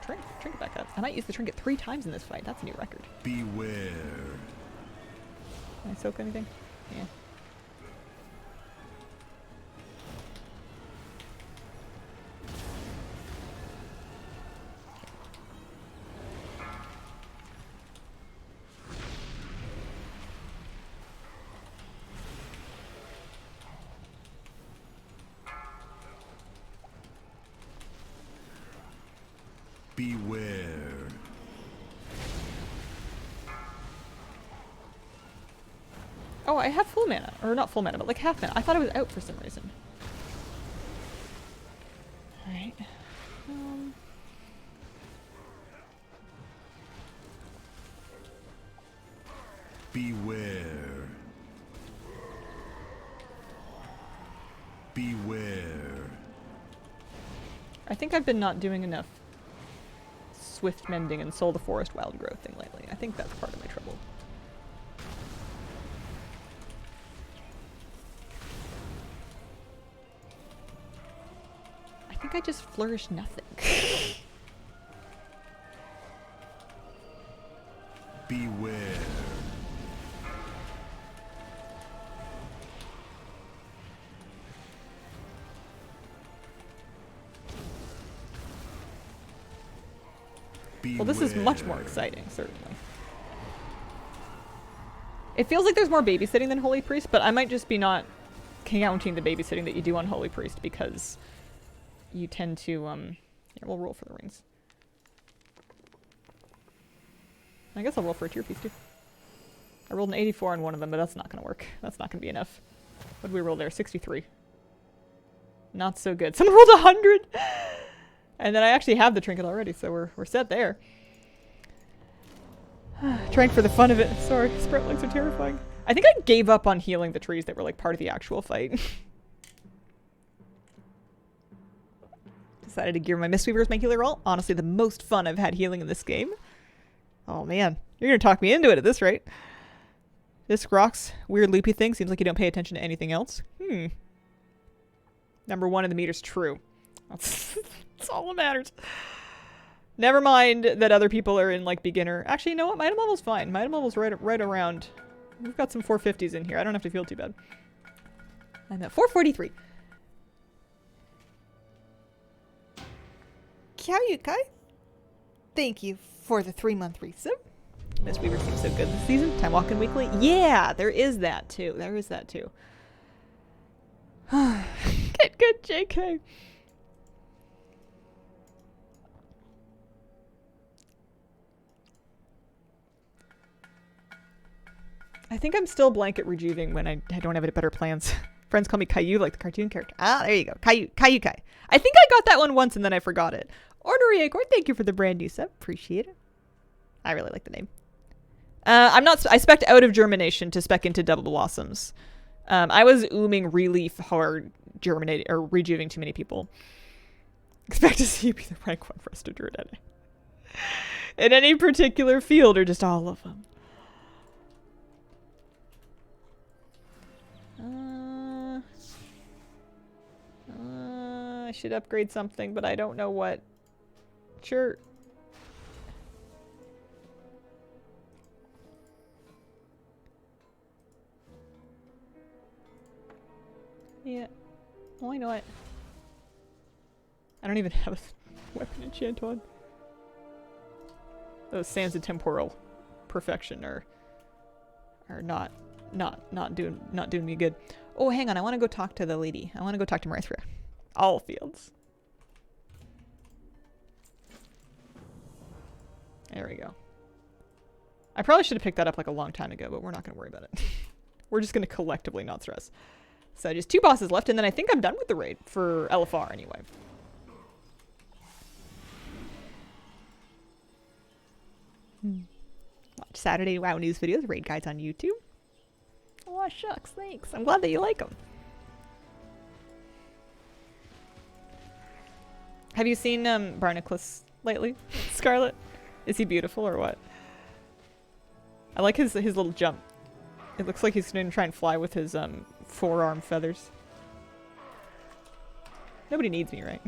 trinket back up. I might use the trinket 3 times in this fight. That's a new record. Beware. Can I soak anything? Yeah. Beware. Oh, I have full mana. Or not full mana, but like half mana. I thought it was out for some reason. Alright. Beware. Beware. I think I've been not doing enough swift mending and soul the forest wild growth thing lately. I think that's part of my trouble. I think I just flourish nothing. Beware. Well, this is much more exciting, certainly. It feels like there's more babysitting than Holy Priest, but I might just be not counting the babysitting that you do on Holy Priest because you tend to, here, we'll roll for the rings. I guess I'll roll for a tier piece, too. I rolled an 84 on one of them, but that's not going to work. That's not going to be enough. What did we roll there? 63. Not so good. Someone rolled 100! And then I actually have the trinket already, so we're set there. Trank for the fun of it. Sorry, sprout legs are terrifying. I think I gave up on healing the trees that were like part of the actual fight. Does Excited to gear my Mistweaver's Macular roll. Honestly, the most fun I've had healing in this game. Oh man, you're gonna talk me into it at this rate. This rocks weird loopy thing. Seems like you don't pay attention to anything else. Number 1 in the meter's true. That's all that matters. Never mind that other people are in like beginner. Actually, you know what? My item level's fine. My item level's right around. We've got some 450s in here. I don't have to feel too bad. I'm at 443. Kyukai, thank you for the 3-month resub. Miss Weaver seems so good this season. Time walking weekly. Yeah, there is that too. There is that too. Get good, JK. I think I'm still blanket rejuving when I don't have any better plans. Friends call me Caillou, like the cartoon character. Ah, there you go. Caillou. Caillou-kai. I think I got that one once and then I forgot it. Ornery Acorn, thank you for the brand new sub. Appreciate it. I really like the name. I spec'd out of germination to spec into double blossoms. I was ooming really hard germinating or rejuving too many people. Expect to see you be the rank 1 resto druid in any particular field or just all of them. I should upgrade something, but I don't know what. Sure. Yeah. Well, you know what? I don't even have a weapon enchant on. Those sands of temporal perfection are not doing me good. Oh, hang on. I want to go talk to the lady. I want to go talk to Marithra. All fields. There we go. I probably should have picked that up like a long time ago, but we're not going to worry about it. We're just going to collectively not stress. So just 2 bosses left, and then I think I'm done with the raid for LFR anyway. Watch Saturday WoW News videos, raid guides on YouTube. Oh, shucks, thanks. I'm glad that you like them. Have you seen Barnacles lately, Scarlet? Is he beautiful or what? I like his little jump. It looks like he's going to try and fly with his forearm feathers. Nobody needs me, right?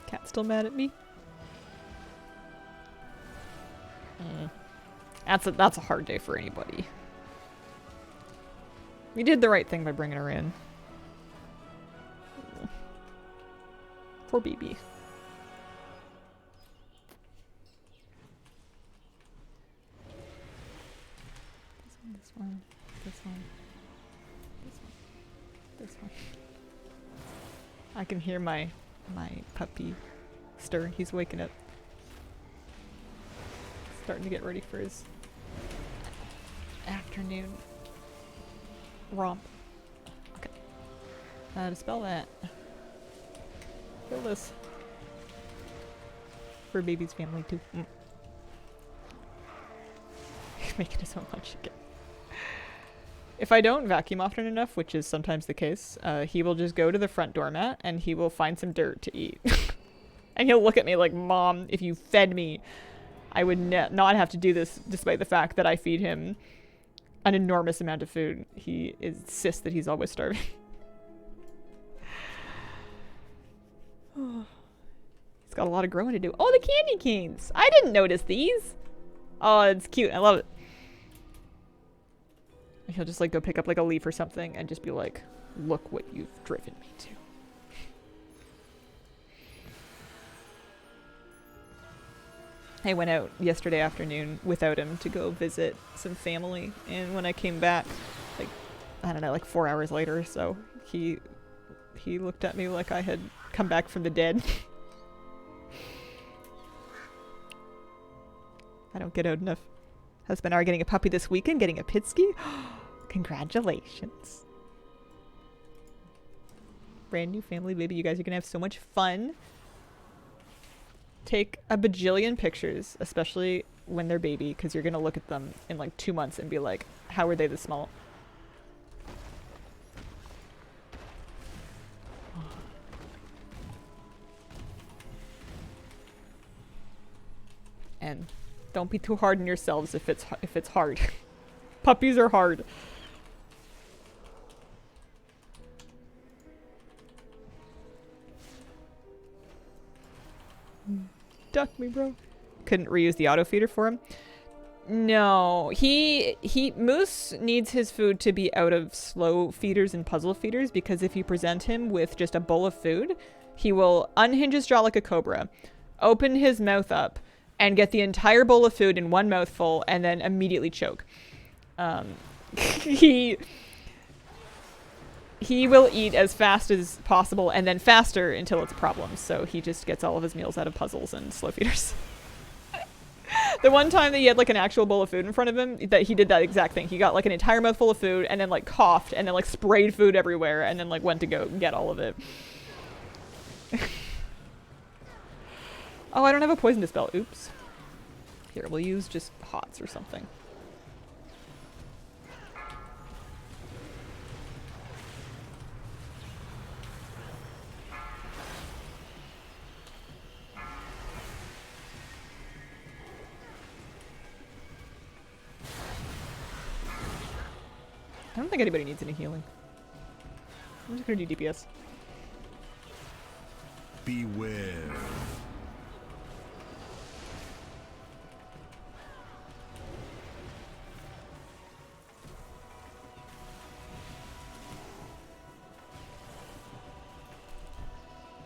Cat's still mad at me. That's a hard day for anybody. We did the right thing by bringing her in. Poor BB. This one, this one, this one, this one. I can hear my puppy stir. He's waking up. Starting to get ready for his afternoon romp. Okay. To spell that. Kill this. For baby's family too. He's making his own lunch again. If I don't vacuum often enough, which is sometimes the case, he will just go to the front doormat and he will find some dirt to eat. And he'll look at me like, Mom, if you fed me, I would not have to do this, despite the fact that I feed him an enormous amount of food. He insists that he's always starving. He's got a lot of growing to do. Oh, the candy canes! I didn't notice these! Oh, it's cute. I love it. He'll just like go pick up like a leaf or something and just be like, look what you've driven me to. I went out yesterday afternoon without him to go visit some family, and when I came back, like, I don't know, like 4 hours later or so, he looked at me like I had come back from the dead. I don't get out enough. Husband are getting a puppy this weekend, getting a Pitsky. Congratulations. Brand new family baby. You guys are gonna have so much fun. Take a bajillion pictures, especially when they're baby, because you're gonna look at them in like 2 months and be like, how are they this small? And don't be too hard on yourselves if it's hard. Puppies are hard. Duck me, bro. Couldn't reuse the auto feeder for him. No, Moose needs his food to be out of slow feeders and puzzle feeders, because if you present him with just a bowl of food, he will unhinge his jaw like a cobra, open his mouth up, and get the entire bowl of food in one mouthful and then immediately choke. He will eat as fast as possible and then faster until it's a problem. So he just gets all of his meals out of puzzles and slow feeders. The one time that he had like an actual bowl of food in front of him, that he did that exact thing. He got like an entire mouthful of food and then like coughed and then like sprayed food everywhere and then like went to go get all of it. Oh, I don't have a poison dispel. Oops. Here, we'll use just hots or something. I don't think anybody needs any healing. I'm just gonna do DPS. Beware.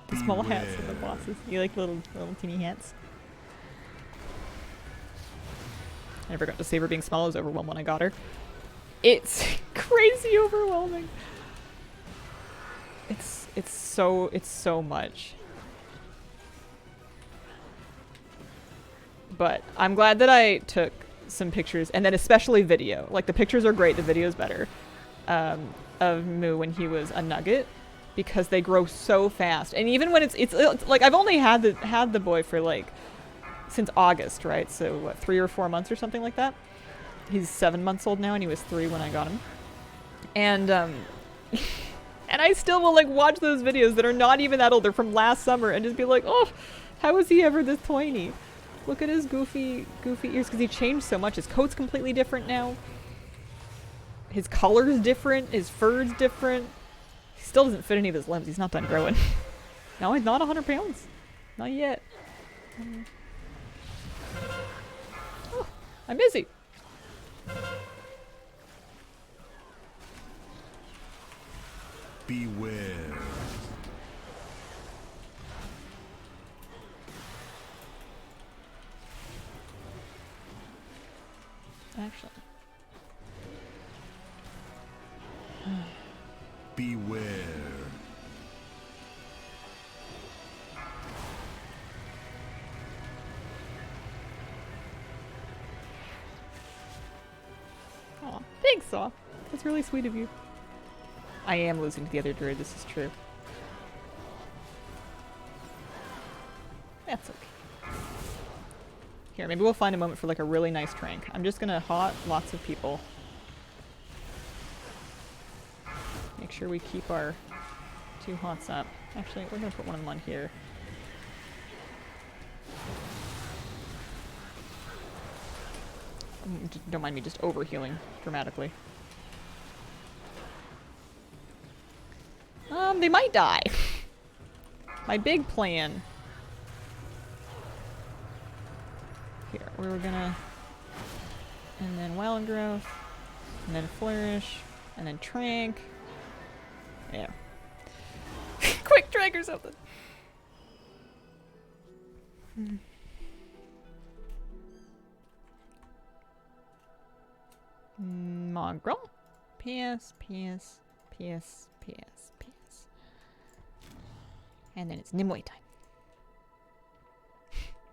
The small hats and the bosses. You like little teeny hats? I never got to save her being small. I was overwhelmed when I got her. It's crazy overwhelming. It's so much. But I'm glad that I took some pictures, and then especially video. Like the pictures are great, the video's better. Of Moo when he was a nugget, because they grow so fast. And even when it's like I've only had the boy for like since August, right? So what, 3 or 4 months or something like that. He's 7 months old now, and he was 3 when I got him. And and I still will like watch those videos that are not even that old. They're from last summer, and just be like, oh, how is he ever this tiny? Look at his goofy ears, because he changed so much. His coat's completely different now. His color's different. His fur's different. He still doesn't fit any of his limbs. He's not done growing. No, he's not 100 pounds. Not yet. Oh, I'm busy. Beware. Actually. Beware. Aw, thanks, Saw. That's really sweet of you. I am losing to the other druid, this is true. That's okay. Here, maybe we'll find a moment for like a really nice trank. I'm just gonna hot lots of people. Make sure we keep our 2 hots up. Actually, we're gonna put one of them on here. Don't mind me just overhealing dramatically. They might die. My big plan. Here, we were gonna... And then Wild Growth. And then Flourish. And then Trank. Yeah. Quick Trank or something. Mongrel. PS. And then it's Nimue time.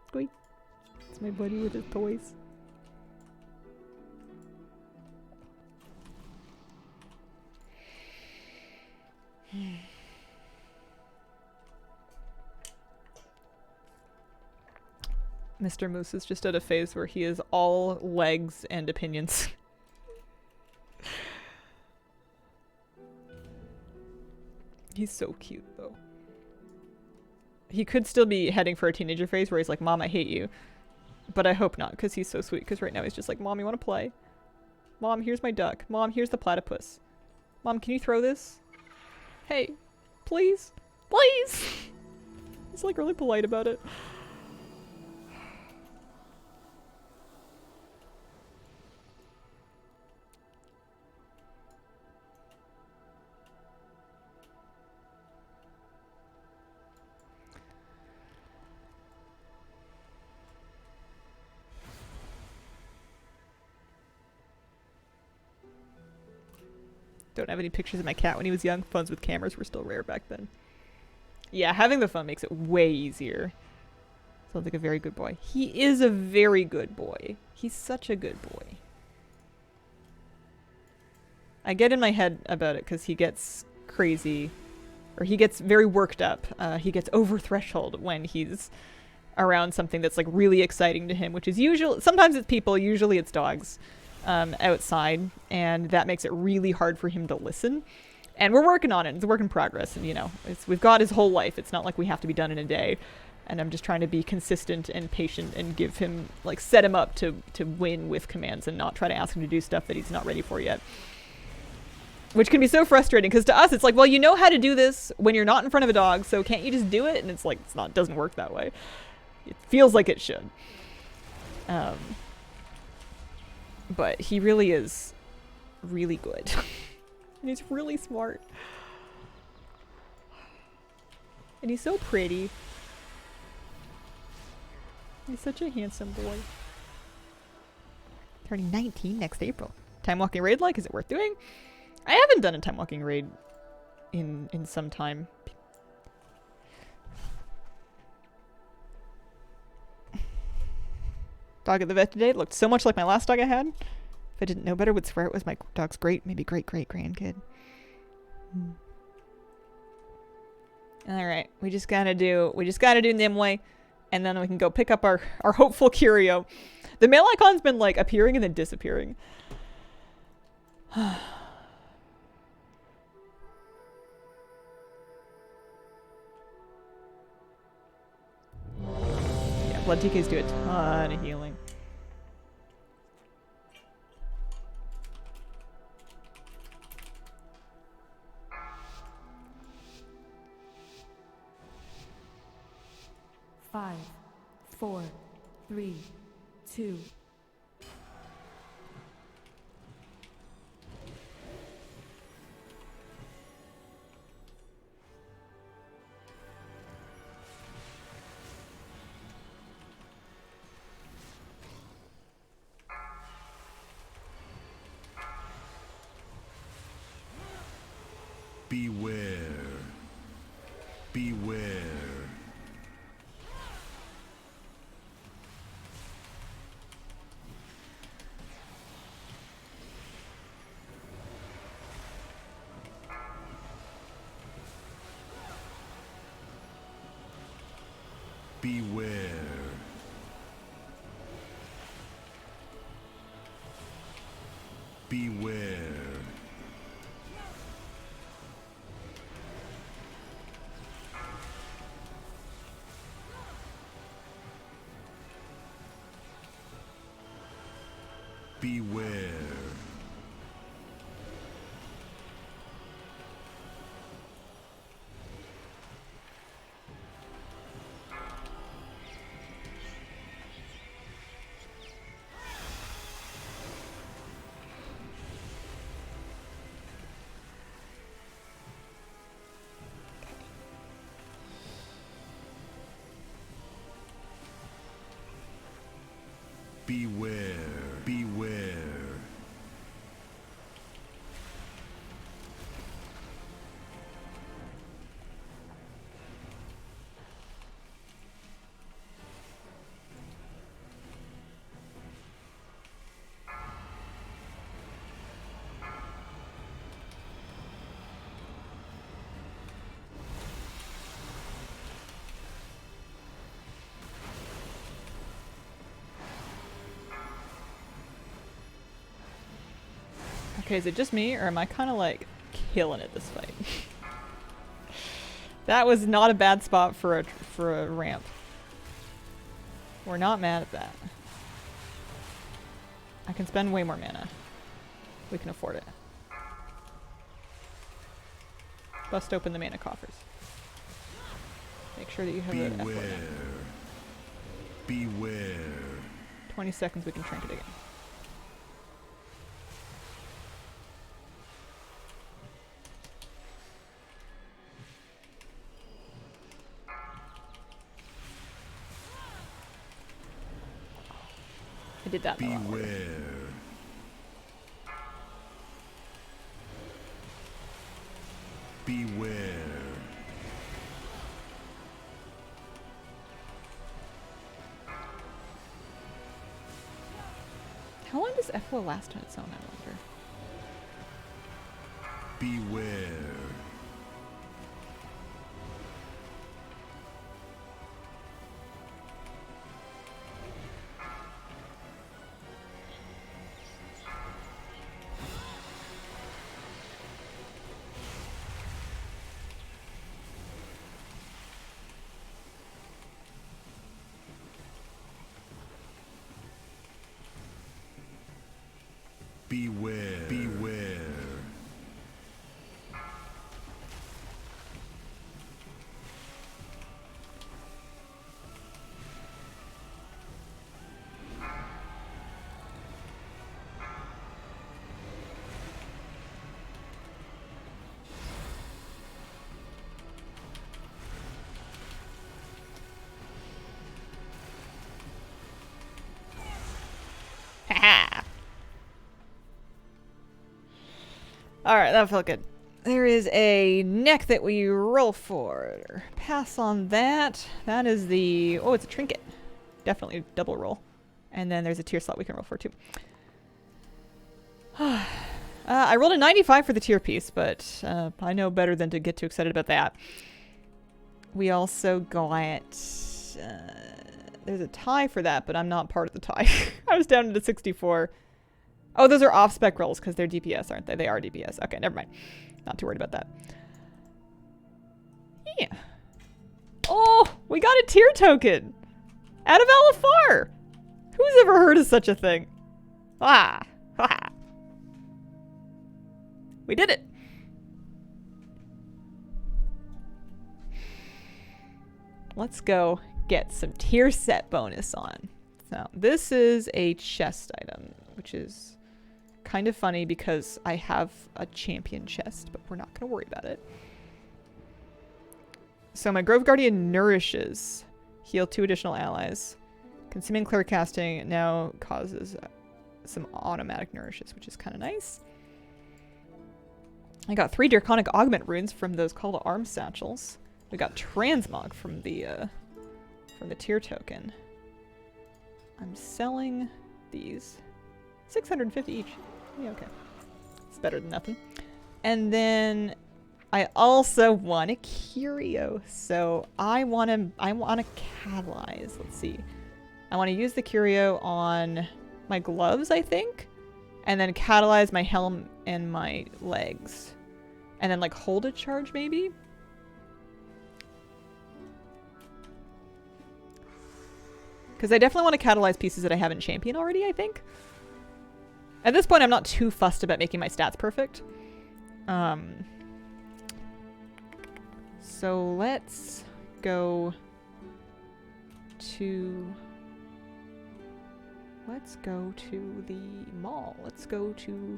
Squeak. It's my buddy with his toys. Mr. Moose is just at a phase where he is all legs and opinions. He's so cute, though. He could still be heading for a teenager phase where he's like, Mom, I hate you. But I hope not, because he's so sweet. Because right now he's just like, Mom, you want to play? Mom, here's my duck. Mom, here's the platypus. Mom, can you throw this? Hey, please? Please! He's like really polite about it. Don't have any pictures of my cat when he was young. Phones with cameras were still rare back then. Yeah, having the phone makes it way easier. Sounds like a very good boy. He is a very good boy. He's such a good boy. I get in my head about it because he gets crazy. Or he gets very worked up. He gets over threshold when he's around something that's like really exciting to him, which is usually, sometimes it's people, usually it's dogs. Outside, and that makes it really hard for him to listen. And we're working on it. It's a work in progress, and you know, we've got his whole life. It's not like we have to be done in a day. And I'm just trying to be consistent and patient and give him, like, set him up to win with commands and not try to ask him to do stuff that he's not ready for yet. Which can be so frustrating, because to us it's like, well, you know how to do this when you're not in front of a dog, so can't you just do it? And it's like, it doesn't work that way. It feels like it should. But he really is really good. And he's really smart. And he's so pretty. He's such a handsome boy. Turning 19 next April. Time walking raid like? Is it worth doing? I haven't done a time walking raid in some time. Dog at the vet today looked so much like my last dog I had. If I didn't know better, would swear it was my dog's maybe great grandkid. All right, we just gotta do Nimue, and then we can go pick up our hopeful curio. The mail icon's been like appearing and then disappearing. Yeah, blood TKs do a ton of healing. Five, 4, 3, 2. Beware. Beware. Beware. Beware. Beware. Beware. Beware. Okay, is it just me, or am I kind of like killing it this fight? That was not a bad spot for a ramp. We're not mad at that. I can spend way more mana. We can afford it. Bust open the mana coffers. Make sure that you have a F4 Beware. now. Beware. 20 seconds, we can shrink it again. I did that in a lot more. Beware. Beware. How long does F4 last on its own, I wonder? Beware. Beware. Beware. Haha! Alright, that felt good. There is a neck that we roll for. Pass on that. That is the... Oh, it's a trinket. Definitely double roll. And then there's a tier slot we can roll for too. I rolled a 95 for the tier piece, but I know better than to get too excited about that. We also got... there's a tie for that, but I'm not part of the tie. I was down to 64. Oh, those are off-spec rolls because they're DPS, aren't they? They are DPS. Okay, never mind. Not too worried about that. Yeah. Oh, we got a tier token out of LFR. Who's ever heard of such a thing? Ah, ha. We did it. Let's go get some tier set bonus on. So this is a chest item, which is kind of funny because I have a champion chest, but we're not going to worry about it. So my Grove Guardian nourishes. Heal 2 additional allies. Consuming Clear Casting now causes some automatic nourishes, which is kind of nice. I got 3 Draconic Augment runes from those Call to Arms satchels. We got Transmog from the tier token. I'm selling these. 650 each. Yeah, okay. It's better than nothing. And then I also want a curio. So I want to catalyze. Let's see. I want to use the curio on my gloves, I think. And then catalyze my helm and my legs. And then like hold a charge maybe. Because I definitely want to catalyze pieces that I haven't championed already, I think. At this point, I'm not too fussed about making my stats perfect. So let's go to... Let's go to the mall. Let's go to...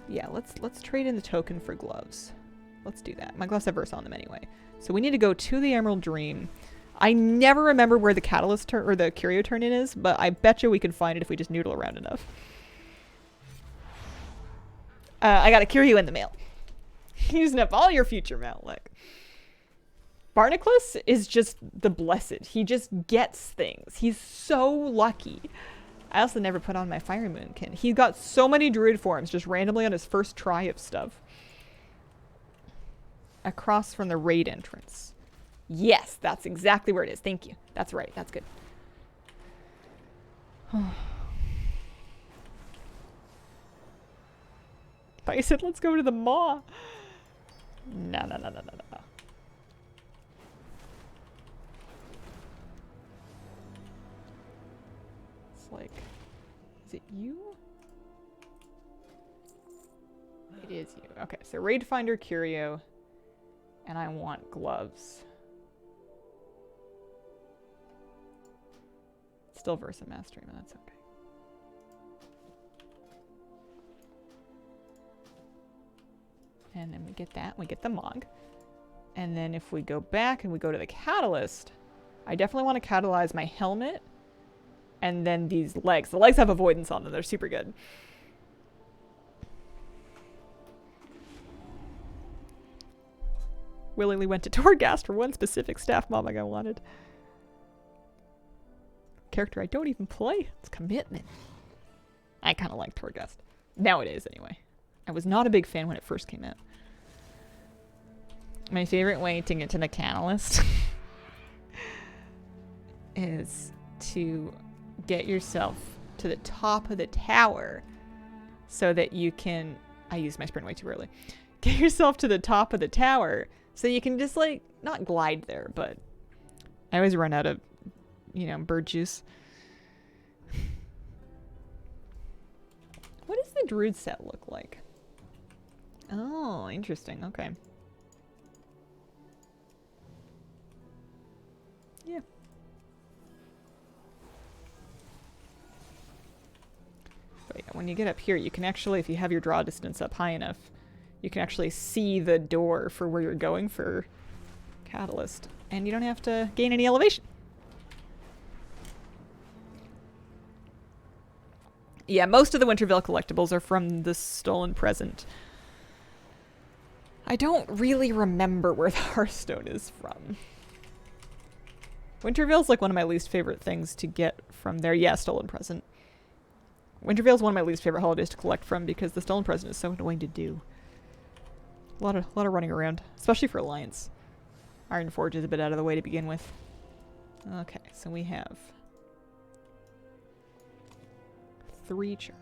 Yeah, let's trade in the token for gloves. Let's do that. My gloves have Versa on them anyway. So we need to go to the Emerald Dream. I never remember where the catalyst turn or the curio turn in is, but I bet you we can find it if we just noodle around enough. I got a curio in the mail. Using up all your future mail, like. Barnacles is just the blessed. He just gets things. He's so lucky. I also never put on my Fire Moonkin. He got so many druid forms just randomly on his first try of stuff. Across from the raid entrance. Yes, that's exactly where it is. Thank you. That's right. That's good. Bison, let's go to the maw. No, no, no, no, no, no. It's like, is it you? It is you. Okay, so Raid Finder Curio, and I want gloves. Still Versa Mastering, but that's okay. And then we get that, we get the Mog. And then if we go back and we go to the Catalyst, I definitely want to catalyze my helmet and then these legs. The legs have avoidance on them, they're super good. Willingly went to Torghast for one specific staff mob I wanted. Character I don't even play. It's commitment. I kind of like Torghast. Nowadays, anyway. I was not a big fan when it first came out. My favorite way to get to the Catalyst is to get yourself to the top of the tower so that you can... I used my sprint way too early. Get yourself to the top of the tower so you can just, like, not glide there, but I always run out of, you know, bird juice. What does the druid set look like? Oh, interesting. Okay. Yeah. But yeah, when you get up here, you can actually, if you have your draw distance up high enough, you can actually see the door for where you're going for Catalyst. And you don't have to gain any elevation. Yeah, most of the Winterville collectibles are from the Stolen Present. I don't really remember where the Hearthstone is from. Winterville's like one of my least favorite things to get from there. Yeah, Stolen Present. Winterville's one of my least favorite holidays to collect from because the Stolen Present is so annoying to do. A lot of running around, especially for Alliance. Ironforge is a bit out of the way to begin with. Okay, so we have 3 charges.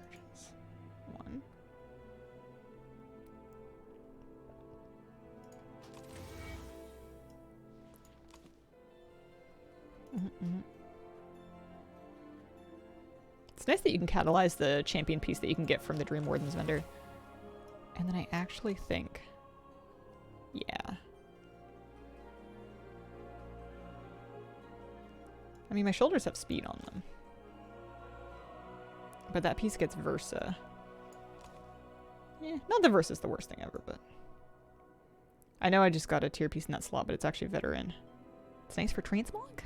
1. It's nice that you can catalyze the champion piece that you can get from the Dream Warden's vendor. And then I actually think... Yeah. I mean, my shoulders have speed on them. But that piece gets Versa. Yeah, not that Versa's the worst thing ever, but... I know I just got a tier piece in that slot, but it's actually Veteran. It's nice for Transmog.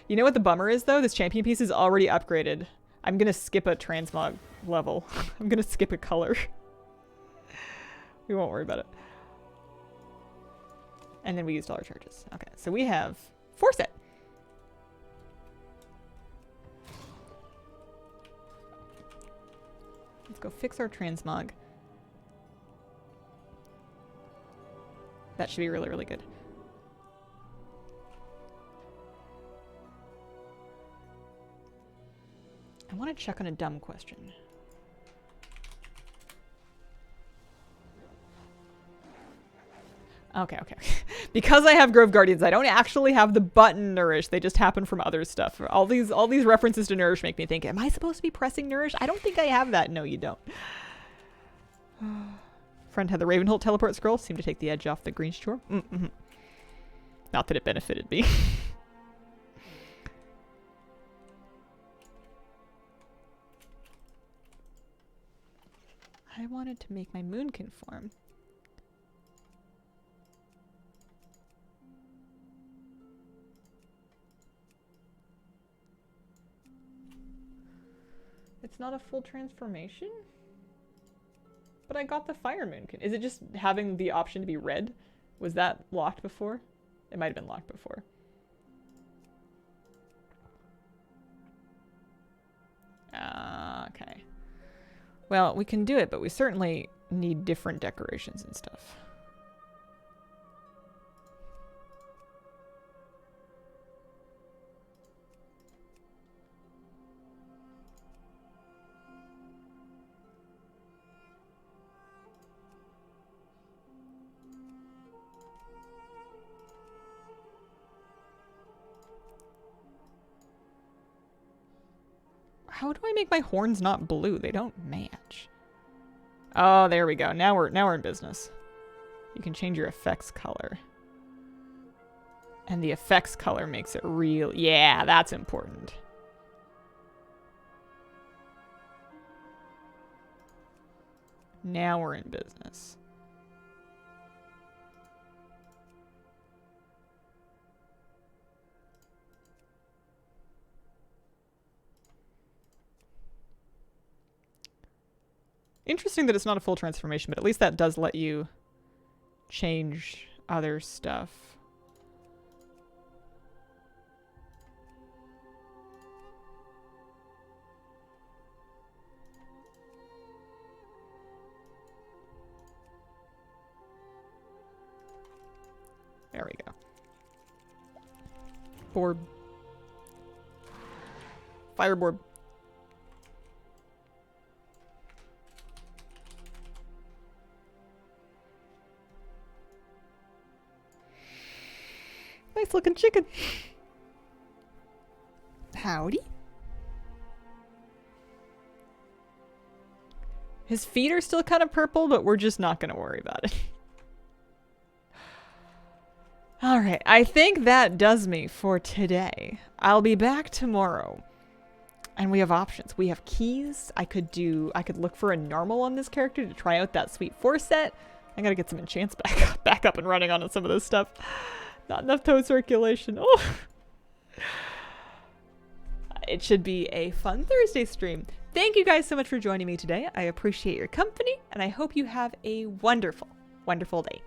You know what the bummer is, though? This champion piece is already upgraded. I'm gonna skip a Transmog level. I'm gonna skip a color. We won't worry about it. And then we used all our charges. Okay, so we have 4 set. Let's go fix our Transmog. That should be really, really good. I want to check on a dumb question. Okay. Because I have Grove Guardians, I don't actually have the button Nourish. They just happen from other stuff. All these references to Nourish make me think, am I supposed to be pressing Nourish? I don't think I have that. No, you don't. Friend had the Ravenholt teleport scroll. Seemed to take the edge off the green shore. Not that it benefited me. I wanted to make my moon conform. It's not a full transformation? But I got the fire moon. Is it just having the option to be red? Was that locked before? It might have been locked before. Okay. Well, we can do it, but we certainly need different decorations and stuff. How do I make my horns not blue? They don't match. Oh, there we go. Now we're in business. You can change your effects color. And the effects color makes it real. Yeah, that's important. Now we're in business. Interesting that it's not a full transformation, but at least that does let you change other stuff. There we go. Orb. Fireborb. Nice looking chicken. Howdy. His feet are still kind of purple, but we're just not going to worry about it. All right, I think that does me for today. I'll be back tomorrow. And we have options. We have keys. I could look for a normal on this character to try out that Sweet 4 set. I gotta get some enchants back up and running on some of this stuff. Not enough toe circulation. Oh. It should be a fun Thursday stream. Thank you guys so much for joining me today. I appreciate your company, and I hope you have a wonderful, wonderful day.